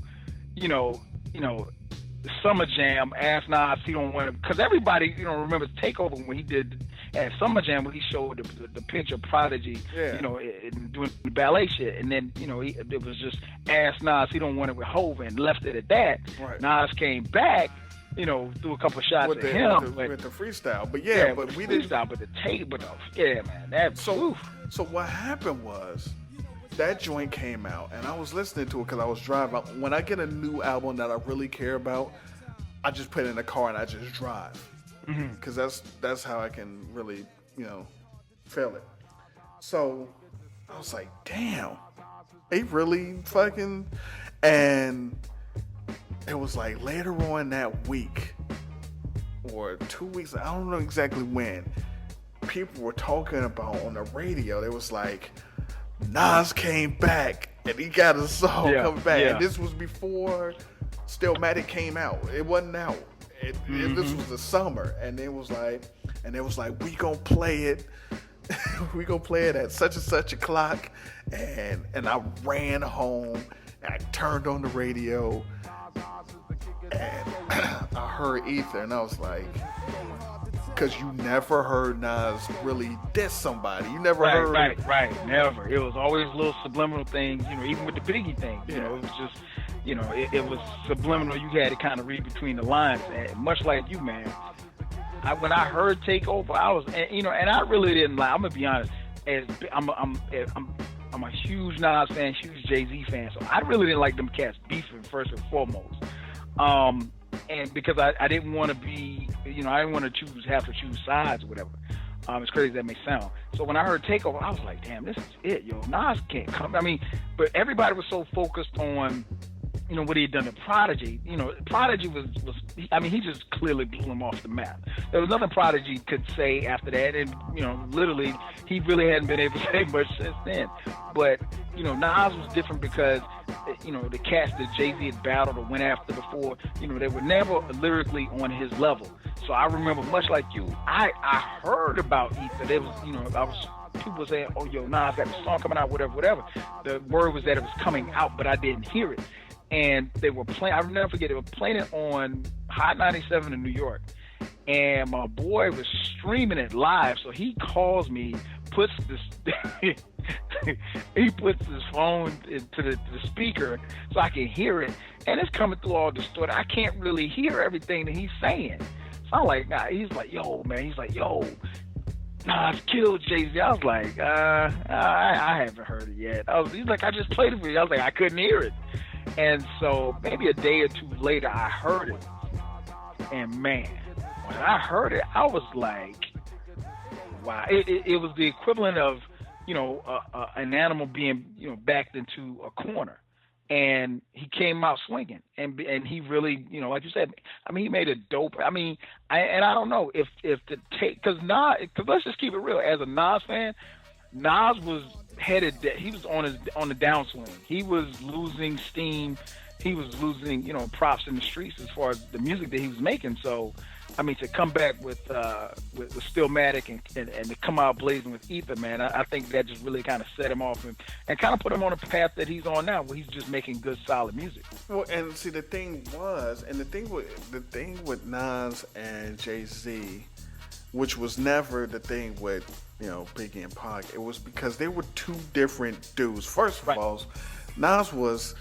Summer Jam, asked Nas he don't want to, because everybody, remembers Takeover when he did at Summer Jam when he showed the picture of Prodigy, doing the ballet shit, and then it was just asked Nas he don't want it with Hov and left it at that. Right. Nas came back, threw a couple shots with at the, him with the freestyle, but but we didn't. didn't. But the tape, man, that So what happened was that joint came out, and I was listening to it because I was driving. When I get a new album that I really care about, I just put it in the car and I just drive, because that's how I can really feel it. So I was like, damn, they really fucking, and it was like later on that week or 2 weeks, I don't know exactly when, people were talking about on the radio. They was like, Nas came back and he got a song coming back. Yeah. And this was before Stillmatic came out. It wasn't out. This was the summer, and it was like, we gonna play it. We gonna play it at such and such a clock. And I ran home and I turned on the radio and I heard Ether, and I was like, because you never heard Nas really diss somebody. You never heard. Right. Never. It was always little subliminal things, even with the Biggie thing. It was just, it was subliminal. You had to kind of read between the lines. And much like you, man, when I heard Takeover, I was, and I really didn't like, I'm going to be honest, I'm a huge Nas fan, huge JayZ fan, so I really didn't like them cats beefing first and foremost. And because I didn't want to be, I didn't want to have to choose sides or whatever. As crazy as that may sound. So when I heard Takeover, I was like, damn, this is it, Nas can't come. But everybody was so focused on, what he had done to Prodigy. Prodigy was he just clearly blew him off the map. There was nothing Prodigy could say after that, and, literally, he really hadn't been able to say much since then. But, Nas was different because, the cats that JayZ had battled or went after before, they were never lyrically on his level. So I remember, much like you, I heard about Ether. There was, people saying, oh, Nas got a song coming out, whatever. The word was that it was coming out, but I didn't hear it. And they were playing, I'll never forget, they were playing it on Hot 97 in New York. And my boy was streaming it live, so he calls me, he puts his phone into the speaker so I can hear it, and it's coming through all distorted. I can't really hear everything that he's saying. So I'm like, nah. He's like, yo, Nas killed JayZ. I was like, I haven't heard it yet. He's like, I just played it for you. I was like, I couldn't hear it. And so maybe a day or two later, I heard it. And man, when I heard it, I was like, wow. It was the equivalent of, an animal being, backed into a corner. And he came out swinging. And he really, like you said, he made a dope. I don't know if the take, because let's just keep it real. As a Nas fan, Nas was headed, he was on the downswing. He was losing steam. He was losing, props in the streets as far as the music that he was making. So, to come back with Stillmatic and to come out blazing with Ether, man, I think that just really kind of set him off and kind of put him on a path that he's on now, where he's just making good, solid music. Well, and see, the thing with Nas and JayZ, which was never the thing with Biggie and Pac, it was because they were two different dudes. First of all, Nas was,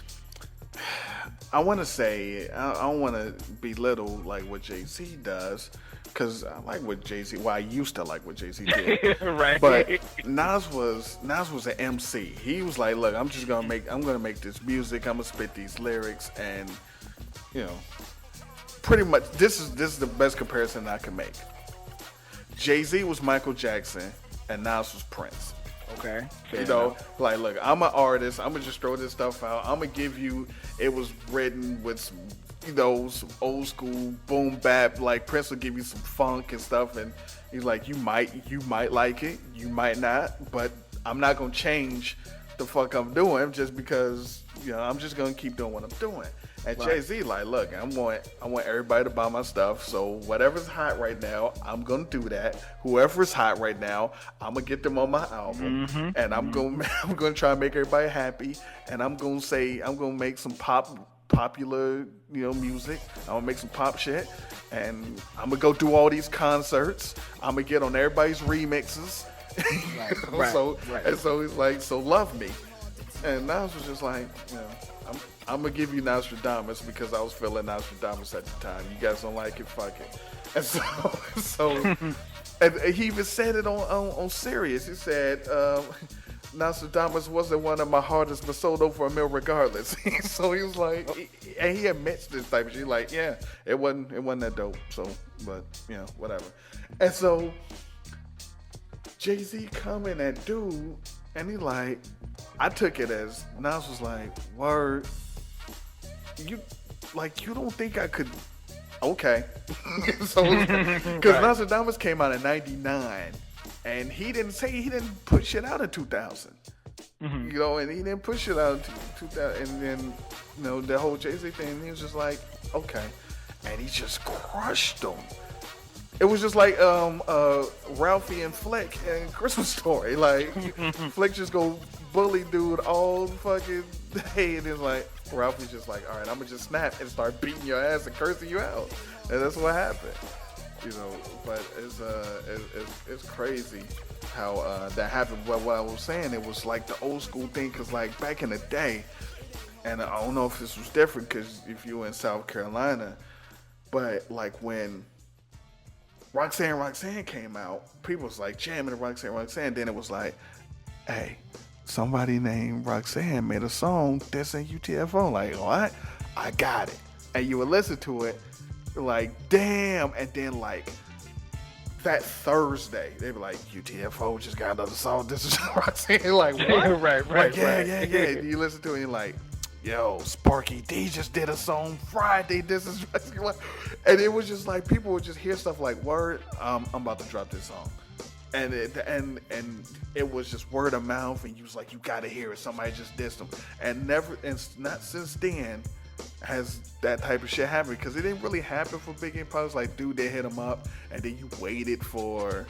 I want to say, I don't want to belittle like what JayZ does, because I like what JayZ. Well, I used to like what JayZ did, right? But Nas was an MC. He was like, look, I'm gonna make this music. I'm gonna spit these lyrics, and pretty much this is the best comparison I can make. JayZ was Michael Jackson, and Nas was Prince. Okay. Like, look, I'm an artist. I'm gonna just throw this stuff out. I'm gonna give you. It was written with some, some old school boom bap. Like Prince will give you some funk and stuff, and he's like, you might like it, you might not, but I'm not gonna change the fuck I'm doing just because, I'm just gonna keep doing what I'm doing. And JayZ like, look, I want everybody to buy my stuff. So whatever's hot right now, I'm gonna do that. Whoever's hot right now, I'm gonna get them on my album, and I'm gonna try to make everybody happy. And I'm gonna make some popular, music. I'm gonna make some pop shit, and I'm gonna go do all these concerts. I'm gonna get on everybody's remixes. So he's like, so love me. And Nas was just like, I'm gonna give you Nostradamus because I was feeling Nostradamus at the time. You guys don't like it, fuck it. And so and he even said it on Sirius. He said, Nostradamus wasn't one of my hardest, but sold over $1 million regardless. So he was like, and he admits this type of shit. Like, yeah, it wasn't that dope. So, but whatever. And so JayZ coming at dude, and he like, I took it as Nas was like, word, you don't think I could? Okay. So because Nostradamus came out in '99. And he didn't put shit out in 2000, and he didn't push it out in 2000. And then, the whole JayZ thing, he was just like, okay, and he just crushed them. It was just like Ralphie and Flick in Christmas Story. Like Flick just go bully dude all fucking day, and it's like Ralphie's just like, all right, I'm gonna just snap and start beating your ass and cursing you out, and that's what happened. But it's crazy how that happened. But what I was saying, it was like the old school thing, because like back in the day, and I don't know if this was different because if you were in South Carolina, but like when Roxanne came out, people was like jamming to Roxanne. Then it was like, hey, somebody named Roxanne made a song dissing UTFO. Like, what? I got it. And you would listen to it. Like, damn. And then like that Thursday they were like, UTFO just got another song, this is Roxanne. Like, what? right. Yeah. You listen to it and you're like, yo, Sparky D just did a song Friday, this is Roxanne. And it was just like people would just hear stuff like, word, I'm about to drop this song. And it was just word of mouth, and you was like, you gotta hear it, somebody just dissed them. And not since then has that type of shit happened, because it didn't really happen for Biggie and Pac. Like, dude, they hit him up, and then you waited for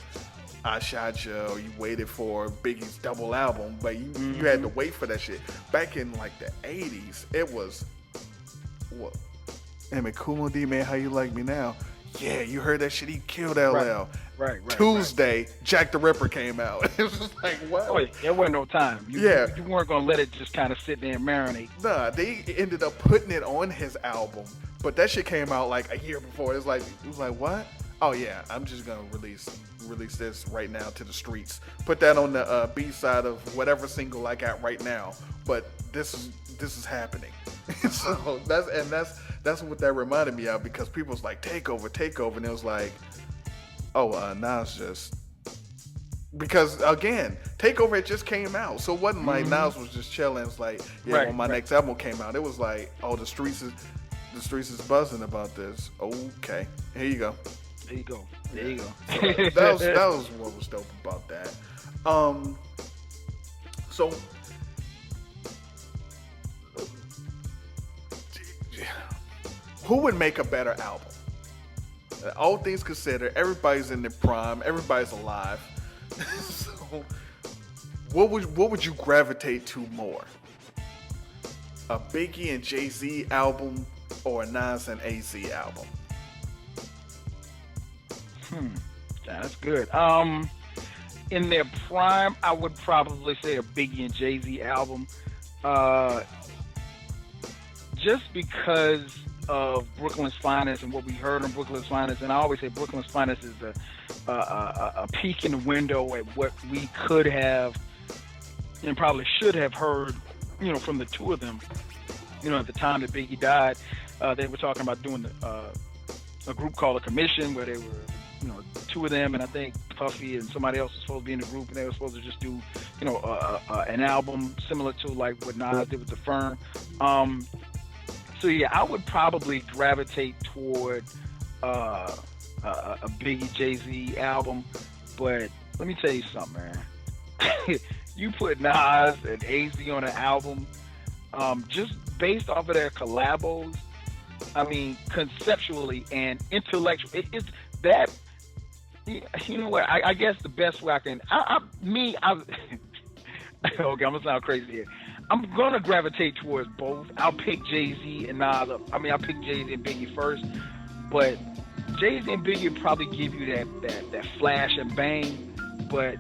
I Shot Ya, or you waited for Biggie's double album, but you had to wait for that shit. Back in like the 80s, it was what? Kumo D, man, How You Like Me Now? Yeah, you heard that shit, he killed LL. Right. Tuesday, Jack the Ripper came out. It was just like, what? Oh, yeah, there wasn't no time. You weren't going to let it just kind of sit there and marinate. Nah, they ended up putting it on his album, but that shit came out like a year before. It was like, what? Oh yeah, I'm just going to release this right now to the streets. Put that on the B-side of whatever single I got right now. But this is happening. So that's what that reminded me of, because people was like, Takeover, and it was like, oh, Nas just, because again, Takeover had just came out, so it wasn't like Nas was just chilling. It's like, when my next album came out, it was like, oh, the streets is buzzing about this. Okay, here you go. There you go. So that was what was dope about that. So who would make a better album? All things considered, everybody's in their prime, everybody's alive. So what would you gravitate to more? A Biggie and JayZ album or a Nas and AZ album? That's good. In their prime, I would probably say a Biggie and JayZ album. Just because of Brooklyn's Finest and what we heard on Brooklyn's Finest, and I always say Brooklyn's Finest is a peek in the window at what we could have and probably should have heard, from the two of them. At the time that Biggie died, they were talking about doing a group called a Commission, where they were, the two of them, and I think Puffy and somebody else was supposed to be in the group, and they were supposed to just do, an album similar to like what Nas did with The Firm. So yeah, I would probably gravitate toward a Biggie JayZ album, but let me tell you something, man. you put Nas and AZ on an album, just based off of their collabos. I mean, conceptually and intellectually, it's that. You know what? I guess the best way I can, okay, I'm gonna sound crazy here. I'm gonna gravitate towards both. I'll pick JayZ and Nas. I'll pick JayZ and Biggie first, but JayZ and Biggie probably give you that flash and bang, but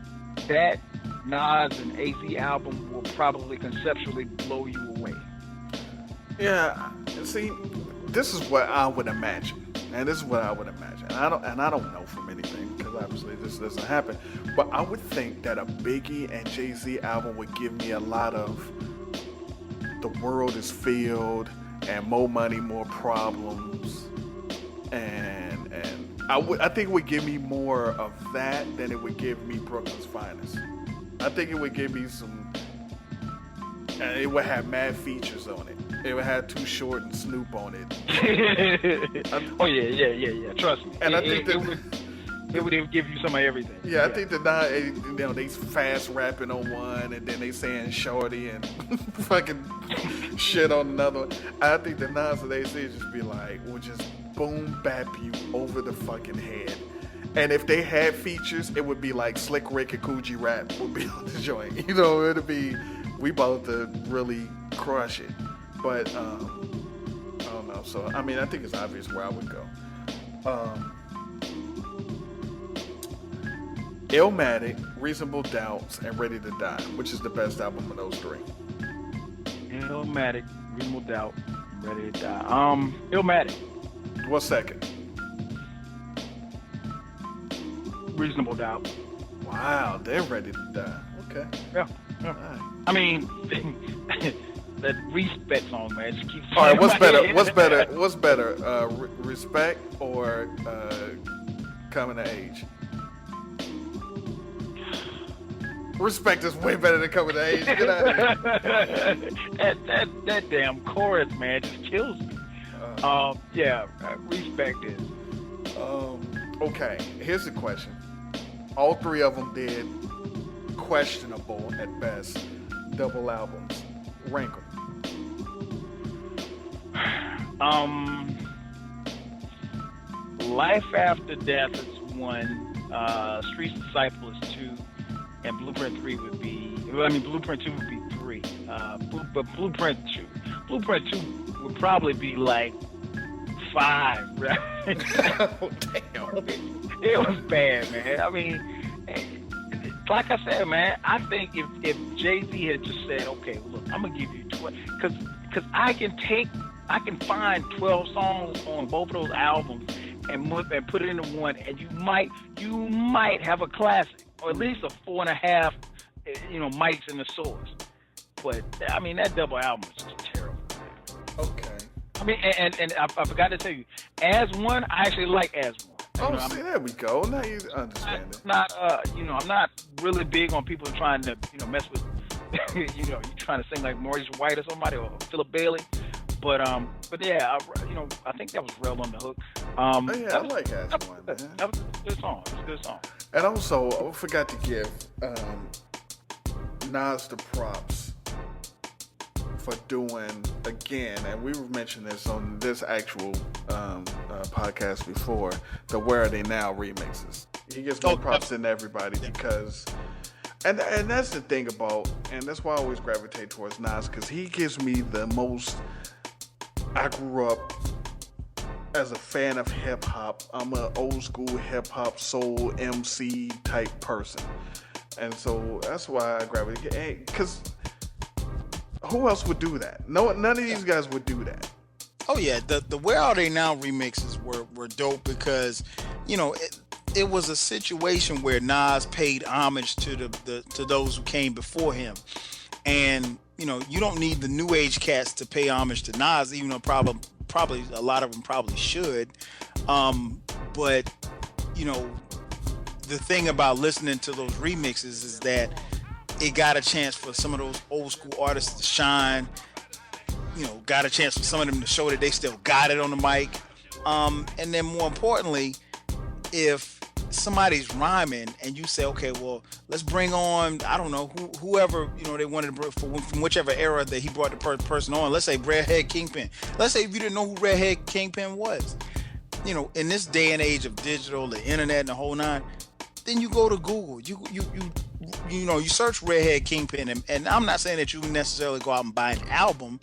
that Nas and AZ album will probably conceptually blow you away. Yeah, see, this is what I would imagine, and this is what I would imagine. And I don't know from anything because obviously this doesn't happen. But I would think that a Biggie and JayZ album would give me a lot of the world is filled and more money, more problems, and I think it would give me more of that than it would give me Brooklyn's Finest. I think it would give me some, and it would have mad features on it. It would have Too Short and Snoop on it. Oh yeah. Trust me. And I think that it would give you some of everything. Yeah, I think that now, they fast rapping on one, and then they saying shorty and fucking shit on another. I think the Nas and AZ just be like, will just boom bap you over the fucking head. And if they had features, it would be like Slick Rick and Coogee Rap would be on the joint. It'd be, we both to really crush it. But, I don't know. So, I mean, I think it's obvious where I would go. Illmatic, Reasonable Doubts, and Ready to Die. Which is the best album of those three? Illmatic, Reasonable Doubt, Ready to Die. Illmatic. What's second? Reasonable Doubt. Wow, they're Ready to Die. Okay. Yeah. Right. I mean, that Respect song, man. Just keep all right, what's better? What's better? Respect or Coming of Age? Respect is way better than Coming of Age. Get out of here. that damn chorus, man, just kills me. Respect is. Okay, here's the question. All three of them did questionable at best double albums. Rank them. Life After Death is 1. Street's Disciple is 2. And Blueprint 3 would be, Blueprint 2 would be 3. But Blueprint 2 would probably be like 5, right? Oh, damn. It was bad, man. I mean, like I said, man, I think if JayZ had just said, okay, look, I'm going to give you 12, because I can find 12 songs on both of those albums and put it into one, and you might have a classic, or at least a 4.5, mics in the source. But I mean, that double album is just terrible. Okay. I mean, and I forgot to tell you, As One, I actually like As One. See, there we go. Now you understand it. I'm not really big on people trying to, mess with, you trying to sing like Maurice White or somebody or Philip Bailey. But yeah, I think that was Rel on the hook. I like As One, man. That was a good song. It was a good song. And also, I forgot to give Nas the props for doing, again, and we mentioned this on this actual podcast before, the Where Are They Now remixes. He gets more props than everybody because, and that's the thing about, and that's why I always gravitate towards Nas, because he gives me the most. I grew up as a fan of hip hop. I'm an old school hip hop soul MC type person, and so that's why I gravitate. Because who else would do that? None of these guys would do that. Oh yeah, the Where Are They Now remixes were dope because, it was a situation where Nas paid homage to to those who came before him, and you don't need the new age cats to pay homage to Nas, even though probably a lot of them probably should. But the thing about listening to those remixes is that it got a chance for some of those old school artists to shine. Got a chance for some of them to show that they still got it on the mic. And then more importantly, if somebody's rhyming and you say, okay, well, let's bring on, I don't know, whoever, they wanted to bring from whichever era that he brought the person on. Let's say Redhead Kingpin. Let's say if you didn't know who Redhead Kingpin was, in this day and age of digital, the internet and the whole nine, then you go to Google, you search Redhead Kingpin, and I'm not saying that you necessarily go out and buy an album,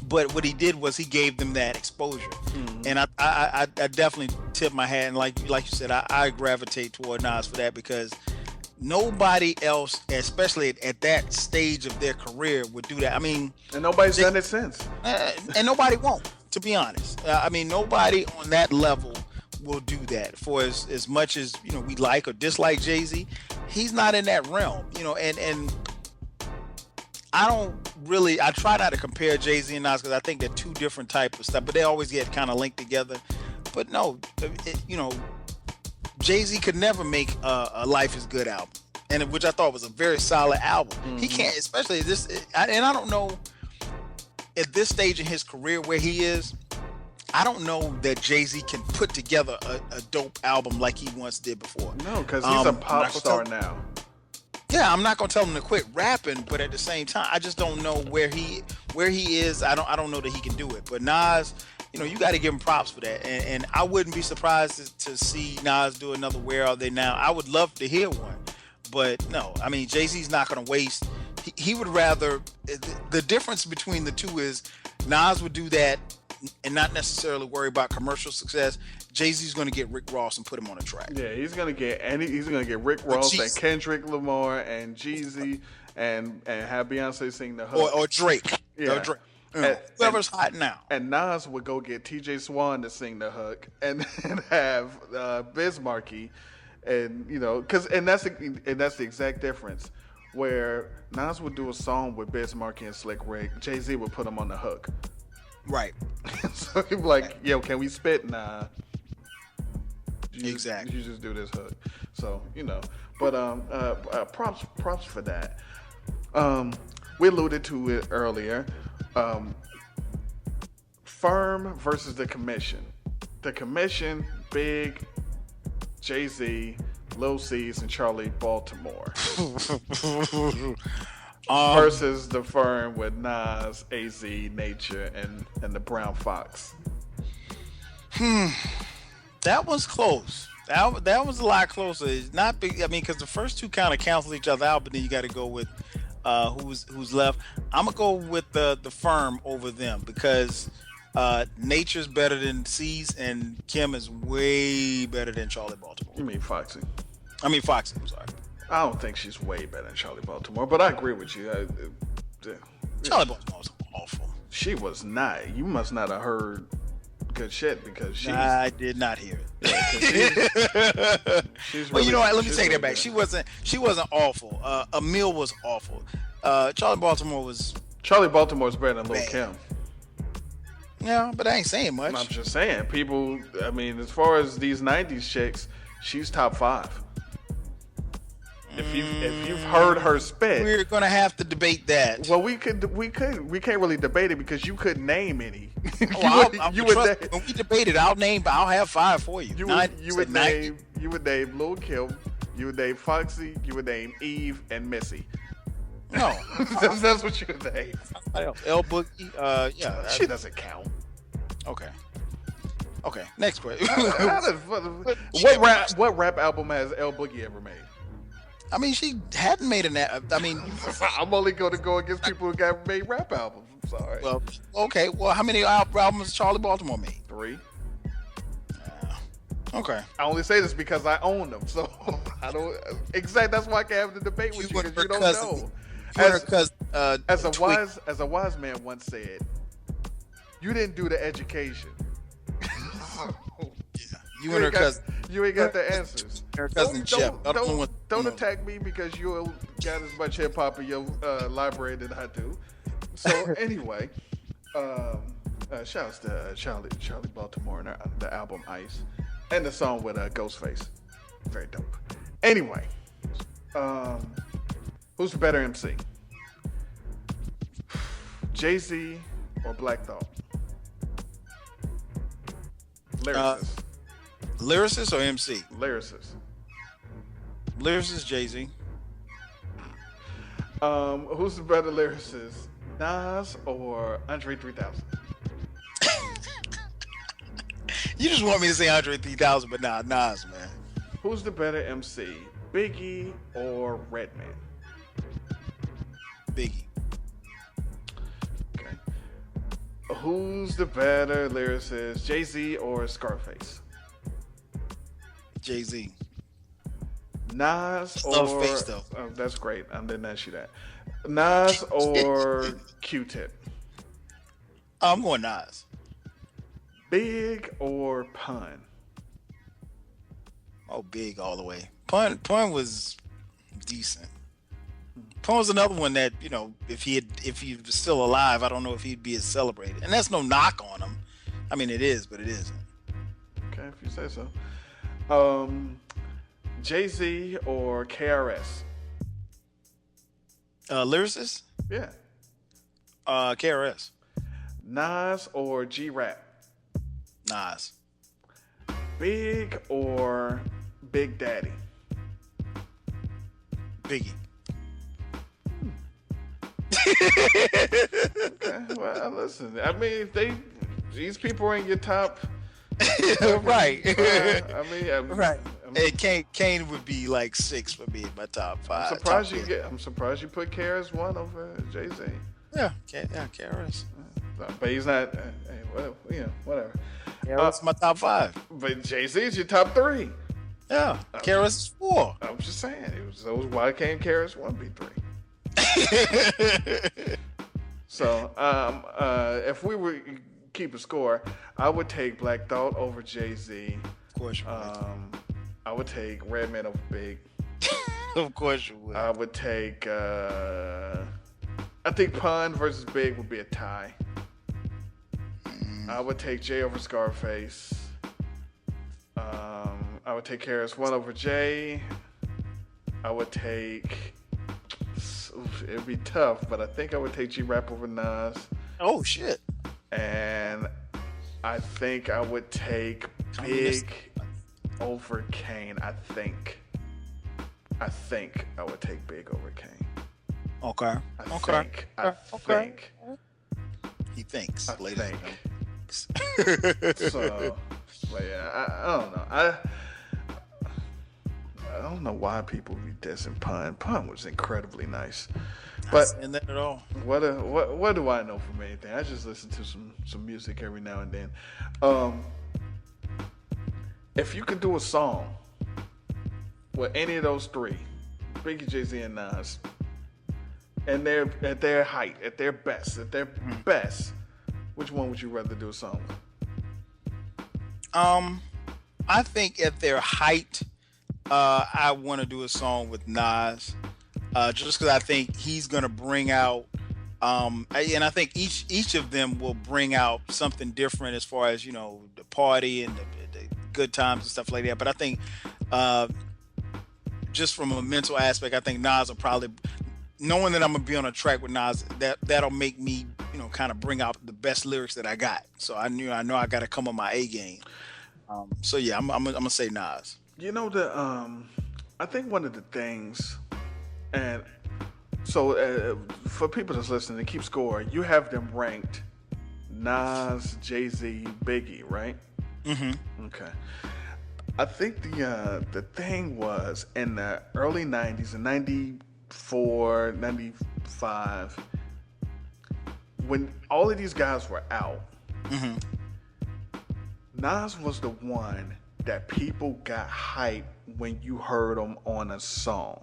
but what he did was he gave them that exposure. Mm-hmm. And I definitely tip my hat, and like you said, I gravitate toward Nas for that, because nobody else, especially at that stage of their career, would do that. I mean, and nobody's done it since, and nobody won't, to be honest. Nobody on that level will do that. For as much as we like or dislike JayZ, he's not in that realm. And I try not to compare JayZ and Nas, because I think they're two different types of stuff, but they always get kind of linked together. But no, JayZ could never make a Life is Good album, and which I thought was a very solid album. Mm-hmm. He can't, especially this, and I don't know at this stage in his career where he is, I don't know that JayZ can put together a dope album like he once did before. No, because he's a pop star now. Yeah, I'm not gonna tell him to quit rapping, but at the same time, I just don't know where he is. I don't know that he can do it. But Nas, you got to give him props for that. And I wouldn't be surprised to see Nas do another Where Are They Now. I would love to hear one, but no. I mean, JayZ's not gonna waste. He would rather. The difference between the two is Nas would do that and not necessarily worry about commercial success. JayZ's going to get Rick Ross and put him on a track. Yeah, he's going to get Rick Ross and Kendrick Lamar and JayZ and have Beyonce sing the hook. Or Drake. Yeah. Or Drake. Whoever's hot now. And Nas would go get TJ Swan to sing the hook and have Bismarcky, and that's the exact difference. Where Nas would do a song with Bismarcky and Slick Rick, JayZ would put him on the hook. Right. So he'd be like, yo, can we spit? Nah. Exactly. You just do this hook. So, but props for that. We alluded to it earlier. Firm versus the Commission. The Commission, Big, JayZ, Lil C's, and Charlie Baltimore. Versus the Firm with Nas, AZ, Nature, and the Brown Fox. That was close. That was a lot closer. It's not big. I mean, because the first two kind of cancel each other out, but then you got to go with who's left. I'm gonna go with the Firm over them, because Nature's better than C's, and Kim is way better than Charlie Baltimore. You mean Foxy? I'm sorry. I don't think she's way better than Charlie Baltimore, but I agree with you. Charlie Baltimore was awful. She was not. You must not have heard good shit, because she's... I did not hear it. She's well, you know what? Let me take that back. She wasn't awful. Emil was awful. Charlie Baltimore's better than Lil' Kim. Yeah, but I ain't saying much. I'm just saying. People, I mean, as far as these 90s chicks, she's top 5. If you've heard her spit, we're gonna have to debate that. Well, we can't really debate it, because you couldn't name any. When we debate it, I'll have 5 for you. You would name Lil' Kim, you would name Foxy, you would name Eve, and Missy. No, that's what you would name. L Boogie, yeah, she doesn't count. Okay. Next question. What rap album has L Boogie ever made? I mean, she hadn't made I'm only going to go against people who got made rap albums. I'm sorry. Well, okay. Well, how many albums Charlie Baltimore made? 3. Okay. I only say this because I own them, so I don't. Exactly. That's why I can have the debate with you, because you don't know. As a wise man once said, you didn't do the education. You and her cousin. You ain't got the answers. Her cousin Jeff. Don't attack me, because you got as much hip hop in your library than I do. So anyway, shouts to Charlie Baltimore and the album Ice, and the song with Ghostface. Very dope. Anyway, who's the better MC? JayZ or Black Thought? Lyricist. Lyricist or MC? Lyricist. Lyricist JayZ. Who's the better lyricist, Nas or Andre 3000? You just want me to say Andre 3000, but nah, Nas, man. Who's the better MC, Biggie or Redman? Biggie. Okay. Who's the better lyricist, JayZ or Scarface? JayZ. Nas Love or Face though. Oh, that's great. I didn't ask you that. Nas or Q-Tip? I'm going Nas. Big or Pun? Oh, Big all the way. Pun was decent. Pun was another one that, you know, if he was still alive, I don't know if he'd be as celebrated. And that's no knock on him. I mean, it is, but it isn't. Okay, if you say so. JayZ or KRS? Lyricist? Yeah. KRS. Nas or G-Rap? Nas. Big or Big Daddy? Biggie. Okay, well, listen. I mean, these people are in your top. Right. I mean, right. Hey, Kane would be like 6 for me in my top 5. I'm surprised you put KRS-One over JayZ. Yeah, KRS. But he's not. Whatever. KRS my top 5. But JayZ's your top 3. Yeah, KRS is 4. I'm just saying. Why can't KRS-One be 3? So, if we were keep a score, I would take Black Thought over JayZ. Of course you would. I would take Redman over Big. Of course you would. I would take. I think Pun versus Big would be a tie. I would take Jay over Scarface. I would take KRS-One over Jay. I would take. It'd be tough, but I think I would take G-Rap over Nas. Oh shit! And I think I would take Big over Kane. I think I would take Big over Kane. Okay. I think. He thinks. I think. So, but yeah, I don't know. I don't know why people be dissing Pun. Pun was incredibly nice. But and that at all. What do I know from anything? I just listen to some music every now and then. If you could do a song with any of those three, Biggie, JayZ, and Nas, and they're at their height, at their best, which one would you rather do a song with? I think at their height, I want to do a song with Nas, just because I think he's gonna bring out, and I think each of them will bring out something different as far as, you know, the party and the good times and stuff like that. But I think, just from a mental aspect, I think Nas will probably, knowing that I'm gonna be on a track with Nas, that'll make me, you know, kind of bring out the best lyrics that I got. So I know I got to come on my A game. So yeah, I'm gonna say Nas. You know, I think one of the things, and so for people that's listening to keep score, you have them ranked Nas, JayZ, Biggie, right? Mm-hmm. Okay. I think the thing was in the early 90s, in 94, 95, when all of these guys were out, Mm-hmm. Nas was the one that people got hyped when you heard him on a song.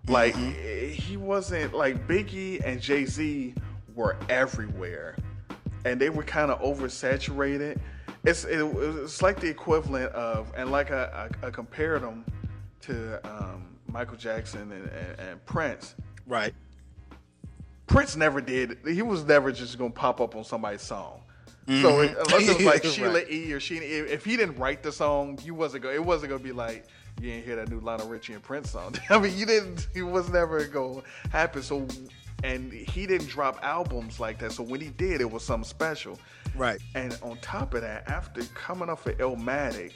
Like, he wasn't, like, Biggie and JayZ were everywhere, and they were kind of oversaturated. It's like the equivalent of, and like I compared them to Michael Jackson and Prince. Right. Prince never did. He was never just gonna pop up on somebody's song. So unless it was like Sheila E. or Sheena, if he didn't write the song, it wasn't gonna be like, you didn't hear that new Lionel Richie and Prince song. I mean, it was never gonna happen. So, and he didn't drop albums like that. So when he did, it was something special. Right. And on top of that, after coming off of Illmatic,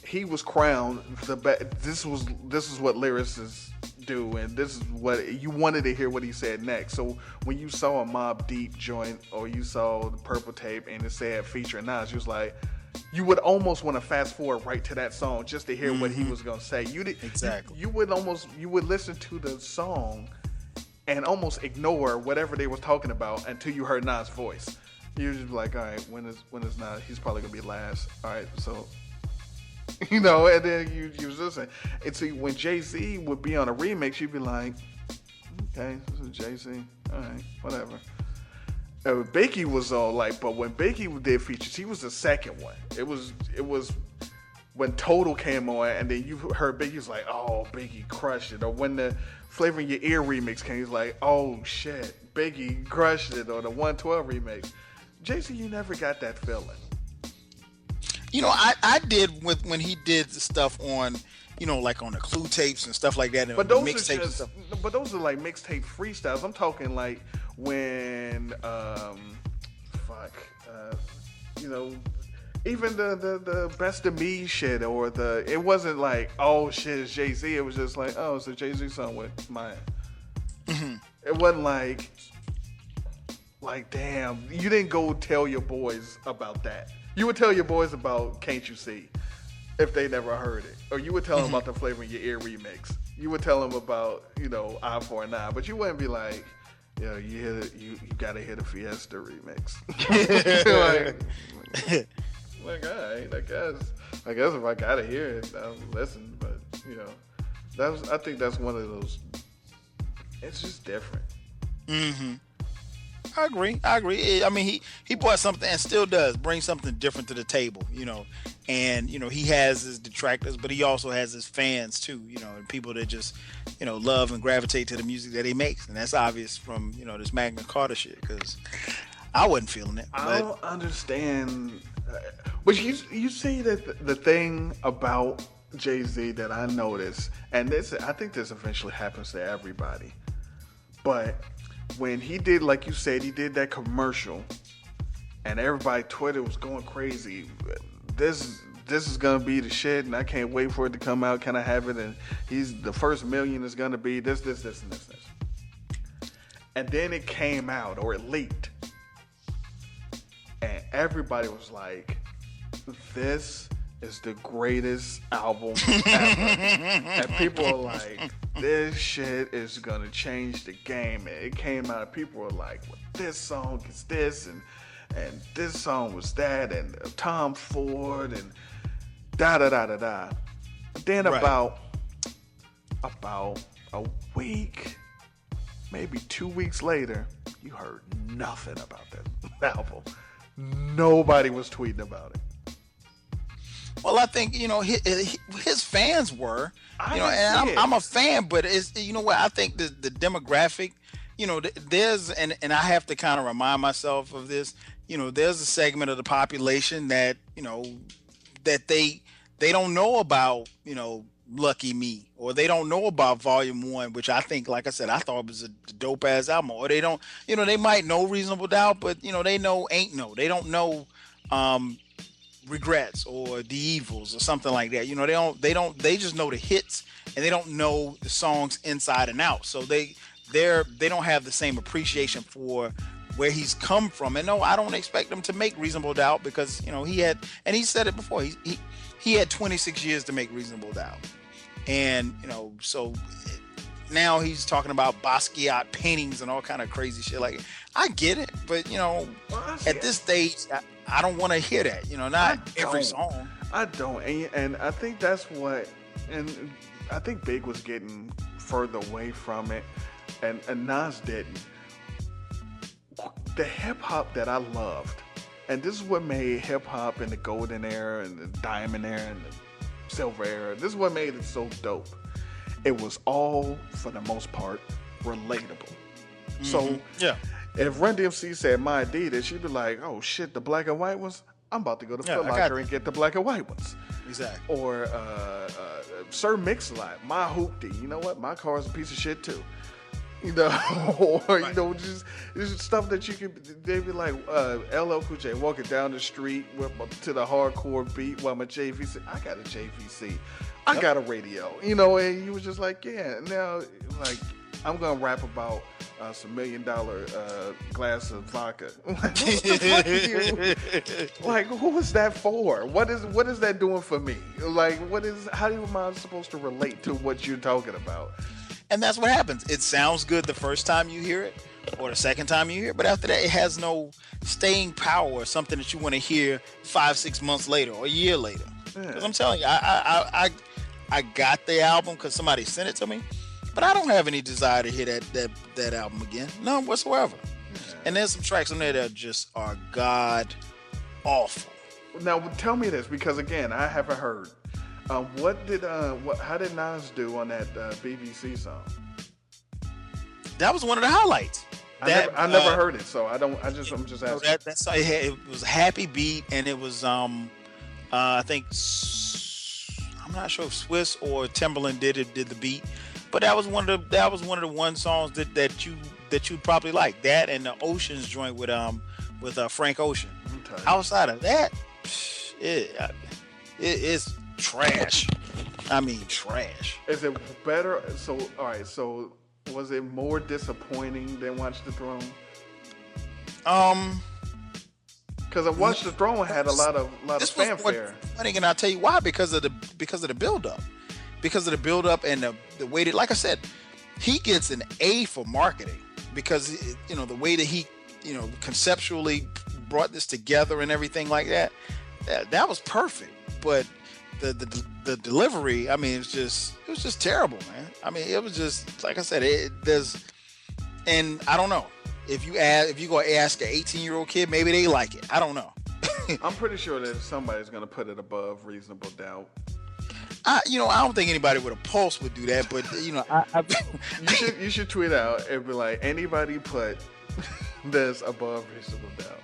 he was crowned the best. This is what lyricists do, and this is what you wanted to hear what he said next. So when you saw a Mobb Deep joint or you saw the Purple Tape and it said featuring Nas, you was like, you would almost want to fast forward right to that song just to hear what he was gonna say. Exactly. You would listen to the song and almost ignore whatever they was talking about until you heard Nas' voice. You're just like, all right, when is Nas? He's probably gonna be last. All right, so. And then you was listening. And see, when JayZ would be on a remix, you'd be like, okay, this is JayZ. All right, whatever. Biggie was all like, but when Biggie did features, he was the second one. It was when Total came on, and then you heard Biggie was like, oh, Biggie crushed it. Or when the Flavor in Your Ear remix came, he's like, oh shit, Biggie crushed it. Or the 112 remix. JayZ, you never got that feeling. I did when he did the stuff on, like on the Clue tapes and stuff like that. But those are like mixtape freestyles. I'm talking like when, even the Best of Me shit or it wasn't like, oh shit, it's JayZ. It was just like, oh, it's a JayZ song with mine. Mm-hmm. It wasn't like, damn, you didn't go tell your boys about that. You would tell your boys about Can't You See if they never heard it. Or you would tell them about the Flavor in Your Ear remix. You would tell them about, Eye for an Eye. But you wouldn't be like, you gotta hear the Fiesta remix. Like, all right, I guess if I gotta hear it, I'll listen. But, I think that's one of those, it's just different. Mm-hmm. I agree. I mean, he brought something and still does bring something different to the table, and, he has his detractors, but he also has his fans too, and people that just, love and gravitate to the music that he makes. And that's obvious from, this Magna Carta shit, because I wasn't feeling it. I don't understand. But you see that the thing about JayZ that I noticed, and I think this eventually happens to everybody, but when he did, like you said, he did that commercial, and everybody, Twitter was going crazy. This is gonna be the shit, and I can't wait for it to come out. Can I have it? And the first million is gonna be this, and this. And then it came out, or it leaked, and everybody was like, "This is the greatest album ever." And people are like, this shit is gonna change the game. And it came out and people were like, well, this song is this and this song was that, and Tom Ford and da da da da da. Then right. about a week, maybe 2 weeks later, you heard nothing about that album. Nobody was tweeting about it. Well, I think, his fans were, and I'm a fan, but it's, what, I think the demographic, there's, and I have to kind of remind myself of this, there's a segment of the population that, that they don't know about, Lucky Me, or they don't know about Volume 1, which I think, like I said, I thought it was a dope ass album, or they don't, they might know Reasonable Doubt, but, they know Ain't No, they don't know, Regrets or The Evils or something like that. They just know the hits, and they don't know the songs inside and out. So they don't have the same appreciation for where he's come from. And no, I don't expect him to make Reasonable Doubt, because he had, and he said it before, he had 26 years to make Reasonable Doubt, and so now he's talking about Basquiat paintings and all kind of crazy shit. Like, I get it, but at this stage, I don't want to hear that. Not every song. I don't, and I think that's what, and I think Big was getting further away from it, and Nas didn't. The hip hop that I loved, and this is what made hip hop in the golden era and the diamond era and the silver era. This is what made it so dope. It was all, for the most part, relatable. Mm-hmm. So, yeah. If Run DMC said My Adidas, you'd be like, oh shit, the black and white ones? I'm about to go to Foot Locker and get the black and white ones. Exactly. Or Sir Mix-a-Lot, My Hoopty. You know what? My car is a piece of shit too. You know, or you know, just stuff that you could. They'd be like, LL Cool J walking down the street to the hardcore beat while my JVC. I got a JVC. I got a radio. You know, and you was just like, yeah. Now, like, I'm gonna rap about some $1 million glass of vodka. Like, who was that for? What is that doing for me? Like, how am I supposed to relate to what you're talking about? And that's what happens. It sounds good the first time you hear it, or the second time you hear it, but after that, it has no staying power or something that you want to hear 5-6 months later or a year later. Because I'm telling you, I got the album because somebody sent it to me, but I don't have any desire to hear that album again. None whatsoever. And there's some tracks on there that just are god awful. Now tell me this, because again, I haven't heard. How did Nas do on that BBC song? That was one of the highlights. I never heard it, so I'm just asking. It was a happy beat, and it was I think I'm not sure if Swiss or Timberland did the beat, but that was one of the one songs that you probably like. That and the Oceans joint with Frank Ocean. Outside of that, it's trash. I mean, trash. Is it better? So, all right. So, was it more disappointing than Watch the Throne? Because Watch the Throne had a lot of fanfare. And I'll tell you why. Because of the build up. Because of the build up and the way that, like I said, he gets an A for marketing because the way that he conceptually brought this together and everything like that. That was perfect. But the delivery, I mean, it was just terrible, man. I mean, it was just, like I said, and I don't know if you go ask an 18-year-old kid, maybe they like it. I don't know. I'm pretty sure that somebody's gonna put it above reasonable doubt. I don't think anybody with a pulse would do that, but you should tweet out and be like, anybody put this above reasonable doubt.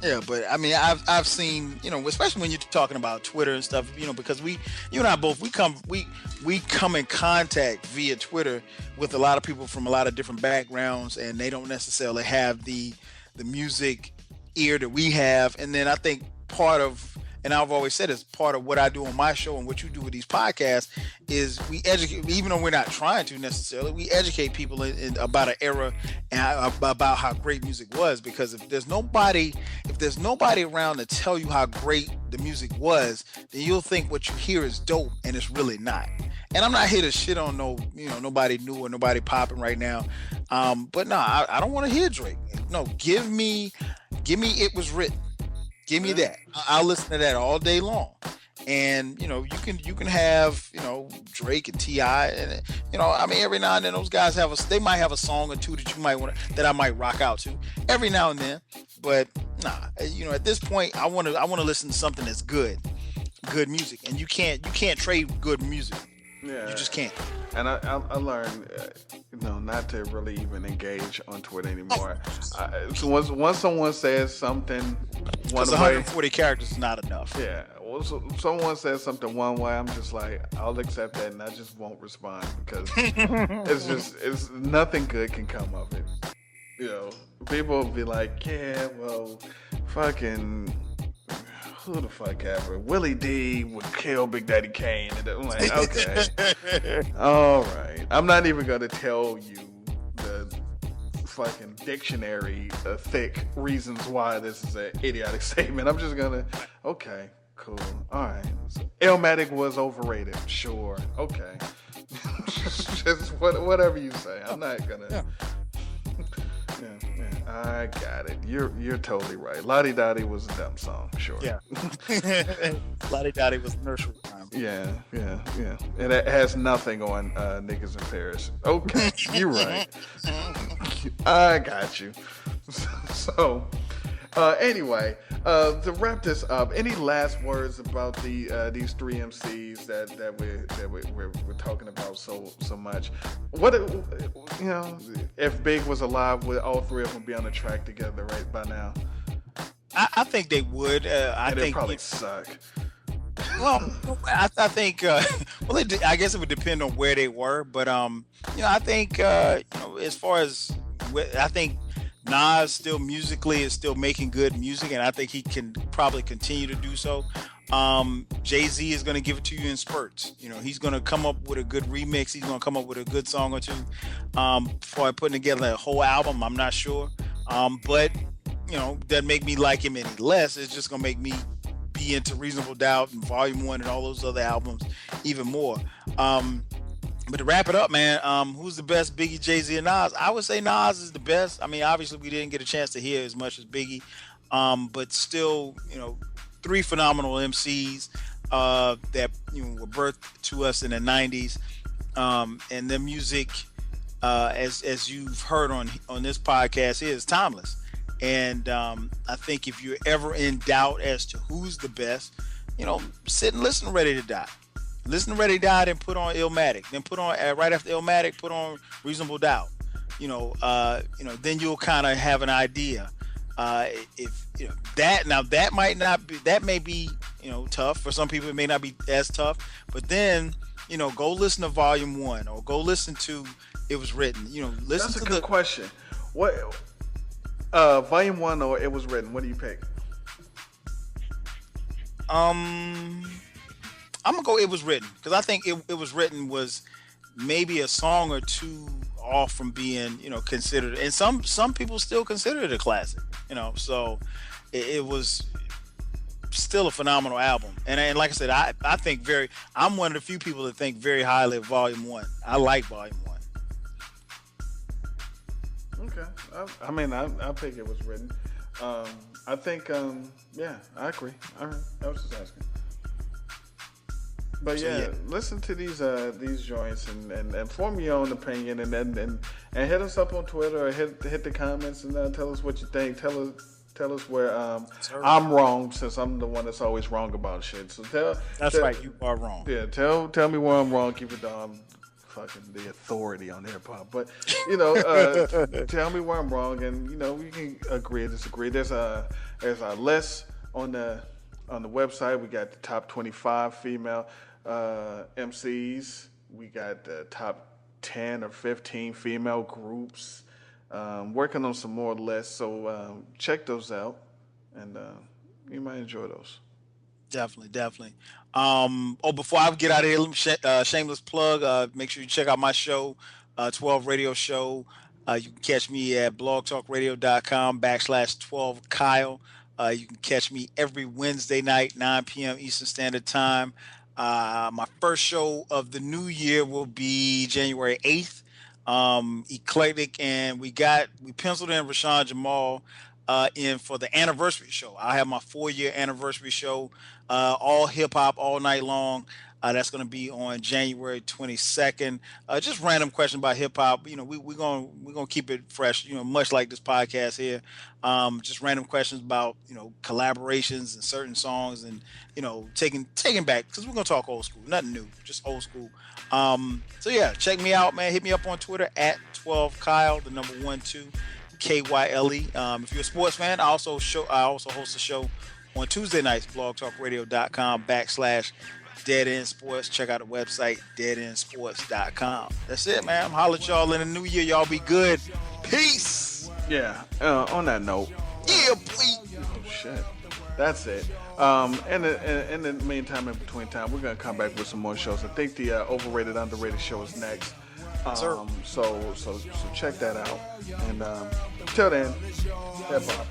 Yeah, but I mean, I've seen, especially when you're talking about Twitter and stuff, because you and I both, we come in contact via Twitter with a lot of people from a lot of different backgrounds, and they don't necessarily have the music ear that we have. And then I think and I've always said it's part of what I do on my show and what you do with these podcasts is we educate, even though we're not trying to necessarily, we educate people about an era and about how great music was. Because if there's nobody around to tell you how great the music was, then you'll think what you hear is dope, and it's really not. And I'm not here to shit on nobody new or nobody popping right now. But no, I don't want to hear Drake. No, give me It Was Written. Give me that. I'll listen to that all day long. And you can have Drake and T.I. and I mean, every now and then those guys they might have a song or two that I might rock out to every now and then. But nah, at this point I want to listen to something that's good music, and you can't trade good music. Yeah, you just can't. And I learned, not to really even engage on Twitter anymore. So once someone says something one way, 140 characters is not enough. Yeah. Well, someone says something one way, I'm just like, I'll accept that, and I just won't respond because it's nothing good can come of it. People will be like, yeah, well, fucking. Who the fuck ever? Willie D would kill Big Daddy Kane. And I'm like, okay. All right. I'm not even going to tell you the fucking dictionary thick reasons why this is an idiotic statement. I'm just going to, okay, cool. All right. So, Illmatic was overrated. Sure. Okay. Just whatever you say. I'm not going to. Yeah. I got it. You're totally right. Lottie Dottie was a dumb song, sure. Yeah. Lottie Dottie was nursery rhyme. Yeah. And it has nothing on Niggas in Paris. Okay, you're right. I got you. So, anyway, to wrap this up, any last words about these three MCs that we're talking about so much? What if Big was alive, would all three of them be on the track together right by now? I think they would. I think they'd probably suck. Well, I think well, I guess it would depend on where they were, but I think as far as I think Nas still musically is still making good music, and I think he can probably continue to do so. JayZ is going to give it to you in spurts. He's going to come up with a good remix. He's going to come up with a good song or two. Before putting together a whole album, I'm not sure. But doesn't make me like him any less. It's just going to make me be into Reasonable Doubt and Volume 1 and all those other albums even more. But to wrap it up, man, who's the best, Biggie, JayZ, and Nas? I would say Nas is the best. I mean, obviously we didn't get a chance to hear as much as Biggie, but still, three phenomenal MCs that were birthed to us in the 90s, and their music, as you've heard on this podcast, is timeless. And I think if you're ever in doubt as to who's the best, sit and listen to Ready to Die. Listen to Ready to Die, then put on Illmatic. Then put on right after Illmatic, put on Reasonable Doubt. Then you'll kind of have an idea. If that may be tough for some people. It may not be as tough. But then go listen to Volume 1 or go listen to It Was Written. Listen. That's to a good question. What Volume 1 or It Was Written? What do you pick? I'm gonna go It Was Written, because I think it Was Written was maybe a song or two off from being considered, and some people still consider it a classic. So it was still a phenomenal album. And like I said, I think I'm one of the few people that think very highly of Volume 1. I like Volume 1. Okay, I pick It Was Written. I think I agree. All right, I was just asking. But listen to these joints and form your own opinion, and hit us up on Twitter or hit the comments and tell us what you think. Tell us where I'm wrong, since I'm the one that's always wrong about shit. So right, you are wrong. Yeah, tell me where I'm wrong. Keep it down. Fucking the authority on hip hop, but tell me where I'm wrong, and we can agree or disagree. There's a list on the website. We got the top 25 female MCs. We got the top 10 or 15 female groups. Working on some more lists, so check those out, and you might enjoy those. Definitely. Before I get out of here, shameless plug. Make sure you check out my show, 12 Radio Show. You can catch me at blogtalkradio.com/12Kyle. You can catch me every Wednesday night, 9 p.m. Eastern Standard Time. My first show of the new year will be January 8th. Eclectic, and we penciled in Rashawn Jamal in for the anniversary show. I have my 4-year anniversary show, all hip hop, all night long. That's going to be on January 22nd. Just random questions about hip hop. We're gonna keep it fresh. Much like this podcast here. Just random questions about collaborations and certain songs, and taking back, because we're gonna talk old school, nothing new, just old school. So yeah, check me out, man. Hit me up on Twitter at 12Kyle, the number 12 Kyle. If you're a sports fan, I also host a show on Tuesday nights, blogtalkradio.com/Dead End Sports. Check out the website, deadendsports.com. That's it, man. I'm holler at y'all in the new year. Y'all be good. Peace. Yeah. On that note. Yeah, please. Oh, shit. That's it. In the meantime, in between time, we're gonna come back with some more shows. I think the overrated, underrated show is next. So check that out. And till then, hip hop.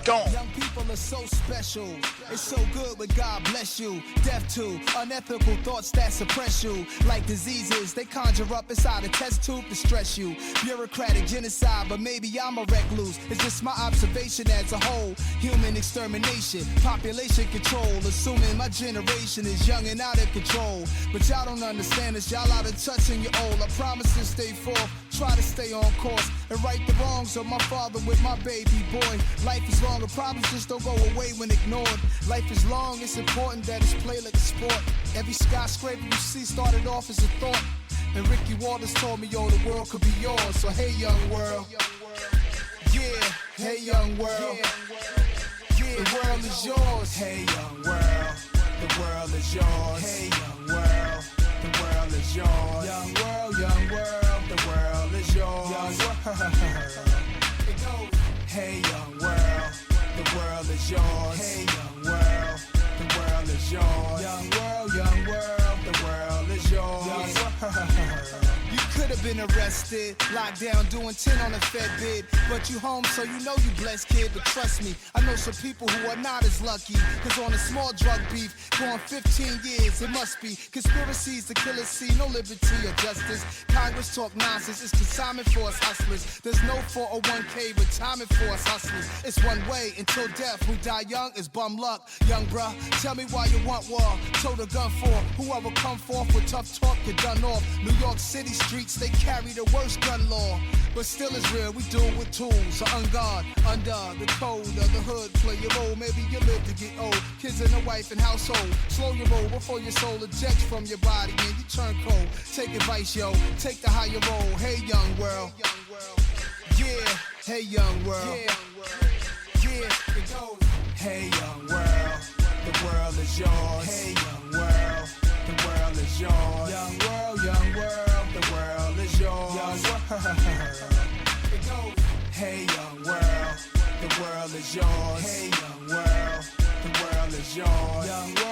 Gone. Young people are so special. It's so good when God bless you. Deaf to unethical thoughts that suppress you. Like diseases, they conjure up inside a test tube to stress you. Bureaucratic genocide, but maybe I'm a recluse. It's just my observation as a whole. Human extermination, population control. Assuming my generation is young and out of control. But y'all don't understand this. Y'all out of touch and you're old. I promise to stay forth. Try to stay on course and right the wrongs of my father with my baby boy. Life is long, the problems just don't go away when ignored. Life is long, it's important that it's played like a sport. Every skyscraper you see started off as a thought. And Ricky Waters told me, yo, the world could be yours. So hey, young world. Yeah, hey, young world. The world is yours. Hey, young world. The world is yours. Hey, young world, the world is yours. Young world, the world is yours. Young world. It goes. Hey, young world, the world is yours. Hey, young world, the world is yours. Young world, the world is yours. Young world. You could have been arrested, locked down, doing 10 on a Fed bid. But you home, so you know you blessed, kid. But trust me, I know some people who are not as lucky. Cause on a small drug beef, going 15 years, it must be conspiracies to kill a sea, no liberty or justice. Congress talk nonsense, it's consignment for us hustlers. There's no 401k retirement for us hustlers. It's one way until death. Who die young is bum luck. Young bruh, tell me why you want war. Told a gun for whoever come forth with tough talk, get done off. New York City streets, they carry the worst gun law. But still it's real, we do it with tools. So on guard, under the code of the hood, play your role. Maybe you live to get old. Kids and a wife and household. Slow your roll before your soul ejects from your body, man. You turn cold. Take advice, yo. Take the higher roll. Hey, young world. Yeah. Hey, young world. Yeah. It goes. Hey, young world. The world is yours. Hey, young world. The world is yours. Young world, the world is yours. Young world. It goes. Hey, young world, the world is yours. Hey, young world, the world is yours. Young world.